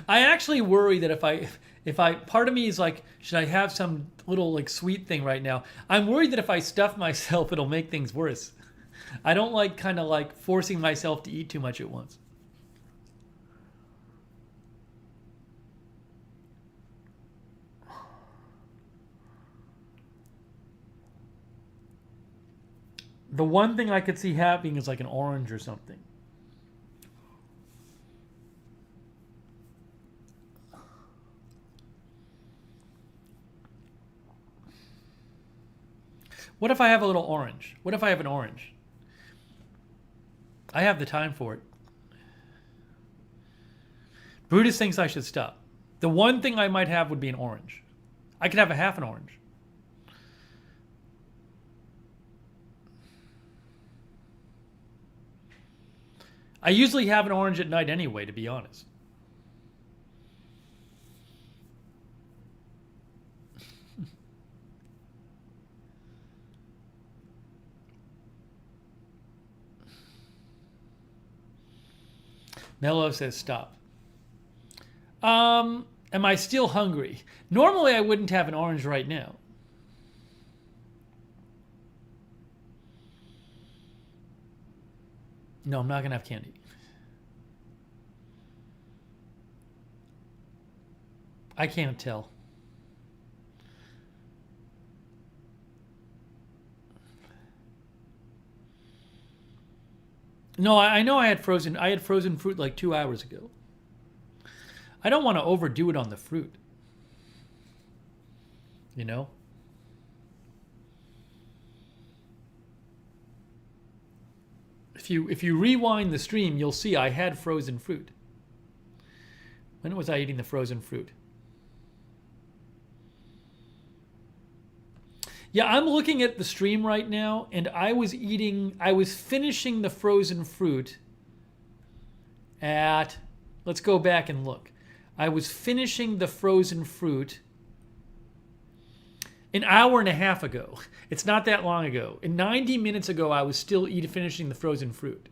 I actually worry that Part of me is like, should I have some little like sweet thing right now? I'm worried that if I stuff myself, it'll make things worse. I don't like kind of like forcing myself to eat too much at once. The one thing I could see happening is like an orange or something. What if I have a little orange? What if I have an orange? I have the time for it. Brutus thinks I should stop. The one thing I might have would be an orange. I could have a half an orange. I usually have an orange at night anyway, to be honest. Mello says stop. Am I still hungry? Normally I wouldn't have an orange right now. No, I'm not going to have candy. I can't tell. No, I know I had frozen fruit like 2 hours ago. I don't want to overdo it on the fruit. You know? If you rewind the stream, you'll see I had frozen fruit. When was I eating the frozen fruit? Yeah, I'm looking at the stream right now, and I was finishing the frozen fruit at, let's go back and look. I was finishing the frozen fruit an hour and a half ago. It's not that long ago. And 90 minutes ago, I was still finishing the frozen fruit.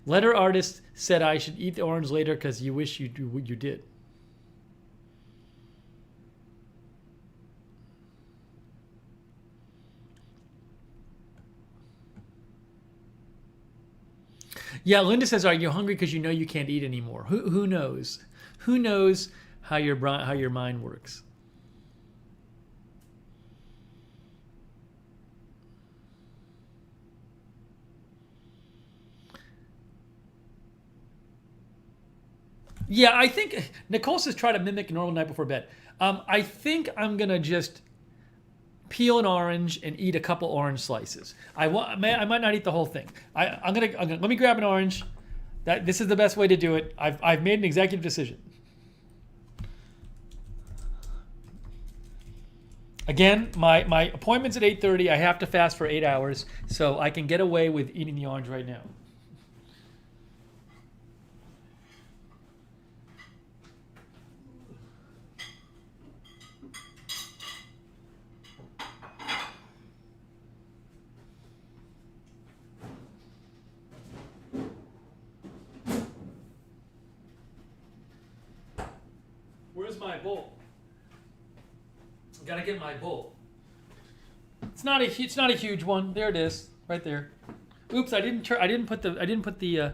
Letter artist said I should eat the orange later because you wish you did. Yeah, Linda says, "Are you hungry because you know you can't eat anymore?" Who knows? Who knows how your mind works? Yeah, I think Nicole says try to mimic a normal night before bed. I think I'm gonna just peel an orange and eat a couple orange slices. I might not eat the whole thing. I'm gonna let me grab an orange. This is the best way to do it. I've made an executive decision. Again, my appointment's at 8:30. I have to fast for 8 hours, so I can get away with eating the orange right now. Where's my bowl? I gotta get my bowl. It's not a huge one. There it is, right there. Oops, I didn't put the.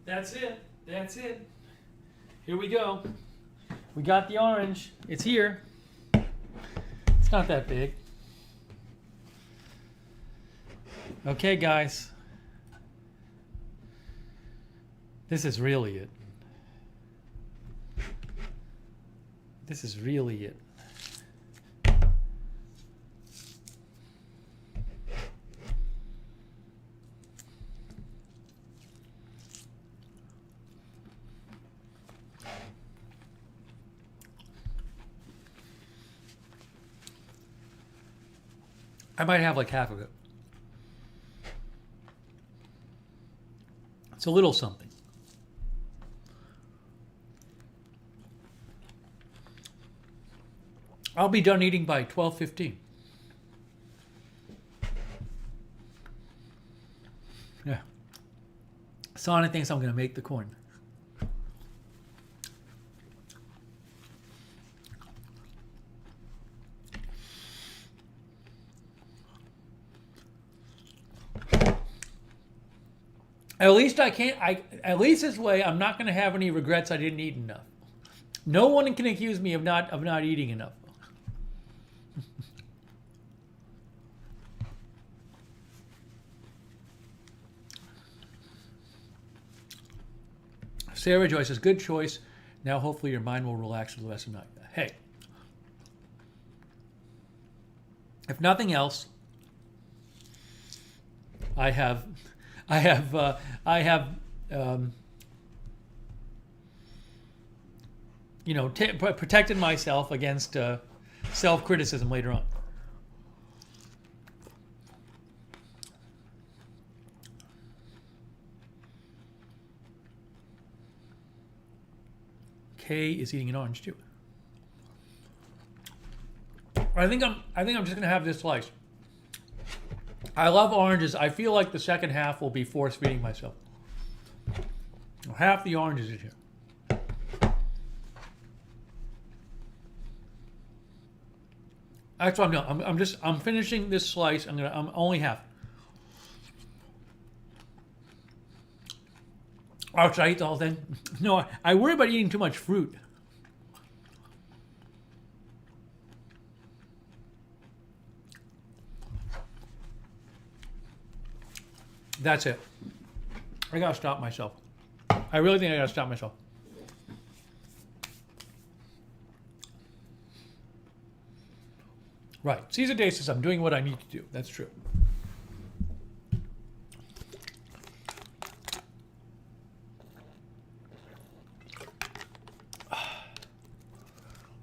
That's it. That's it. Here we go. We got the orange. It's here. It's not that big. Okay, guys. This is really it. This is really it. I might have like half of it. It's a little something. I'll be done eating by 12:15. Yeah. Sonic thinks I'm going to make the corn. At least I can't. At least this way, I'm not going to have any regrets. I didn't eat enough. No one can accuse me of not eating enough. Sarah Joy says, "Good choice. Now, hopefully, your mind will relax for the rest of the night." Hey, if nothing else, I have protected myself against self-criticism later on. Kay is eating an orange too. I think I'm just gonna have this slice. I love oranges. I feel like the second half will be force feeding myself. Half the oranges is here. That's what I'm doing. I'm finishing this slice. I'm only half. Oh, should I eat the whole thing? No, I worry about eating too much fruit. That's it. I gotta stop myself. I really think I gotta stop myself. Right. Caesar Day says I'm doing what I need to do. That's true.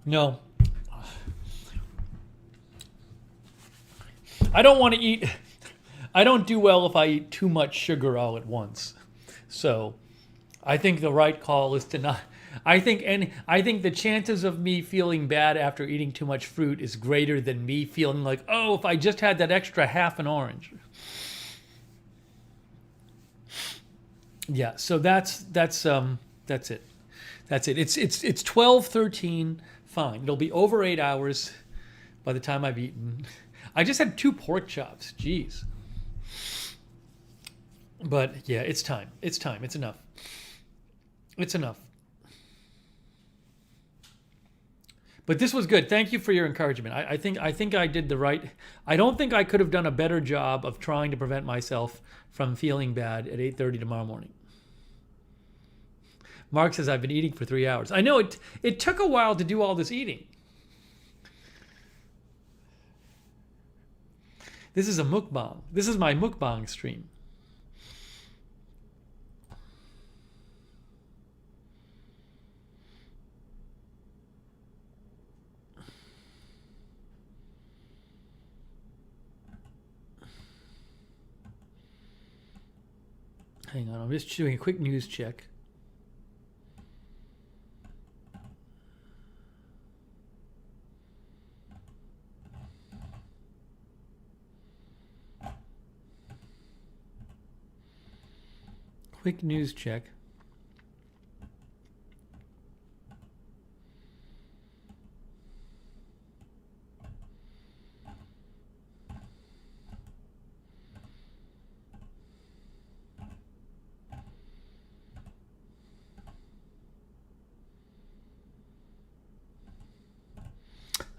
No. I don't want to eat. I don't do well if I eat too much sugar all at once. So I think the right call is to not. I think the chances of me feeling bad after eating too much fruit is greater than me feeling like, oh, if I just had that extra half an orange. Yeah, so that's it. That's it. It's 12:13. Fine. It'll be over 8 hours by the time I've eaten. I just had 2 pork chops. Jeez. But yeah, it's time. It's time. It's enough. It's enough. But this was good. Thank you for your encouragement. I think I did the right. I don't think I could have done a better job of trying to prevent myself from feeling bad at 8:30 tomorrow morning. Mark says I've been eating for 3 hours. I know it took a while to do all this eating. This is a mukbang. This is my mukbang stream. Hang on, I'm just doing a quick news check. Quick news check.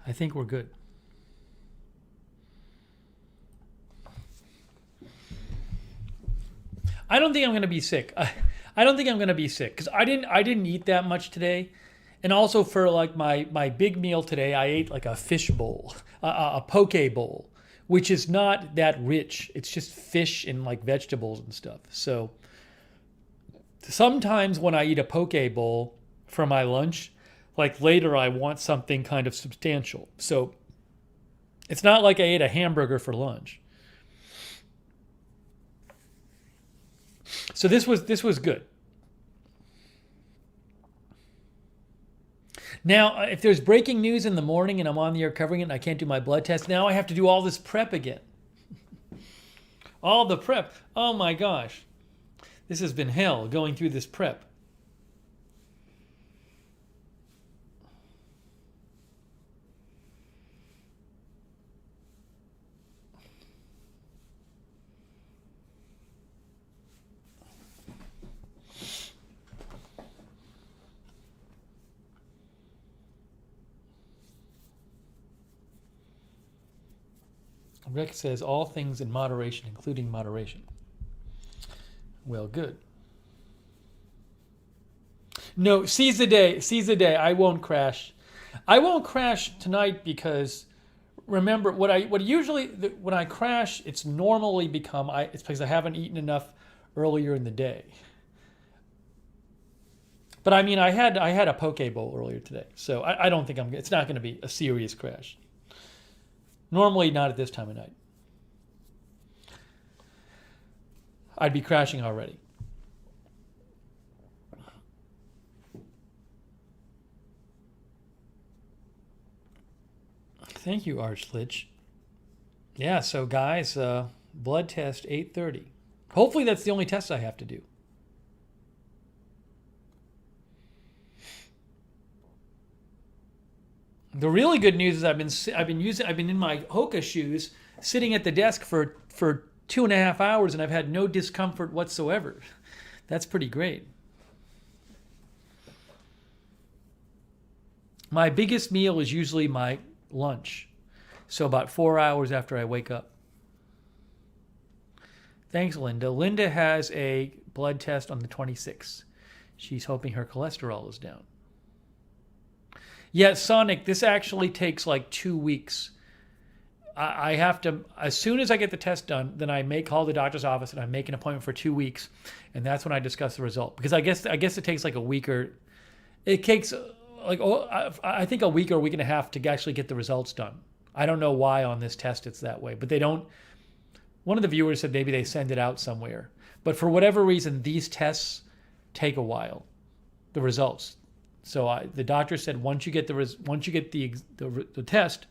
I think we're good. I don't think I'm going to be sick. I don't think I'm going to be sick because I didn't eat that much today. And also for like my big meal today, I ate like a fish bowl, a poke bowl, which is not that rich. It's just fish and like vegetables and stuff. So sometimes when I eat a poke bowl for my lunch, like later I want something kind of substantial. So it's not like I ate a hamburger for lunch. So this was good. Now, if there's breaking news in the morning and I'm on the air covering it and I can't do my blood test, now I have to do all this prep again. All the prep. Oh my gosh. This has been hell going through this prep. Rick says all things in moderation, including moderation. Well, good. No, seize the day. Seize the day. I won't crash. I won't crash tonight because remember when I crash, it's normally it's because I haven't eaten enough earlier in the day. But I mean, I had a poke bowl earlier today, so I don't think it's not going to be a serious crash. Normally not at this time of night. I'd be crashing already. Thank you, Archlich. Yeah, so guys, blood test 8:30. Hopefully that's the only test I have to do. The really good news is I've been in my Hoka shoes sitting at the desk for 2.5 hours and I've had no discomfort whatsoever. That's pretty great. My biggest meal is usually my lunch. So about 4 hours after I wake up. Thanks, Linda. Linda has a blood test on the 26th. She's hoping her cholesterol is down. Yeah, Sonic, this actually takes like 2 weeks. I have to, as soon as I get the test done, then I call the doctor's office and I make an appointment for 2 weeks. And that's when I discuss the result. Because I guess it takes like a week it takes like, I think a week or a week and a half to actually get the results done. I don't know why on this test it's that way, but they don't, one of the viewers said maybe they send it out somewhere. But for whatever reason, these tests take a while, the results. So the doctor said once you get the test,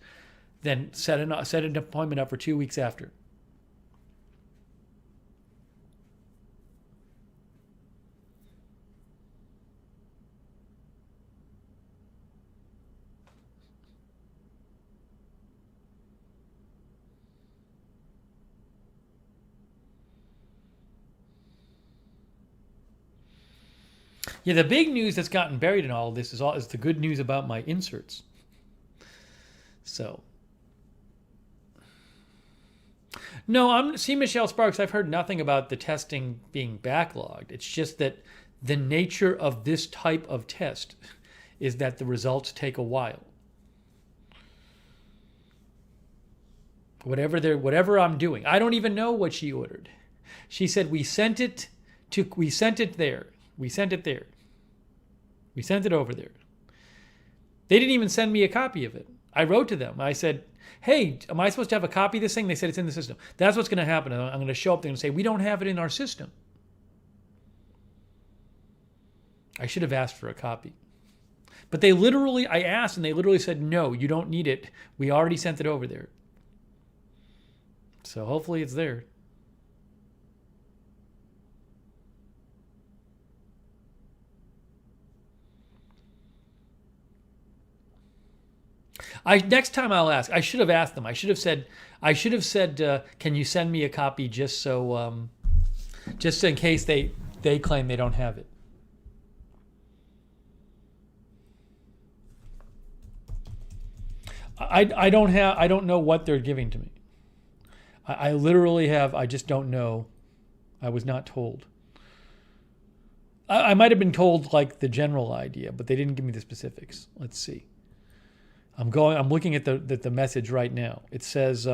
then set an appointment up for 2 weeks after. Yeah, the big news that's gotten buried in all of this is the good news about my inserts. So, no, see Michelle Sparks. I've heard nothing about the testing being backlogged. It's just that the nature of this type of test is that the results take a while. Whatever I'm doing, I don't even know what she ordered. She said we sent it there. We sent it there. We sent it over there. They didn't even send me a copy of it. I wrote to them. I said, hey, am I supposed to have a copy of this thing? They said it's in the system. That's what's going to happen. I'm going to show up there and say, we don't have it in our system. I should have asked for a copy. But I asked and they literally said, no, you don't need it. We already sent it over there. So hopefully it's there. Next time I'll ask. I should have asked them. I should have said, can you send me a copy just in case they claim they don't have it. I don't know what they're giving to me. I literally have, I just don't know. I was not told. I might have been told like the general idea, but they didn't give me the specifics. Let's see. I'm looking at the message right now. It says,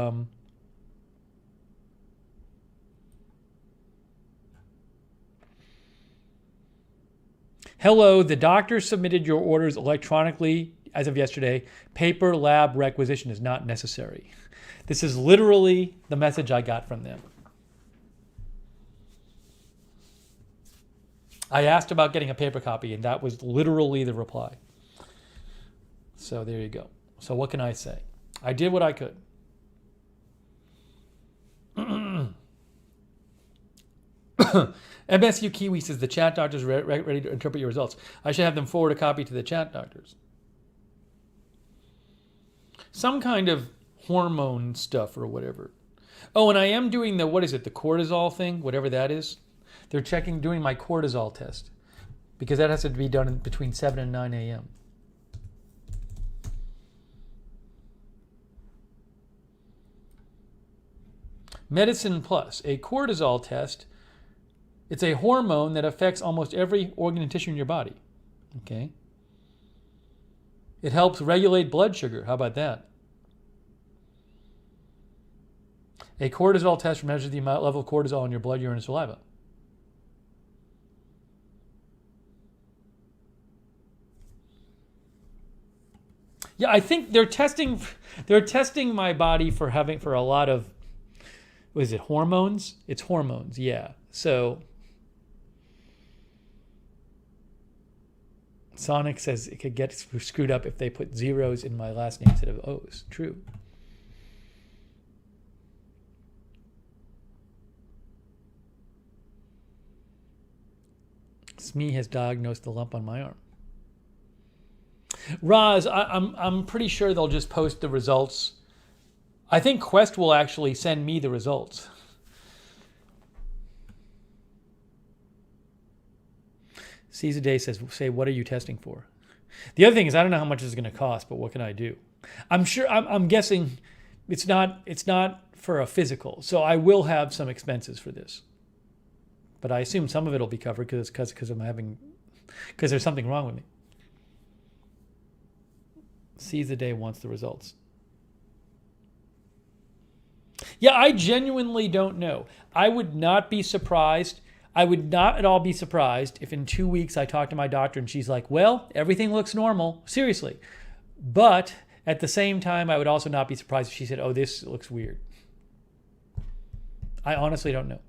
hello, the doctor submitted your orders electronically as of yesterday. Paper lab requisition is not necessary. This is literally the message I got from them. I asked about getting a paper copy, and that was literally the reply. So there you go. So what can I say? I did what I could. MSU Kiwi says the chat doctor's ready to interpret your results. I should have them forward a copy to the chat doctors. Some kind of hormone stuff or whatever. Oh, and I am doing the cortisol thing, whatever that is. They're doing my cortisol test because that has to be done between 7 and 9 a.m. Medicine Plus, a cortisol test. It's a hormone that affects almost every organ and tissue in your body. Okay. It helps regulate blood sugar. How about that? A cortisol test measures the level of cortisol in your blood, urine, and saliva. Yeah, I think they're testing my body for a lot of, what is it, hormones? It's hormones, yeah. So Sonic says it could get screwed up if they put zeros in my last name instead of O's. True. Smee has diagnosed the lump on my arm. Roz, I'm pretty sure they'll just post the results. I think Quest will actually send me the results. Caesar Day says, say, what are you testing for? The other thing is, I don't know how much this is going to cost, but what can I do? I'm guessing it's not for a physical. So I will have some expenses for this. But I assume some of it will be covered because there's something wrong with me. Caesar Day wants the results. Yeah, I genuinely don't know. I would not be surprised. I would not at all be surprised if in 2 weeks I talk to my doctor and she's like, well, everything looks normal. Seriously. But at the same time, I would also not be surprised if she said, oh, this looks weird. I honestly don't know.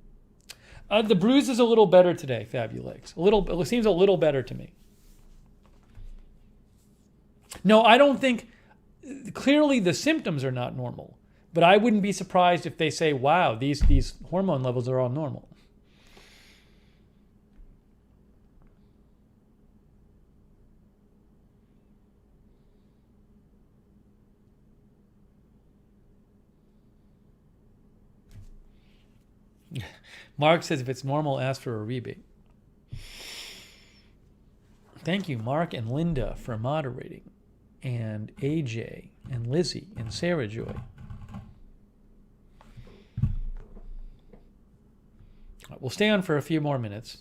The bruise is a little better today, Fabulegs. It seems a little better to me. No, I don't think, clearly the symptoms are not normal. But I wouldn't be surprised if they say, wow, these hormone levels are all normal. Mark says if it's normal, ask for a rebate. Thank you, Mark and Linda, for moderating. And AJ and Lizzie and Sarah Joy. We'll stay on for a few more minutes.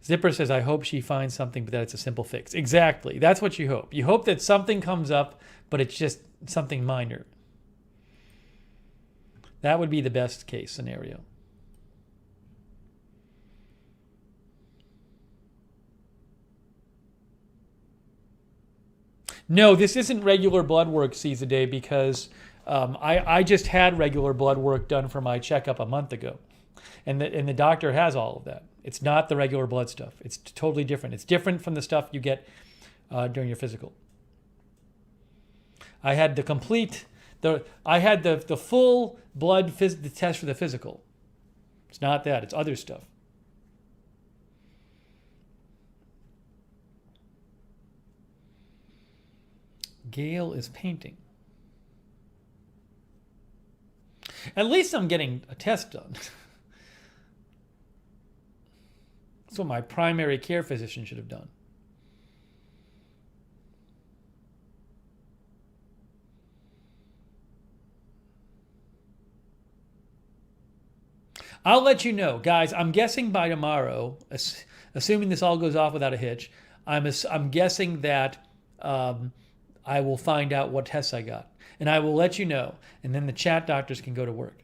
Zipper says, I hope she finds something, but that it's a simple fix. Exactly. That's what you hope. You hope that something comes up, but it's just something minor. That would be the best case scenario. No, this isn't regular blood work, Caesar Day, because I just had regular blood work done for my checkup a month ago. And the doctor has all of that. It's not the regular blood stuff. It's totally different. It's different from the stuff you get during your physical. I had the full blood the test for the physical. It's not that. It's other stuff. Gail is painting. At least I'm getting a test done. That's what my primary care physician should have done. I'll let you know, guys. I'm guessing by tomorrow, assuming this all goes off without a hitch. I'm guessing that I will find out what tests I got, and I will let you know, and then the chat doctors can go to work.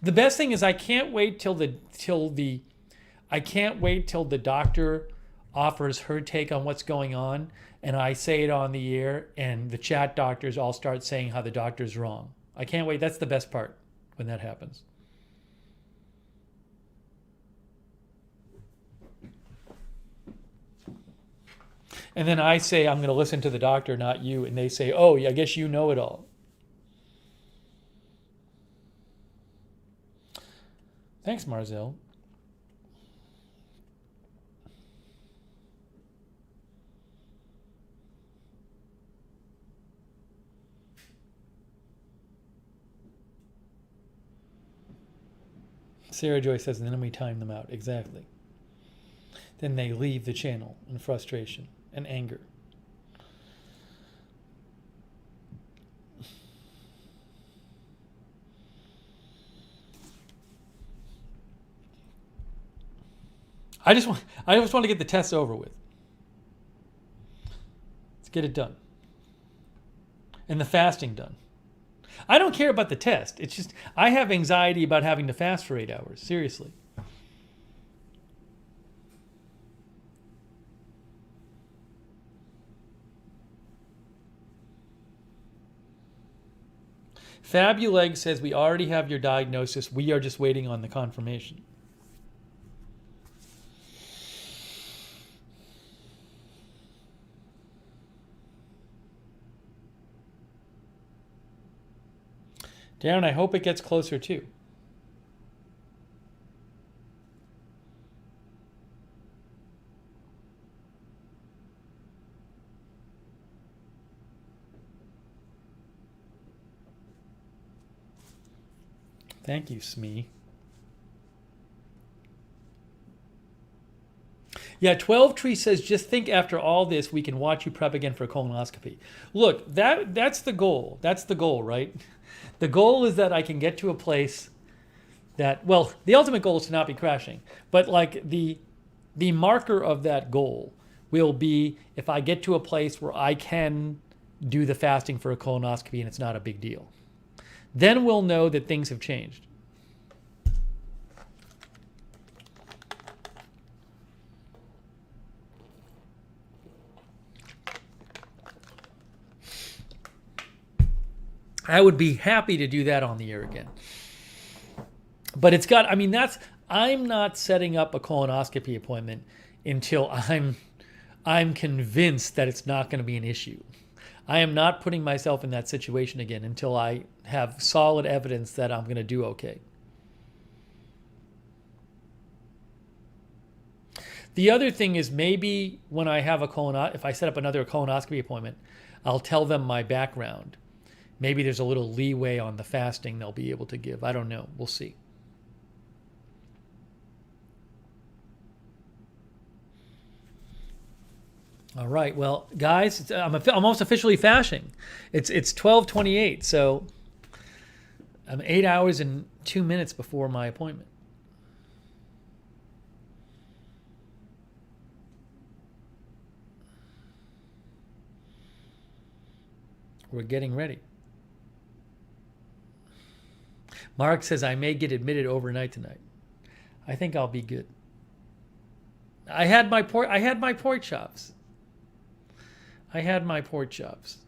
The best thing is I can't wait till the doctor offers her take on what's going on, and I say it on the air, and the chat doctors all start saying how the doctor's wrong. I can't wait. That's the best part when that happens. And then I say I'm going to listen to the doctor, not you, and they say, "Oh, I guess you know it all." Thanks, Marzell. Sarah Joy says, and then we time them out. Exactly. Then they leave the channel in frustration and anger. I just want to get the test over with. Let's get it done. And the fasting done. I don't care about the test. It's just I have anxiety about having to fast for 8 hours. Seriously. Fabuleg says we already have your diagnosis. We are just waiting on the confirmation. Darren, I hope it gets closer too. Thank you, Smee. Yeah, 12 Tree says, just think after all this, we can watch you prep again for a colonoscopy. Look, that's the goal. That's the goal, right? The goal is that I can get to a place that, well, the ultimate goal is to not be crashing. But like the marker of that goal will be if I get to a place where I can do the fasting for a colonoscopy and it's not a big deal. Then we'll know that things have changed. I would be happy to do that on the air again. But it's got, I mean, I'm not setting up a colonoscopy appointment until I'm convinced that it's not going to be an issue. I am not putting myself in that situation again until I have solid evidence that I'm going to do okay. The other thing is maybe when I have if I set up another colonoscopy appointment, I'll tell them my background. Maybe there's a little leeway on the fasting they'll be able to give. I don't know. We'll see. All right. Well, guys, I'm almost officially fasting. It's 12:28, so I'm 8 hours and 2 minutes before my appointment. We're getting ready. Mark says I may get admitted overnight tonight. I think I'll be good. I had my pork chops. I had my pork chops.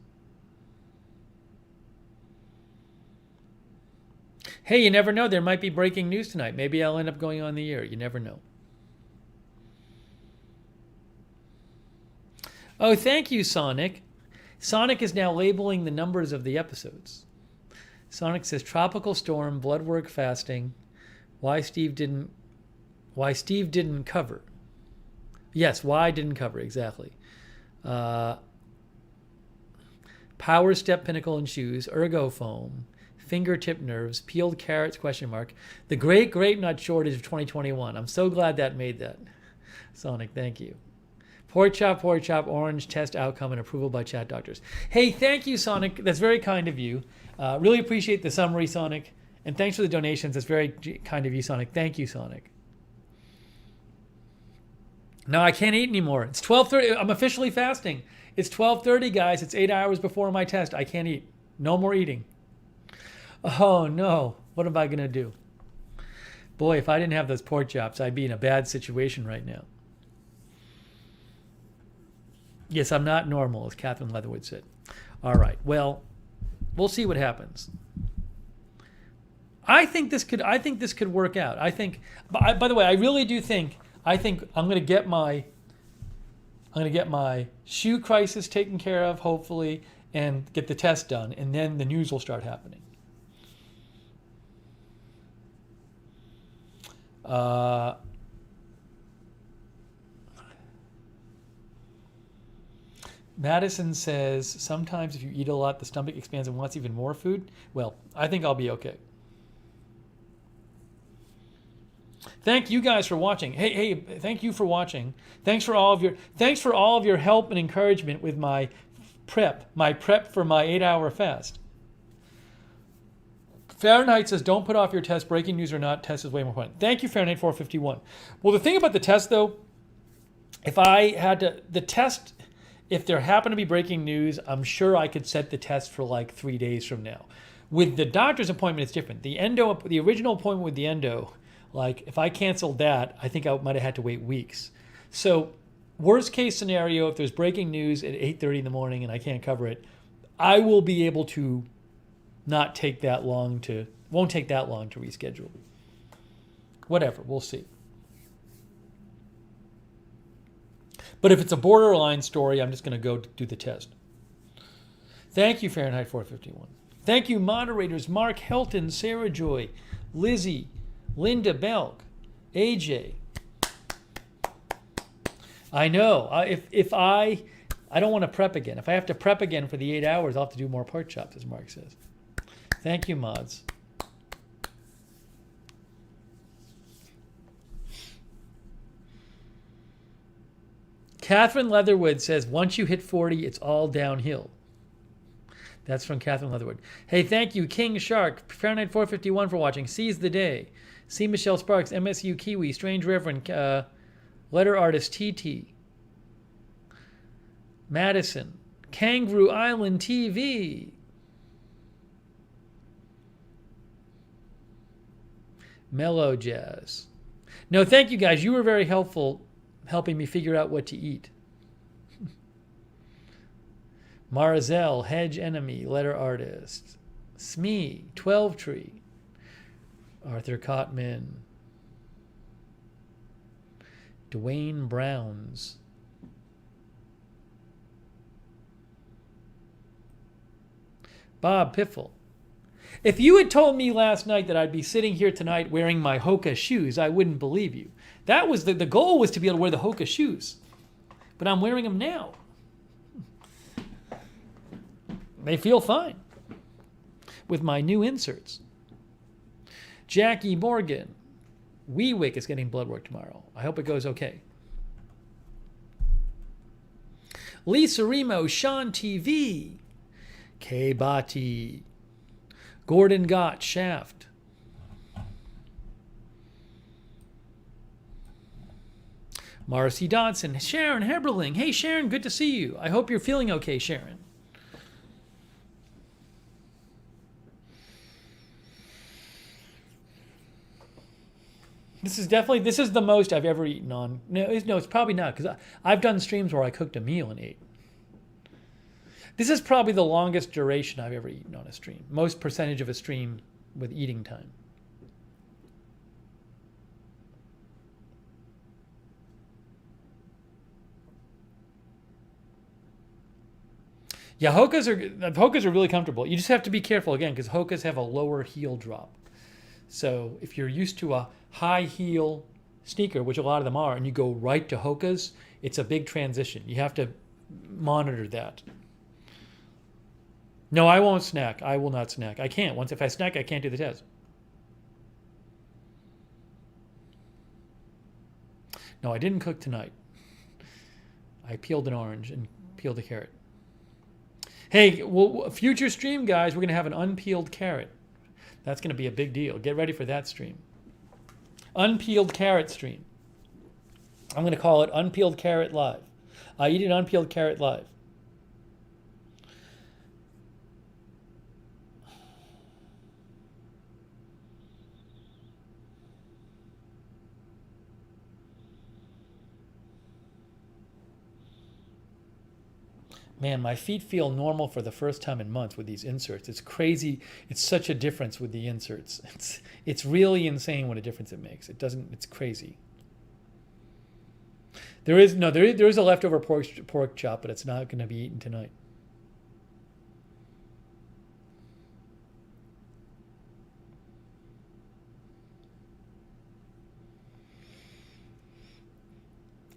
Hey, you never know. There might be breaking news tonight. Maybe I'll end up going on the air. You never know. Oh, thank you, Sonic. Sonic is now labeling the numbers of the episodes. Sonic says tropical storm, blood work, fasting. Why Steve didn't cover. Yes, why didn't cover, exactly. Power step pinnacle and shoes, ergo foam, fingertip nerves, peeled carrots, question mark. The great grape nut shortage of 2021. I'm so glad that made that. Sonic, thank you. Pork chop, orange test outcome and approval by chat doctors. Hey, thank you, Sonic. That's very kind of you. Really appreciate the summary, Sonic. And thanks for the donations. That's very kind of you, Sonic. Thank you, Sonic. No, I can't eat anymore. It's 12:30. I'm officially fasting. It's 12:30, guys. It's 8 hours before my test. I can't eat. No more eating. Oh, no. What am I going to do? Boy, if I didn't have those pork chops, I'd be in a bad situation right now. Yes, I'm not normal, as Catherine Leatherwood said. All right. Well, we'll see what happens. I think this could work out. I think. By the way, I really do think. I think I'm going to get my shoe crisis taken care of, hopefully, and get the test done, and then the news will start happening. Madison says, sometimes if you eat a lot, the stomach expands and wants even more food. Well, I think I'll be okay. Thank you guys for watching. Hey, thank you for watching. Thanks for all of your help and encouragement with my prep for my 8-hour fast. Fahrenheit says, don't put off your test. Breaking news or not, test is way more important. Thank you, Fahrenheit 451. Well, the thing about the test, though, if there happened to be breaking news, I'm sure I could set the test for like 3 days from now. With the doctor's appointment, it's different. The original appointment with the endo, like if I canceled that, I think I might have had to wait weeks. So worst case scenario, if there's breaking news at 8:30 in the morning and I can't cover it, I will be able to won't take that long to reschedule. Whatever, we'll see. But if it's a borderline story, I'm just going to go do the test. Thank you, Fahrenheit 451. Thank you, moderators Mark Helton, Sarah Joy, Lizzie, Linda Belk, AJ. I know. I don't want to prep again. If I have to prep again for the 8 hours, I'll have to do more pork chops, as Mark says. Thank you, mods. Catherine Leatherwood says, once you hit 40, it's all downhill. That's from Catherine Leatherwood. Hey, thank you, King Shark, Fahrenheit 451 for watching. Seize the day. C. Michelle Sparks, MSU Kiwi, Strange Reverend, Letter Artist TT. Madison, Kangaroo Island TV. Mellow Jazz. No, thank you guys. You were very helpful helping me figure out what to eat. Marzel, Hedge Enemy, Letter Artist. Smee, 12 Tree. Arthur Cotman. Dwayne Browns. Bob Piffle. If you had told me last night that I'd be sitting here tonight wearing my Hoka shoes, I wouldn't believe you. That was the goal was to be able to wear the Hoka shoes. But I'm wearing them now. They feel fine with my new inserts. Jackie Morgan. Weewick is getting blood work tomorrow. I hope it goes okay. Lisa Remo, Sean TV. K. Bati. Gordon Gott, Shaft. Marcy Dodson, Sharon Heberling. Hey, Sharon, good to see you. I hope you're feeling okay, Sharon. This is the most I've ever eaten on. No, it's probably not, because I've done streams where I cooked a meal and ate. This is probably the longest duration I've ever eaten on a stream. Most percentage of a stream with eating time. Yeah, Hokas are really comfortable. You just have to be careful again because Hokas have a lower heel drop. So if you're used to a high heel sneaker, which a lot of them are, and you go right to Hokas, it's a big transition. You have to monitor that. No, I won't snack. I will not snack. I can't. If I snack, I can't do the test. No, I didn't cook tonight. I peeled an orange and peeled a carrot. Hey, well, future stream, guys, we're going to have an unpeeled carrot. That's going to be a big deal. Get ready for that stream. Unpeeled carrot stream. I'm going to call it Unpeeled Carrot Live. I eat an unpeeled carrot live. Man, my feet feel normal for the first time in months with these inserts. It's crazy. It's such a difference with the inserts. It's really insane what a difference it makes. It's crazy. There is a leftover pork chop, but it's not going to be eaten tonight.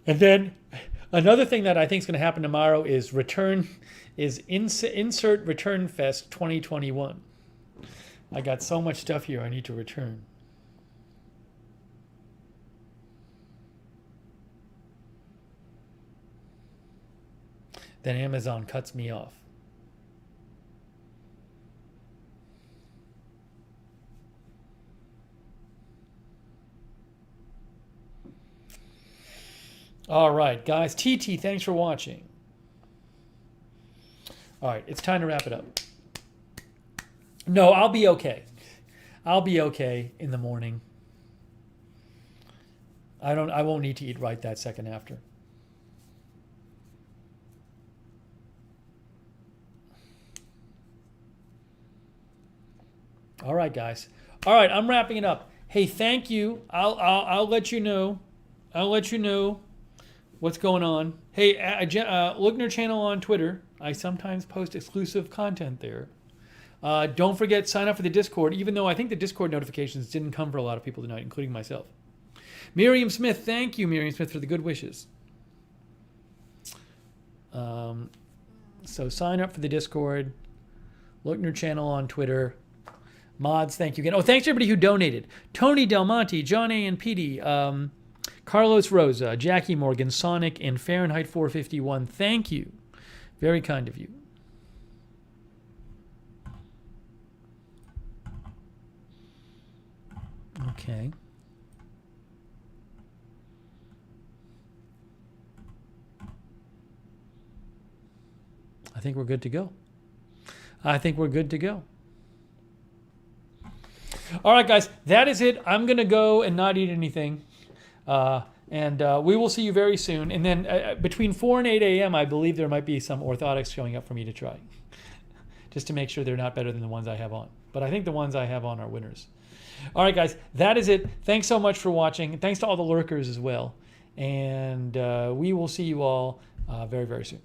And then another thing that I think is going to happen tomorrow is Insert Return Fest 2021. I got so much stuff here I need to return. Then Amazon cuts me off. All right, guys. TT, thanks for watching. All right, it's time to wrap it up. No, I'll be okay. I'll be okay in the morning. I won't need to eat right that second after. All right, guys. All right, I'm wrapping it up. Hey, thank you. I'll let you know. I'll let you know what's going on. Hey, Lookner channel on Twitter. I sometimes post exclusive content there. Don't forget, sign up for the Discord, even though I think the Discord notifications didn't come for a lot of people tonight, including myself. Miriam Smith, thank you, Miriam Smith, for the good wishes. So sign up for the Discord. Lookner channel on Twitter. Mods, thank you again. Oh, thanks to everybody who donated. Tony Del Monte, John A. and Petey, Carlos Rosa, Jackie Morgan, Sonic, and Fahrenheit 451. Thank you. Very kind of you. Okay. I think we're good to go. I think we're good to go. All right, guys, that is it. I'm going to go and not eat anything. And we will see you very soon. And then between 4 and 8 a.m., I believe there might be some orthotics showing up for me to try. Just to make sure they're not better than the ones I have on. But I think the ones I have on are winners. All right, guys, that is it. Thanks so much for watching. Thanks to all the lurkers as well. And we will see you all very, very soon.